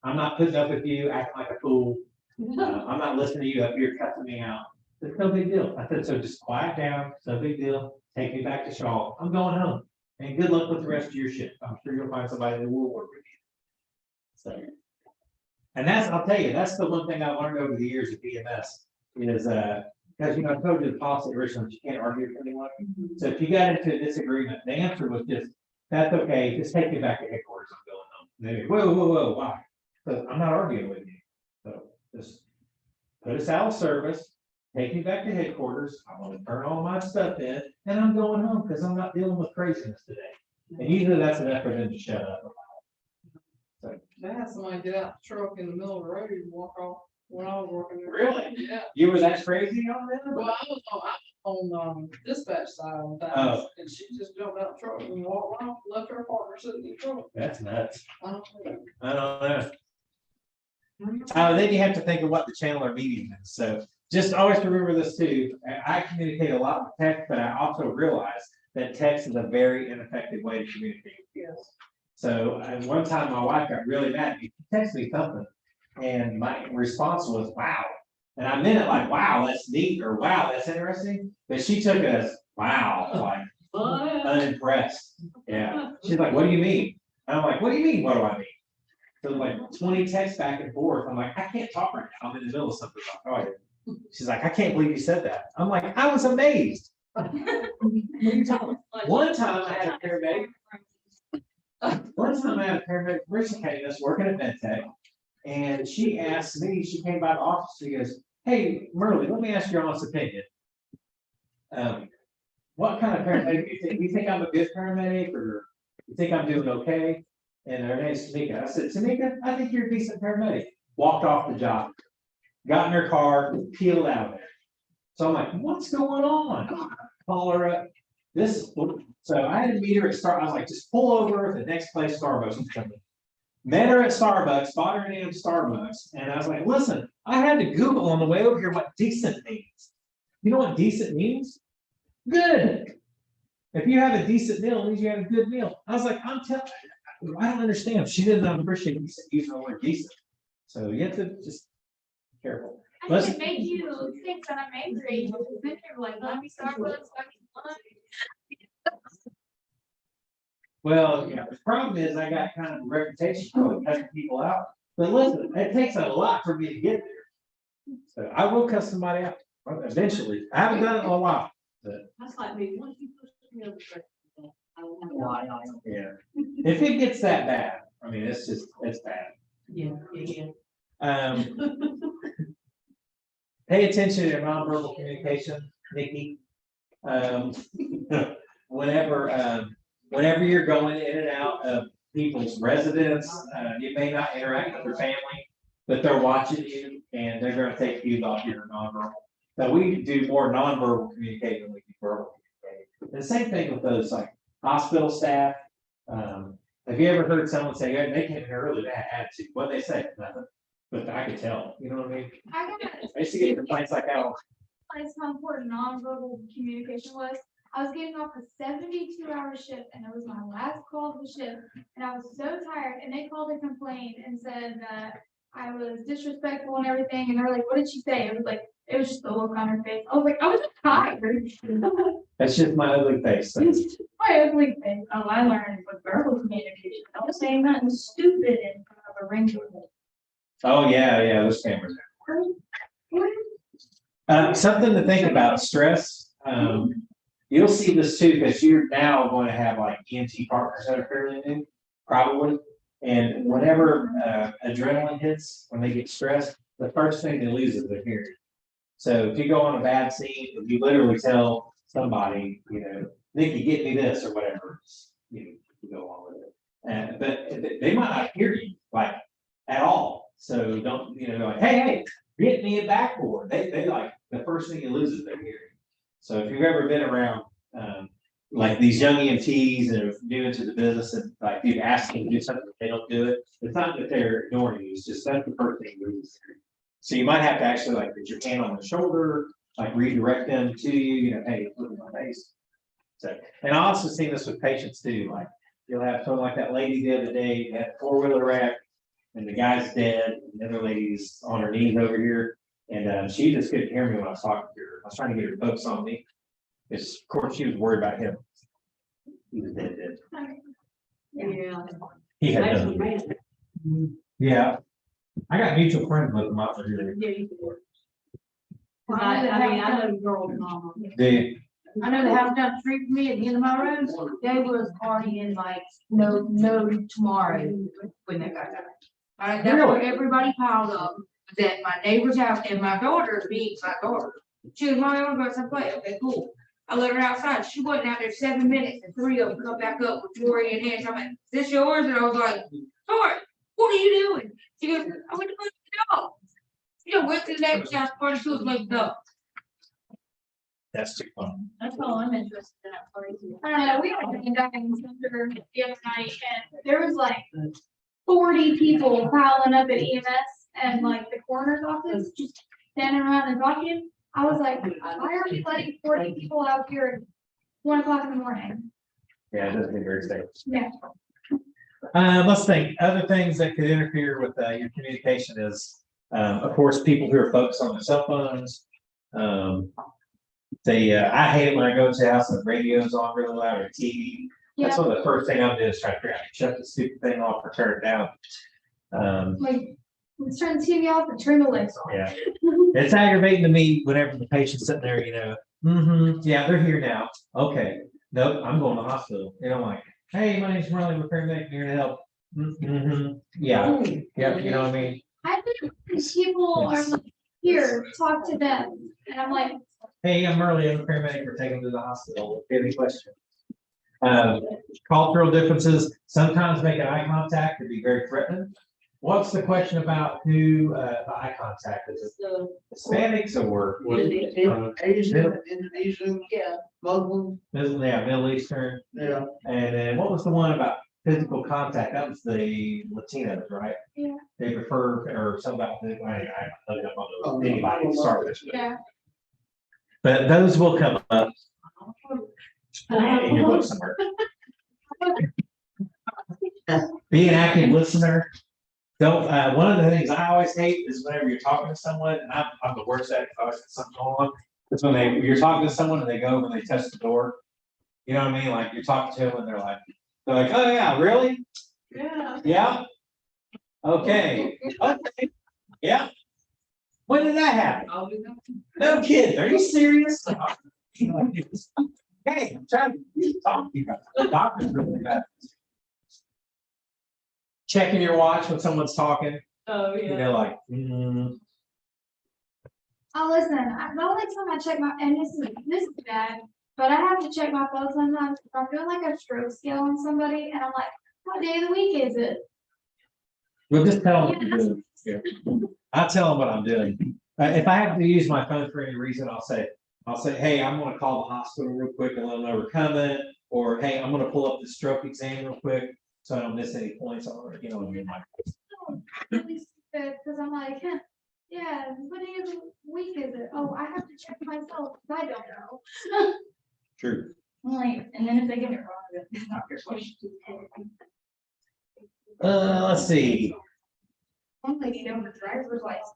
I'm not putting up with you acting like a fool. I'm not listening to you up here cussing me out. It's no big deal. I said, so just quiet down. It's no big deal. Take me back to Shaw. I'm going home. And good luck with the rest of your shift. I'm sure you'll find somebody that will work with you. So. And I'll tell you, that's the one thing I learned over the years at BMS is, because, I told you the policy originally, you can't argue with anyone. So if you got into a disagreement, the answer was just, that's okay, just take me back to headquarters, I'm going home. And they go, whoa, why? So I'm not arguing with you. So just put us out of service, take me back to headquarters, I want to turn all my stuff in, and I'm going home because I'm not dealing with craziness today. And usually that's enough for them to shut up. So, They had somebody get out the truck in the middle of the road and walk off when I was working there. really? Yeah. You were that crazy on that? Well, I was on dispatch side of that, Oh. and she just jumped out the truck and walked around, left her partner sitting in the truck. That's nuts. I don't know. I don't know. Then you have to think of what the channel or medium is. So just always remember this too. I communicate a lot with text, but I also realize that text is a very ineffective way to communicate. Yes. So one time my wife got really mad. She texted me something and my response was, wow. And I meant it like, wow, that's neat, or wow, that's interesting. But she took it as, wow, like unimpressed. Yeah. She's like, what do you mean? And I'm like, what do you mean? What do I mean? So like 20 texts back and forth. I'm like, I can't talk right now. I'm in the middle of something. She's like, I can't believe you said that. I'm like, I was amazed. What are you talking about? One time I had a paramedic. One time I had a paramedic reciprocating us working at MedTech, and she asked me, she came by the office, she goes, hey, Merle, let me ask your honest opinion. What kind of paramedic do you think? Do you think I'm a good paramedic, or you think I'm doing okay? And her name's Tamika. I said, Tamika, I think you're a decent paramedic. Walked off the job, got in her car, peeled out of there. So I'm like, what's going on? Call her up. So I had to meet her at I was like, just pull over at the next place Starbucks is coming. Met her at Starbucks, bought her name at Starbucks, and I was like, listen, I had to Google on the way over here what decent means. You know what decent means? Good. If you have a decent meal, it means you had a good meal. I was like, I'm telling you, I don't understand. She didn't appreciate me using the word decent. So you have to just be careful. I Let's- can make you think that I'm angry. You sit there like, let me Starbucks, let me lunch. Well, yeah, the problem is I got kind of a reputation for cutting people out. But listen, it takes a lot for me to get there. So I will cut somebody out eventually. I haven't done it in a while. That's like me, once you push me over. I will have a Yeah. If it gets that bad, I mean, it's bad. Yeah, yeah. Pay attention to your nonverbal communication, Nikki. Whenever you're going in and out of people's residence, you may not interact with their family, but they're watching you and they're gonna take cues off your nonverbal. So we do more nonverbal communication than we do verbal communication. The same thing with those like hospital staff. Have you ever heard someone say, "Hey, they came here really bad attitude"? What they say? Nothing. But I could tell, you know what I mean? I got I used to get complaints like that. realized how important nonverbal communication was. I was getting off a 72-hour shift and it was my last call of the shift. And I was so tired and they called to complain and said that I was disrespectful and everything. And they were like, what did she say? It was just the look on her face. I was like, I was just tired. That's just my ugly face. So. My ugly face. Oh, I learned with verbal communication, don't say nothing stupid in front of a ring. Oh, yeah, those cameras. Something to think about, stress. You'll see this too, because you're now going to have like EMT partners that are fairly new, probably. And whenever adrenaline hits, when they get stressed, the first thing they lose is their hearing. So if you go on a bad scene, if you literally tell somebody, Nikki, get me this or whatever, you go along with it. But they might not hear you like at all. So don't, like, hey, get me a backboard. They like the first thing you lose is their hearing. So if you've ever been around like these young EMTs that are new into the business and like you ask them to do something, they don't do it. It's not that they're ignoring you. It's just that's the first thing you lose. So you might have to actually like put your hand on the shoulder, like redirect them to you. Hey, look at my face. So, and I also seen this with patients too. Like you'll have someone like that lady the other day had a 4-wheeler wreck, and the guy's dead. And the other lady's on her knees over here. And she just couldn't hear me when I was talking to her. I was trying to get her to focus on me. Because of course she was worried about him. He was dead. Yeah. He had Actually, done. man. Yeah. I got mutual friends with him out here. Yeah, you can work. I know the girl's mama. I know the house down the street from me at the end of my road, they was partying like no tomorrow when that guy died. All right, that's where everybody piled up, was at my neighbor's house, and my daughter, my daughter. She was my own, but some play, okay, cool. I let her outside, she wasn't out there 7 minutes, and 3 of them come back up with jewelry in hand, so I'm like, is this yours? And I was like, Tori, what are you doing? She goes, I went to put the dog. Went to the neighbor's house, party, she was like, no. That's too fun. That's all I'm interested in at parties. I don't know, we had a diving center the other night and there was like 40 people piling up at EMS and like the coroner's office, just standing around and talking. I was like, why are we letting 40 people out here at 1 o'clock in the morning? Yeah, it doesn't get very safe. Yeah. Let's think. Other things that could interfere with your communication is, of course, people who are focused on their cell phones. I hate it when I go to the house and the radio's on really loud or TV. That's one of the first thing I'll do is try to figure out, shut the stupid thing off or turn it down. Like, let's turn the TV off and turn the lights on. Yeah, it's aggravating to me whenever the patient's sitting there, yeah, they're here now. Okay, nope, I'm going to the hospital. Like, hey, my name's Marley, repairman, here to help. Yeah, you know what I mean? I think people are like, here, talk to them. And I'm like, hey, I'm Marley, I'm a paramedic, we're taking to the hospital. Any questions? Cultural differences, sometimes making eye contact can be very threatening. What's the question about who, the eye contact is? So, Hispanics or? Asian, Indonesian, yeah, Muslim, Middle Eastern, yeah. and then what was the one about physical contact? That was the Latinos, right? Yeah. They prefer, or something about, I looked up Oh, on no. anybody, sorry. Yeah. But those will come up in your book somewhere. Be an active listener. Don't, one of the things I always hate is whenever you're talking to someone, and I'm the worst at it, if I always got something going on. It's when you're talking to someone and they go over and they touch the door. You know what I mean? Like you're talking to them and they're like, oh yeah, really? Yeah. Yeah? Okay, okay, yeah. When did that happen? I'll do that. No kidding, are you serious? Hey, I'm trying to talk to you guys. The doctor's really bad. Checking your watch when someone's talking, oh, you yeah. know, like, Oh, listen, the only time I check my, and this is bad, but I have to check my phone sometimes if I'm doing like a stroke scale on somebody and I'm like, what day of the week is it? we'll just tell them what to do. Yeah. I'll tell them what I'm doing. If I have to use my phone for any reason, I'll say, hey, I'm gonna call the hospital real quick and let them know we're coming. Or, hey, I'm gonna pull up the stroke exam real quick, so I don't miss any points on it, you know what I mean? Like, Really stupid, cause I'm like, huh, yeah, what day of the week is it? Oh, I have to check myself, 'cause I don't know. true. Like, and then if they get it wrong, it's not your question. Let's see. One lady down the driver's license.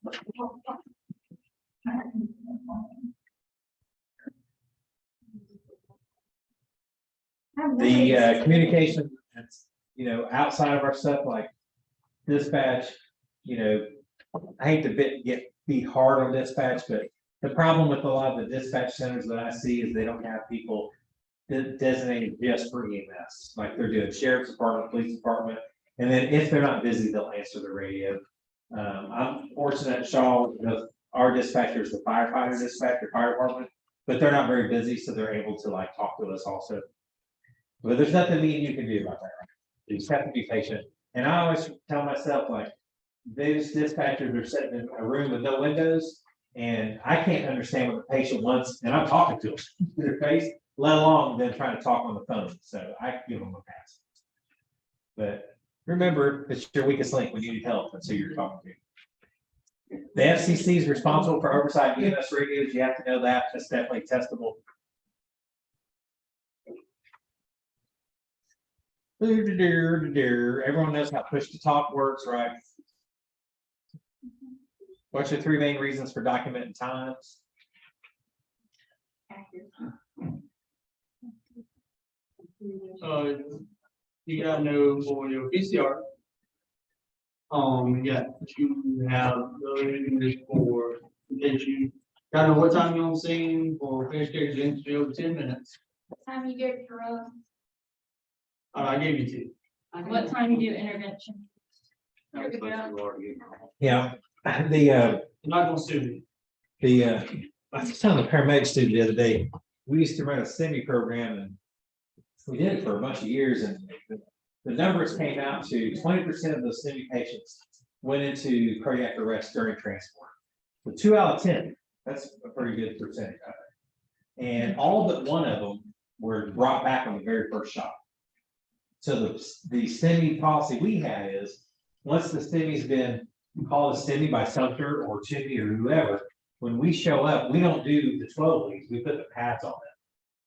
The communication, that's, you know, outside of our stuff like dispatch, you know, I hate to be hard on dispatch, but the problem with a lot of the dispatch centers that I see is they don't have people designated just for EMS. Like they're doing sheriff's department, police department, and then if they're not busy, they'll answer the radio. I'm fortunate at Shaw, our dispatcher is the firefighter dispatcher, fire department, but they're not very busy, so they're able to like talk to us also. But there's nothing me and you can do about that. Right? You just have to be patient. And I always tell myself, like, those dispatchers are sitting in a room with no windows, and I can't understand what the patient wants, and I'm talking to them to their face, let alone them trying to talk on the phone. So I give them a pass. But remember, it's your weakest link when you need help. That's who you're talking to. The FCC is responsible for oversight of EMS radios. You have to know that. That's definitely testable. Everyone knows how push to talk works, right? What's your 3 main reasons for documenting times? You gotta know for your PCR. You got to have the English for, in case you, gotta know what time you're on scene for finished care to be over 10 minutes. Time you get your I gave you 2. What time you do intervention? Yeah, I'm not gonna sue you. I was telling the paramedic student the other day, we used to run a STEMI program and we did it for a bunch of years, and the numbers came out to 20% of those STEMI patients went into cardiac arrest during transport. So 2 out of 10, that's a pretty good percentage of it. And all but one of them were brought back on the very first shot. So the STEMI policy we had is, once the STEMI's been called a STEMI by Sumter or Chippy or whoever, when we show up, we don't do the 12 leads, we put the pads on them.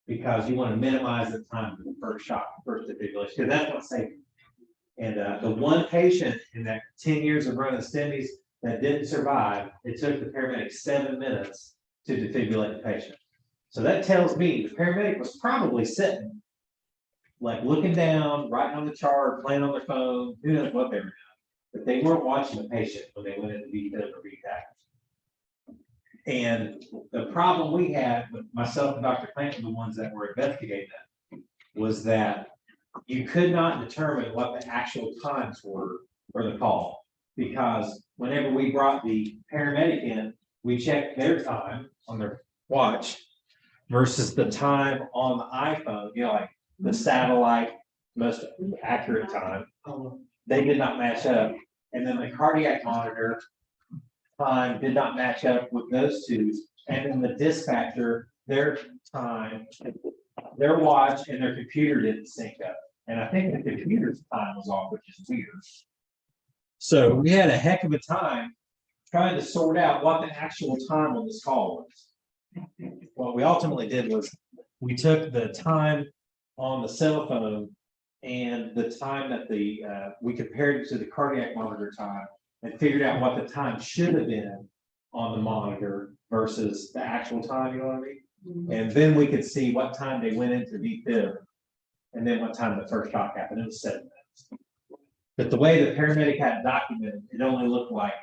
Because you want to minimize the time for the first shot, first defibrillation, because that's what's safe. And the one patient in that 10 years of running STEMIs that didn't survive, it took the paramedic 7 minutes to defibrillate the patient. So that tells me the paramedic was probably sitting, like looking down, writing on the chart, playing on their phone, who knows what they were doing. But they weren't watching the patient when they went into VTAC or VTAC. And the problem we had with myself and Dr. Clanton, the ones that were investigating that, was that you could not determine what the actual times were for the call. Because whenever we brought the paramedic in, we checked their time on their watch versus the time on the iPhone, you know, like the satellite most accurate time. They did not match up. and then the cardiac monitor time did not match up with those two. And then the dispatcher, their time, their watch and their computer didn't sync up. And I think the computer's time was off, which is weird. So we had a heck of a time trying to sort out what the actual time on this call was. What we ultimately did was we took the time on the cell phone and the time that we compared it to the cardiac monitor time and figured out what the time should have been on the monitor versus the actual time, you know what I mean? And then we could see what time they went into defib and then what time the first shock happened. It was 7 minutes. But the way the paramedic had documented, it only looked like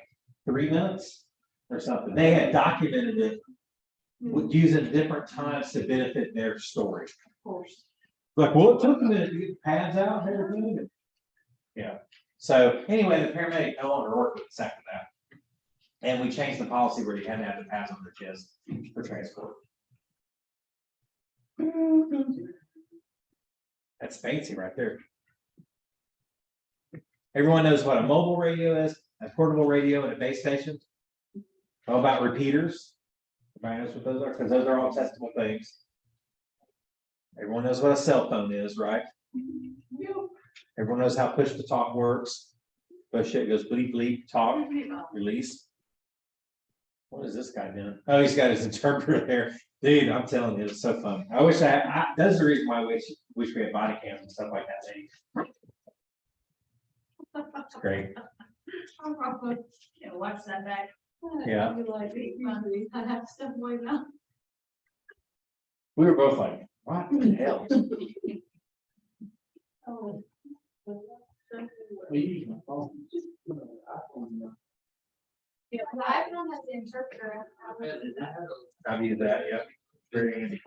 3 minutes or something. They had documented it with using different times to benefit their story. Of course. Like, well, it took a minute to get the pads out and everything. Yeah. So anyway, the paramedic no longer worked with us after that. And we changed the policy where you had to have the pads on their chest for transport. That's fancy right there. Everyone knows what a mobile radio is, a portable radio, and a base station. How about repeaters? Everybody knows what those are, because those are all testable things. Everyone knows what a cell phone is, right? Everyone knows how push to talk works. Push it goes bleep bleep, talk, release. What is this guy doing? Oh, he's got his interpreter there. Dude, I'm telling you, it's so fun. I wish that's the reason why I wish we had body cams and stuff like that. It's great. I'll probably, watch that back. Yeah. I'd be like, I have stuff way now. We were both like, what the hell? Oh. Yeah, the iPhone has the interpreter. I've used that, yeah. Very handy.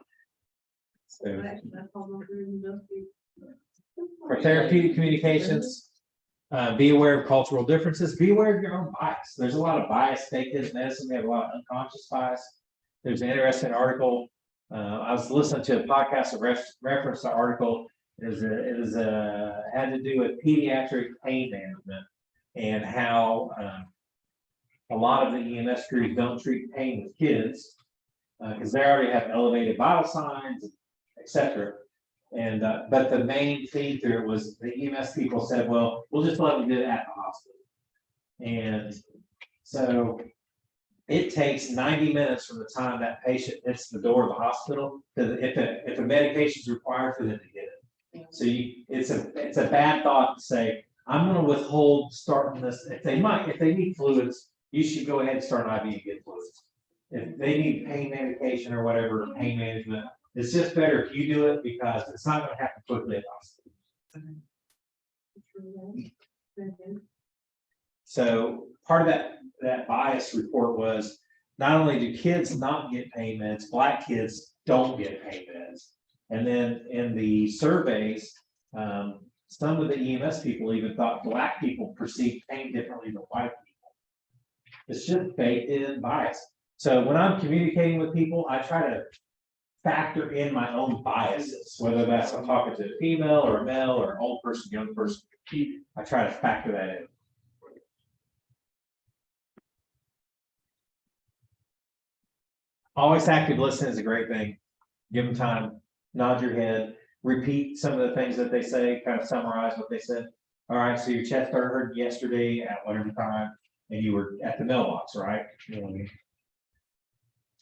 So, for therapeutic communications, be aware of cultural differences, be aware of your own bias. There's a lot of bias baked into medicine. We have a lot of unconscious bias. There's an interesting article. I was listening to a podcast that referenced the article. It had to do with pediatric pain management and how a lot of the EMS crews don't treat pain with kids because they already have elevated vital signs, etc. And but the main theme through it was the EMS people said, well, we'll just let them do it at the hospital. And so it takes 90 minutes from the time that patient hits the door of the hospital to if a medication is required for them to get it. So it's a bad thought to say, I'm going to withhold starting this. If they need fluids, you should go ahead and start an IV and get fluids. If they need pain medication or whatever, pain management, it's just better if you do it because it's not going to happen quickly at the hospital. So part of that bias report was not only do kids not get pain meds, Black kids don't get pain meds. And then in the surveys, some of the EMS people even thought Black people perceive pain differently than white people. It's just baked in bias. So when I'm communicating with people, I try to factor in my own biases, whether that's I'm talking to a female or a male or an old person, young person. I try to factor that in. Always active listening is a great thing. Give them time, nod your head, repeat some of the things that they say, kind of summarize what they said. All right, so your chest started hurting yesterday at whatever time, and you were at the mailbox, right? You know what I mean?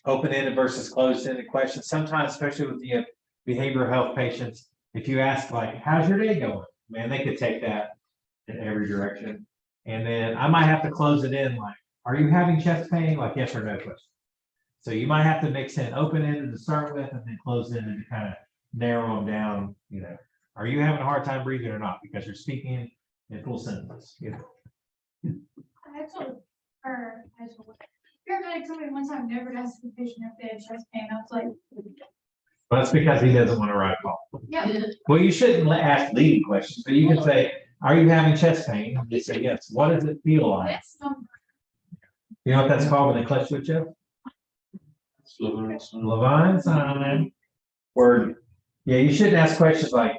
Open-ended versus closed-ended questions. Sometimes, especially with the behavioral health patients, if you ask like, how's your day going? Man, they could take that in every direction. And then I might have to close it in like, are you having chest pain? Like yes or no question. So you might have to mix in open-ended to start with and then closed-ended to kind of narrow them down, you know. Are you having a hard time breathing or not? Because you're speaking in full sentence, you know. I told her, paramedic told me one time never to ask the patient if they had chest pain. I was like, But that's because he doesn't want to write a call. yeah. Well, you shouldn't ask leading questions, but you can say, are you having chest pain? They say yes. What does it feel like? That's some. You know what that's called when they clutch with you? Levine sign. Word. Yeah, you shouldn't ask questions like,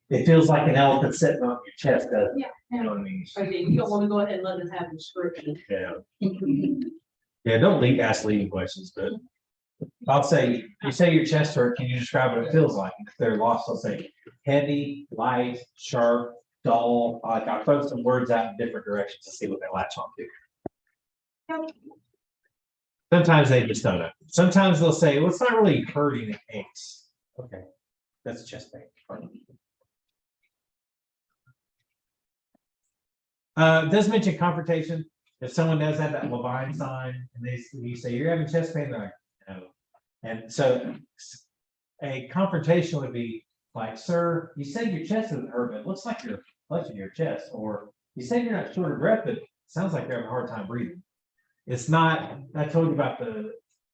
It feels like an elephant sitting on your chest, doesn't it? Yeah. You know what I mean? Okay, you don't wanna go ahead and let us have a description. Yeah. Yeah, don't ask leading questions, but I'll say, you say your chest hurt, can you describe what it feels like? If they're lost, I'll say heavy, light, sharp, dull. I'll throw some words out in different directions to see what they latch on to. Sometimes they just don't know. Sometimes they'll say, well, it's not really hurting, it aches. Okay, that's chest pain. It does mention confrontation. If someone does have that Levine sign and you say, you're having chest pain, they're like, no. And so a confrontation would be like, sir, you said your chest doesn't hurt, but it looks like you're clutching your chest. Or you said you're not short of breath, but it sounds like you're having a hard time breathing. It's not, I told you about the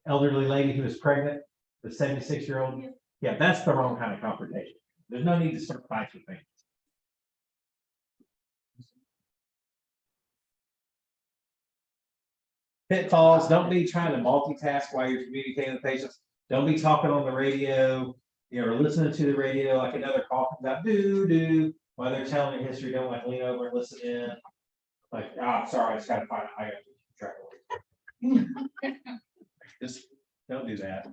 elderly lady who was pregnant, the 76-year-old. Yeah, that's the wrong kind of confrontation. There's no need to start fighting things. Pitfalls, don't be trying to multitask while you're communicating with patients. Don't be talking on the radio, or listening to the radio, like another call comes out, while they're telling their history, don't like lean over and listen in. Like, sorry, I just gotta find, I gotta keep track of it. Just don't do that.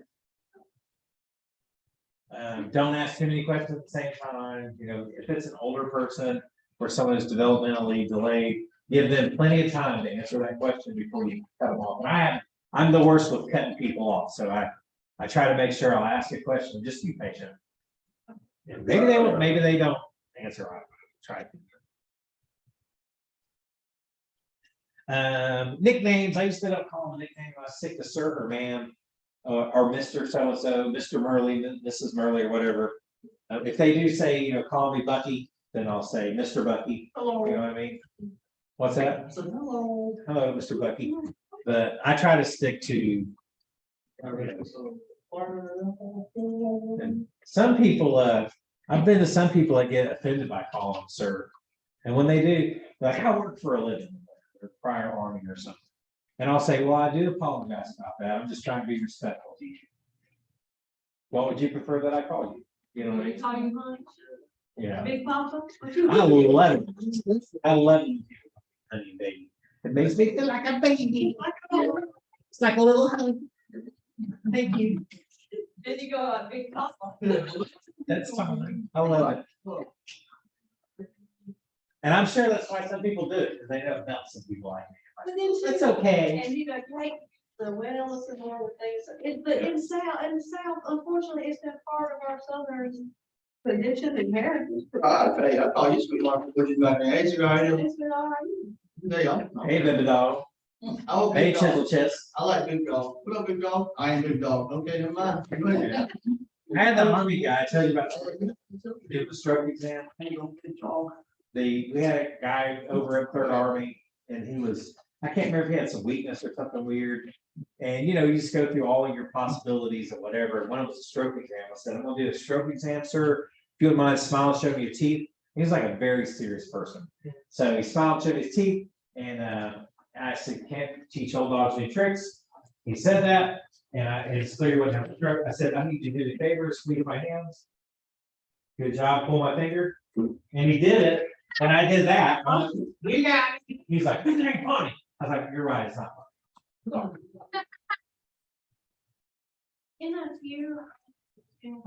Don't ask too many questions at the same time. If it's an older person or someone who's developmentally delayed, give them plenty of time to answer that question before you cut them off. And I'm the worst with cutting people off, so I try to make sure I'll ask a question, just be patient. And maybe they won't, maybe they don't answer. I try. Nicknames. I used to end up calling a nickname when I was sick to sir or ma'am, or Mr. So-and-so, Mr. Murley, Mrs. Murley, or whatever. If they do say, call me Bucky, then I'll say Mr. Bucky. Hello. You know what I mean? What's that? So, hello. Hello, Mr. Bucky. But I try to stick to. And some people, I've been to some people that get offended by calling them sir. And when they do, they're like, I work for a living, or prior army or something. And I'll say, well, I do apologize about that. I'm just trying to be respectful to you. What would you prefer that I call you? You know what I mean? Call you honey? Yeah. Big Papa? I love it. I love you, honey baby. It makes me feel like a baby. It's like a little honey. Thank you. Then you go, Big Papa. That's fine. I love it. And I'm sure that's why some people do it, because they know about some people like me. But then she- It's okay. And take the wet illness and all the things, but in South, unfortunately, it's been part of our Southern tradition and heritage. I tell you, I thought you speak like, what you got, age, right? It's been all right. There you go. Hey, baby dog. Oh, Hey, big dog. chisel chest. I like big dog. What up, big dog? I ain't big dog. Okay, never mind. I had the army guy, I tell you about, did the stroke exam. We had a guy over at Third Army, and he was, I can't remember if he had some weakness or something weird. And you just go through all of your possibilities or whatever. One of them was a stroke exam. I said, I'm gonna do a stroke exam, sir. If you wouldn't mind smiling, show me your teeth. He was like a very serious person. So he smiled, showed his teeth, and I said, can't teach old dogs any tricks. He said that, and it's clear he wasn't having a stroke. I said, I need you to do me a favor, squeeze my hands. Good job, pull my finger. And he did it, and I did that. You got it. He's like, this ain't funny. I was like, you're right, it's not funny. In a few, in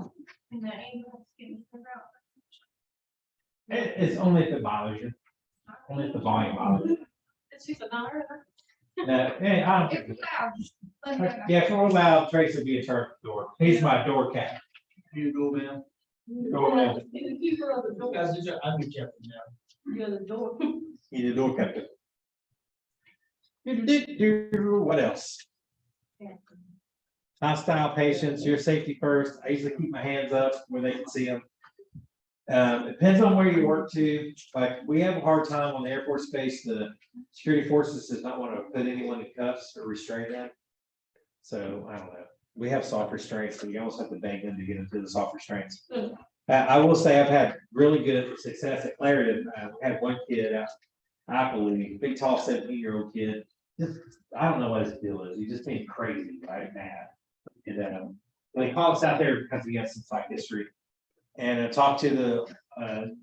the ambulance, getting figured out. It's only if it bothers you. Only if the volume bothers you. It's just a matter. Hey, I don't think. Yeah, if we're loud, Trace will be in charge of the door. He's my door cat. You go, man. Door man. You're the keeper of the door. I'll be careful now. You're the door. He's the door captain. What else? Hostile patients, your safety first. I usually keep my hands up where they can see them. Depends on where you work to. Like, we have a hard time on the Air Force base. The security forces does not want to put anyone in cuffs or restrain them. So I don't know. We have soft restraints, so you almost have to bang them to get into the soft restraints. I will say I've had really good success at Clarendon. We had one kid out, I believe, big, tall, 17-year-old kid. Just, I don't know what his deal is. He's just being crazy, right? Mad. And when he called us out there because he has some psych history. And I talked to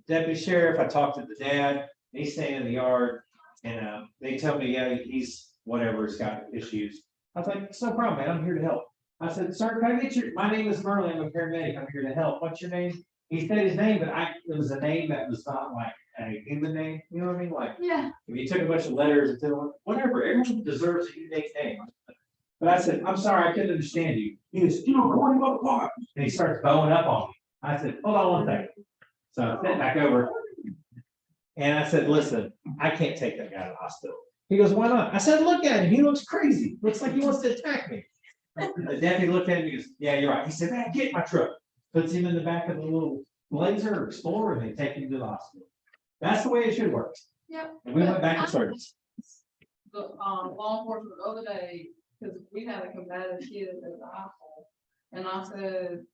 deputy sheriff, I talked to the dad, he's staying in the yard, and, they tell me, yeah, he's, whatever, he's got issues. I was like, it's no problem, man, I'm here to help. I said, sir, can I get your, my name is Merlin, I'm a paramedic, I'm here to help, what's your name? He said his name, but it was a name that was not like a human name, you know what I mean, like, Yeah. if you took a bunch of letters and said, whatever, everyone deserves a unique name. But I said, I'm sorry, I couldn't understand you. He goes, you know, going up apart. And he starts bowing up on me. I said, hold on one second. So I sent back over. And I said, listen, I can't take that guy to the hospital. He goes, why not? I said, look at him. He looks crazy. Looks like he wants to attack me. The deputy looked at him, he goes, yeah, you're right. He said, man, get in my truck. Puts him in the back of the little Blazer or Explorer and they take him to the hospital. That's the way it should work. Yep. And we went back to service. The, law enforcement the other day, because we had a combative kid at the hospital. And I said,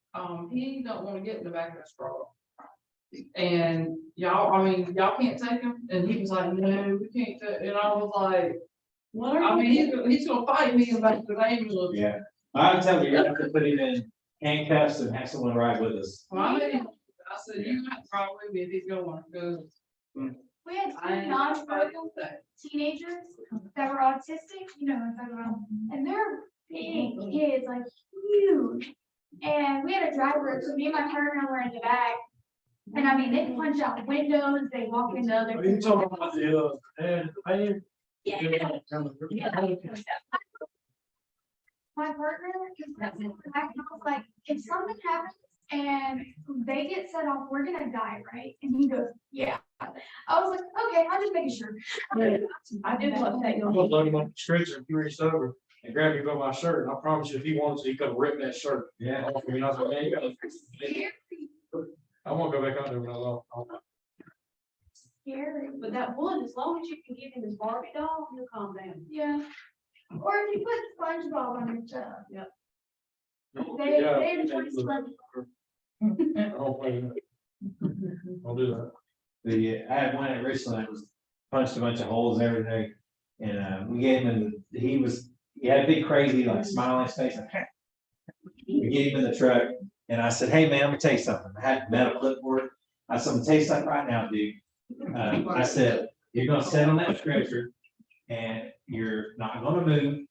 he don't want to get in the back of the stroller. And y'all, I mean, y'all can't take him, and he was like, no, we can't, and I was like, What are I you? mean, he's gonna fight me about the ambulance. Yeah. I'm telling you, you have to put him in handcuffs and have someone ride with us. Well, I mean, I said, you might probably be if he's going, because We had I two ain't. non-verbal teenagers that were autistic, you know, what I'm talking about, and they're big kids, like huge. And we had a driver, so me and my partner were in the back. And I mean, they punch out windows, they walk into other. Are you talking about the, and, Yeah. My partner, I was like, if something happens and they get set off, we're gonna die, right? And he goes, yeah. I was like, okay, I'm just making sure. I did want to take I'm gonna load him up the stretcher and he reached over and grabbed me by my shirt, and I promise you, if he wants to, he could rip that shirt. Yeah. Off of me, and I was like, man, you gotta. I won't go back out there when I love. Scary, but that one, as long as you can give him his Barbie doll, he'll calm down. Yeah. Or if you put SpongeBob on your stuff. Yep. They're pretty spongy. I'll do that. I had one at Richland that was punched a bunch of holes and everything. And we gave him, he had a big crazy like smile on his face. Like, we gave him in the truck and I said, hey man, I'm gonna tell you something. I had metal clipboard. I said, I'm gonna tell you something right now, dude. I said, you're gonna sit on that stretcher and you're not gonna move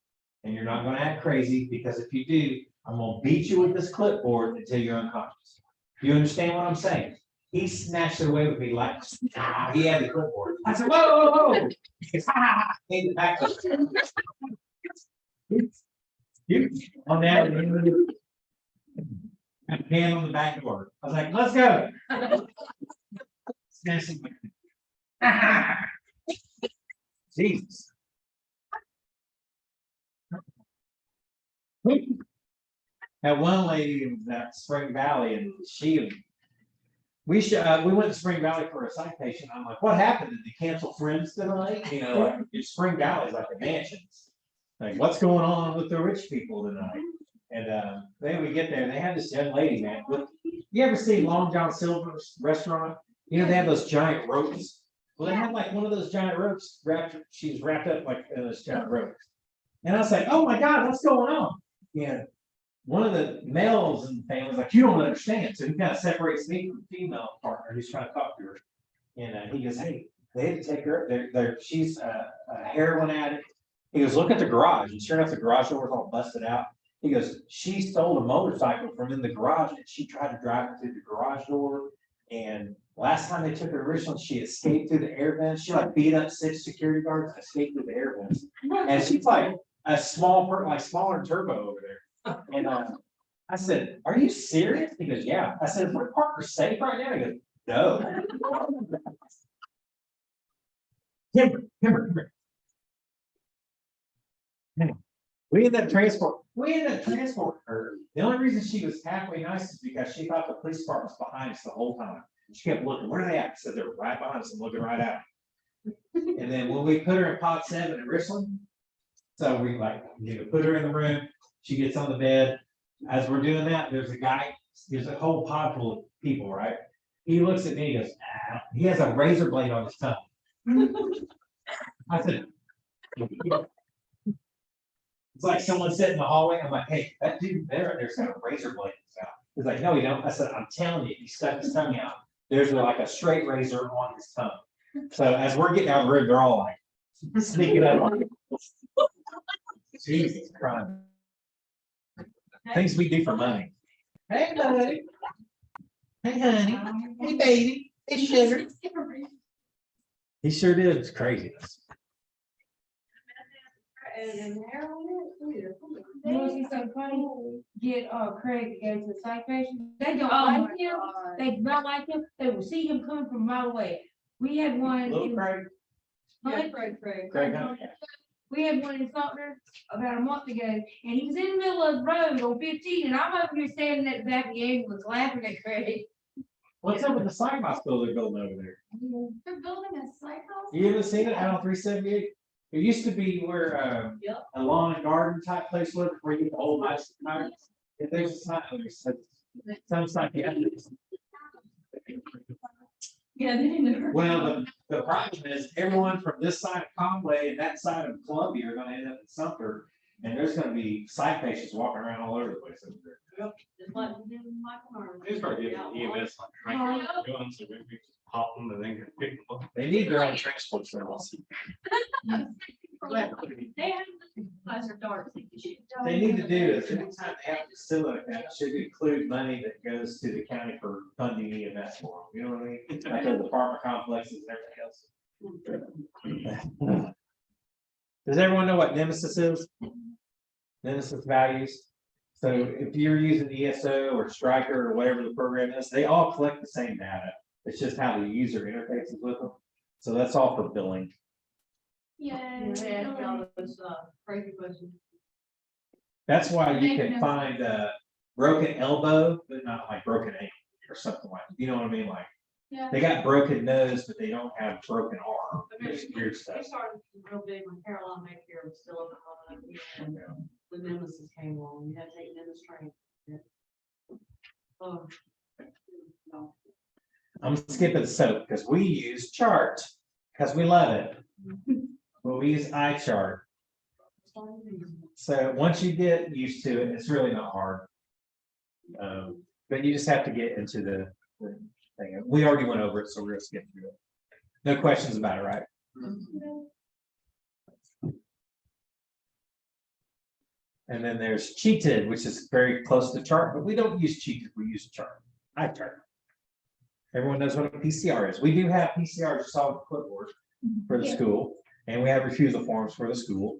and you're not gonna act crazy, because if you do, I'm gonna beat you with this clipboard until you're unconscious. You understand what I'm saying? He snatched it away with me like, ah, he had the clipboard. I said, whoa, whoa, whoa. He goes, ah, in the back. You, on that, a hand on the back door. I was like, let's go. Snatched it with me. Ah, Jesus. That one lady was at Spring Valley and we went to Spring Valley for a citation. I'm like, what happened? Did they cancel Friends tonight? You know, like Spring Valley's like the mansions. Like, what's going on with the rich people tonight? And then we get there and they have this young lady, man. You ever see Long John Silver's restaurant? You know, they have those giant ropes. Well, they had like one of those giant ropes she was wrapped up like in those giant ropes. And I was like, oh my God, what's going on? Yeah. One of the males in the family was like, you don't understand. So he kind of separates me from the female partner who's trying to talk to her. And he goes, hey, they had to take her. She's a heroin addict. He goes, look at the garage. And sure enough, the garage door was all busted out. He goes, she stole a motorcycle from in the garage and she tried to drive it through the garage door. And last time they took her to Richland, she escaped through the air vents. She like beat up 6 security guards and escaped through the air vents. And she's like a smaller than Turbo over there. And I said, are you serious? He goes, yeah. I said, is my partner safe right now? He goes, no. Kimber. We ended up transporting her. The only reason she was halfway nice is because she thought the police department was behind us the whole time. She kept looking, where are they at? I said, they're right behind us and looking right at us. And then when we put her in pod 7 in Richland, so we put her in the room. She gets on the bed. As we're doing that, there's a whole pod full of people, right? He looks at me, he goes, ah. He has a razor blade on his tongue. I said, it's like someone sitting in the hallway. I'm like, hey, that dude there's got a razor blade in his mouth. He's like, no, he don't. I said, I'm telling you, he stuck his tongue out. there's like a straight razor on his tongue. So as we're getting down the road, they're all like sneaking up. Jesus Christ. Things we do for money. Hey, buddy. Hey, honey. Hey, baby. Hey, sugar. He sure did. It's crazy. And heroin, You know, she's so funny, get, Craig to go to the citation, they don't Oh, like him, they don't like him, they will see him coming from a mile away. We had one. Little in- Craig. yeah, Craig. Craig, huh? We had one in Sumter about a month ago, and he was in the middle of the road on 15, and I'm over here standing at the back of the ambulance laughing at Craig. What's up with the psych hospital they're building over there? They're building a psych house. You haven't seen it out on 378? It used to be where, Yep. a lawn and garden type place was, where you get the old ice. If there's a sign, some psychiatric. Yeah, they never. Well, the problem is everyone from this side of Conway and that side of Columbia are gonna end up in Sumter. And there's gonna be psych patients walking around all over the place over there. Just like we did in Michael Myers. They start getting EMS on train, going, so we just pop them and then get pick them up. They need their own transport service. They have, eyes are dark. They need to do is anytime they have a facility, that should include money that goes to the county for funding EMS for them, you know what I mean? Like those apartment complexes and everything else. Does everyone know what Nemesis is? Nemesis values. So if you're using ESO or Stryker or whatever the program is, they all collect the same data. It's just how the user interfaces with them. So that's all for billing. Yeah. They ask me all those, crazy questions. That's why you can find a broken elbow, but not like broken ankle or something like, you know what I mean? Like, Yeah. they got broken nose, but they don't have broken arm. There's weird They stuff. started real big when Caroline Maycare was still up in Lubbock. The Nemesis came along, you had to take Nemesis training. Oh. No. I'm skipping soap because we use chart because we love it. But we use iChart. So once you get used to it, it's really not hard. But you just have to get into the thing. We already went over it, so we're gonna skip through it. No questions about it, right? And then there's cheated, which is very close to chart, but we don't use cheated, we use chart. iChart. Everyone knows what a PCR is. We do have PCR solid clipboard for the school, and we have refusal forms for the school.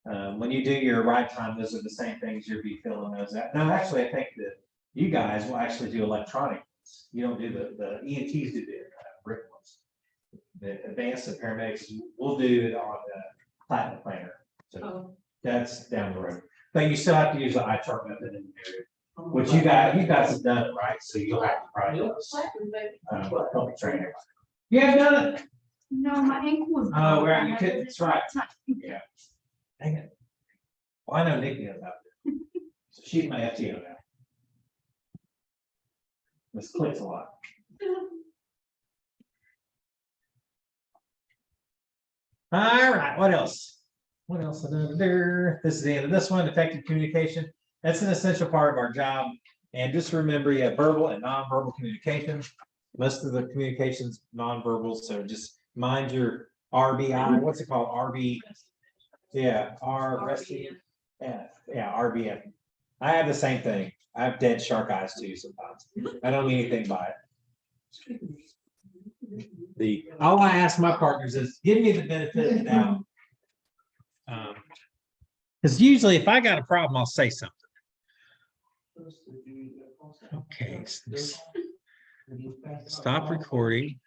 When you do your right time, those are the same things you'll be filling those out. No, actually, I think that you guys will actually do electronic ones. You don't do the EMTs do the written ones. The advanced and paramedics will do it on the platinum planner. So Oh. that's down the road. But you still have to use the iChart method in there, which you guys have done it, right? So you'll have to probably help train everybody. You have done it? No, my ankle was. Oh, right, you couldn't, that's right. Yeah. Dang it. Well, I know Nikki knows about it. So she's my FTO now. This clicks a lot. All right, what else? What else? This is the end of this one, effective communication. That's an essential part of our job. And just remember, you have verbal and nonverbal communication. Most of the communications nonverbal, so just mind your RBI, what's it called? RB. Yeah, RBF. Yeah, RBF. I have the same thing. I have dead shark eyes too sometimes. I don't mean anything by it. All I ask my partners is give me the benefit of the doubt. Because usually if I got a problem, I'll say something. Okay, so stop recording.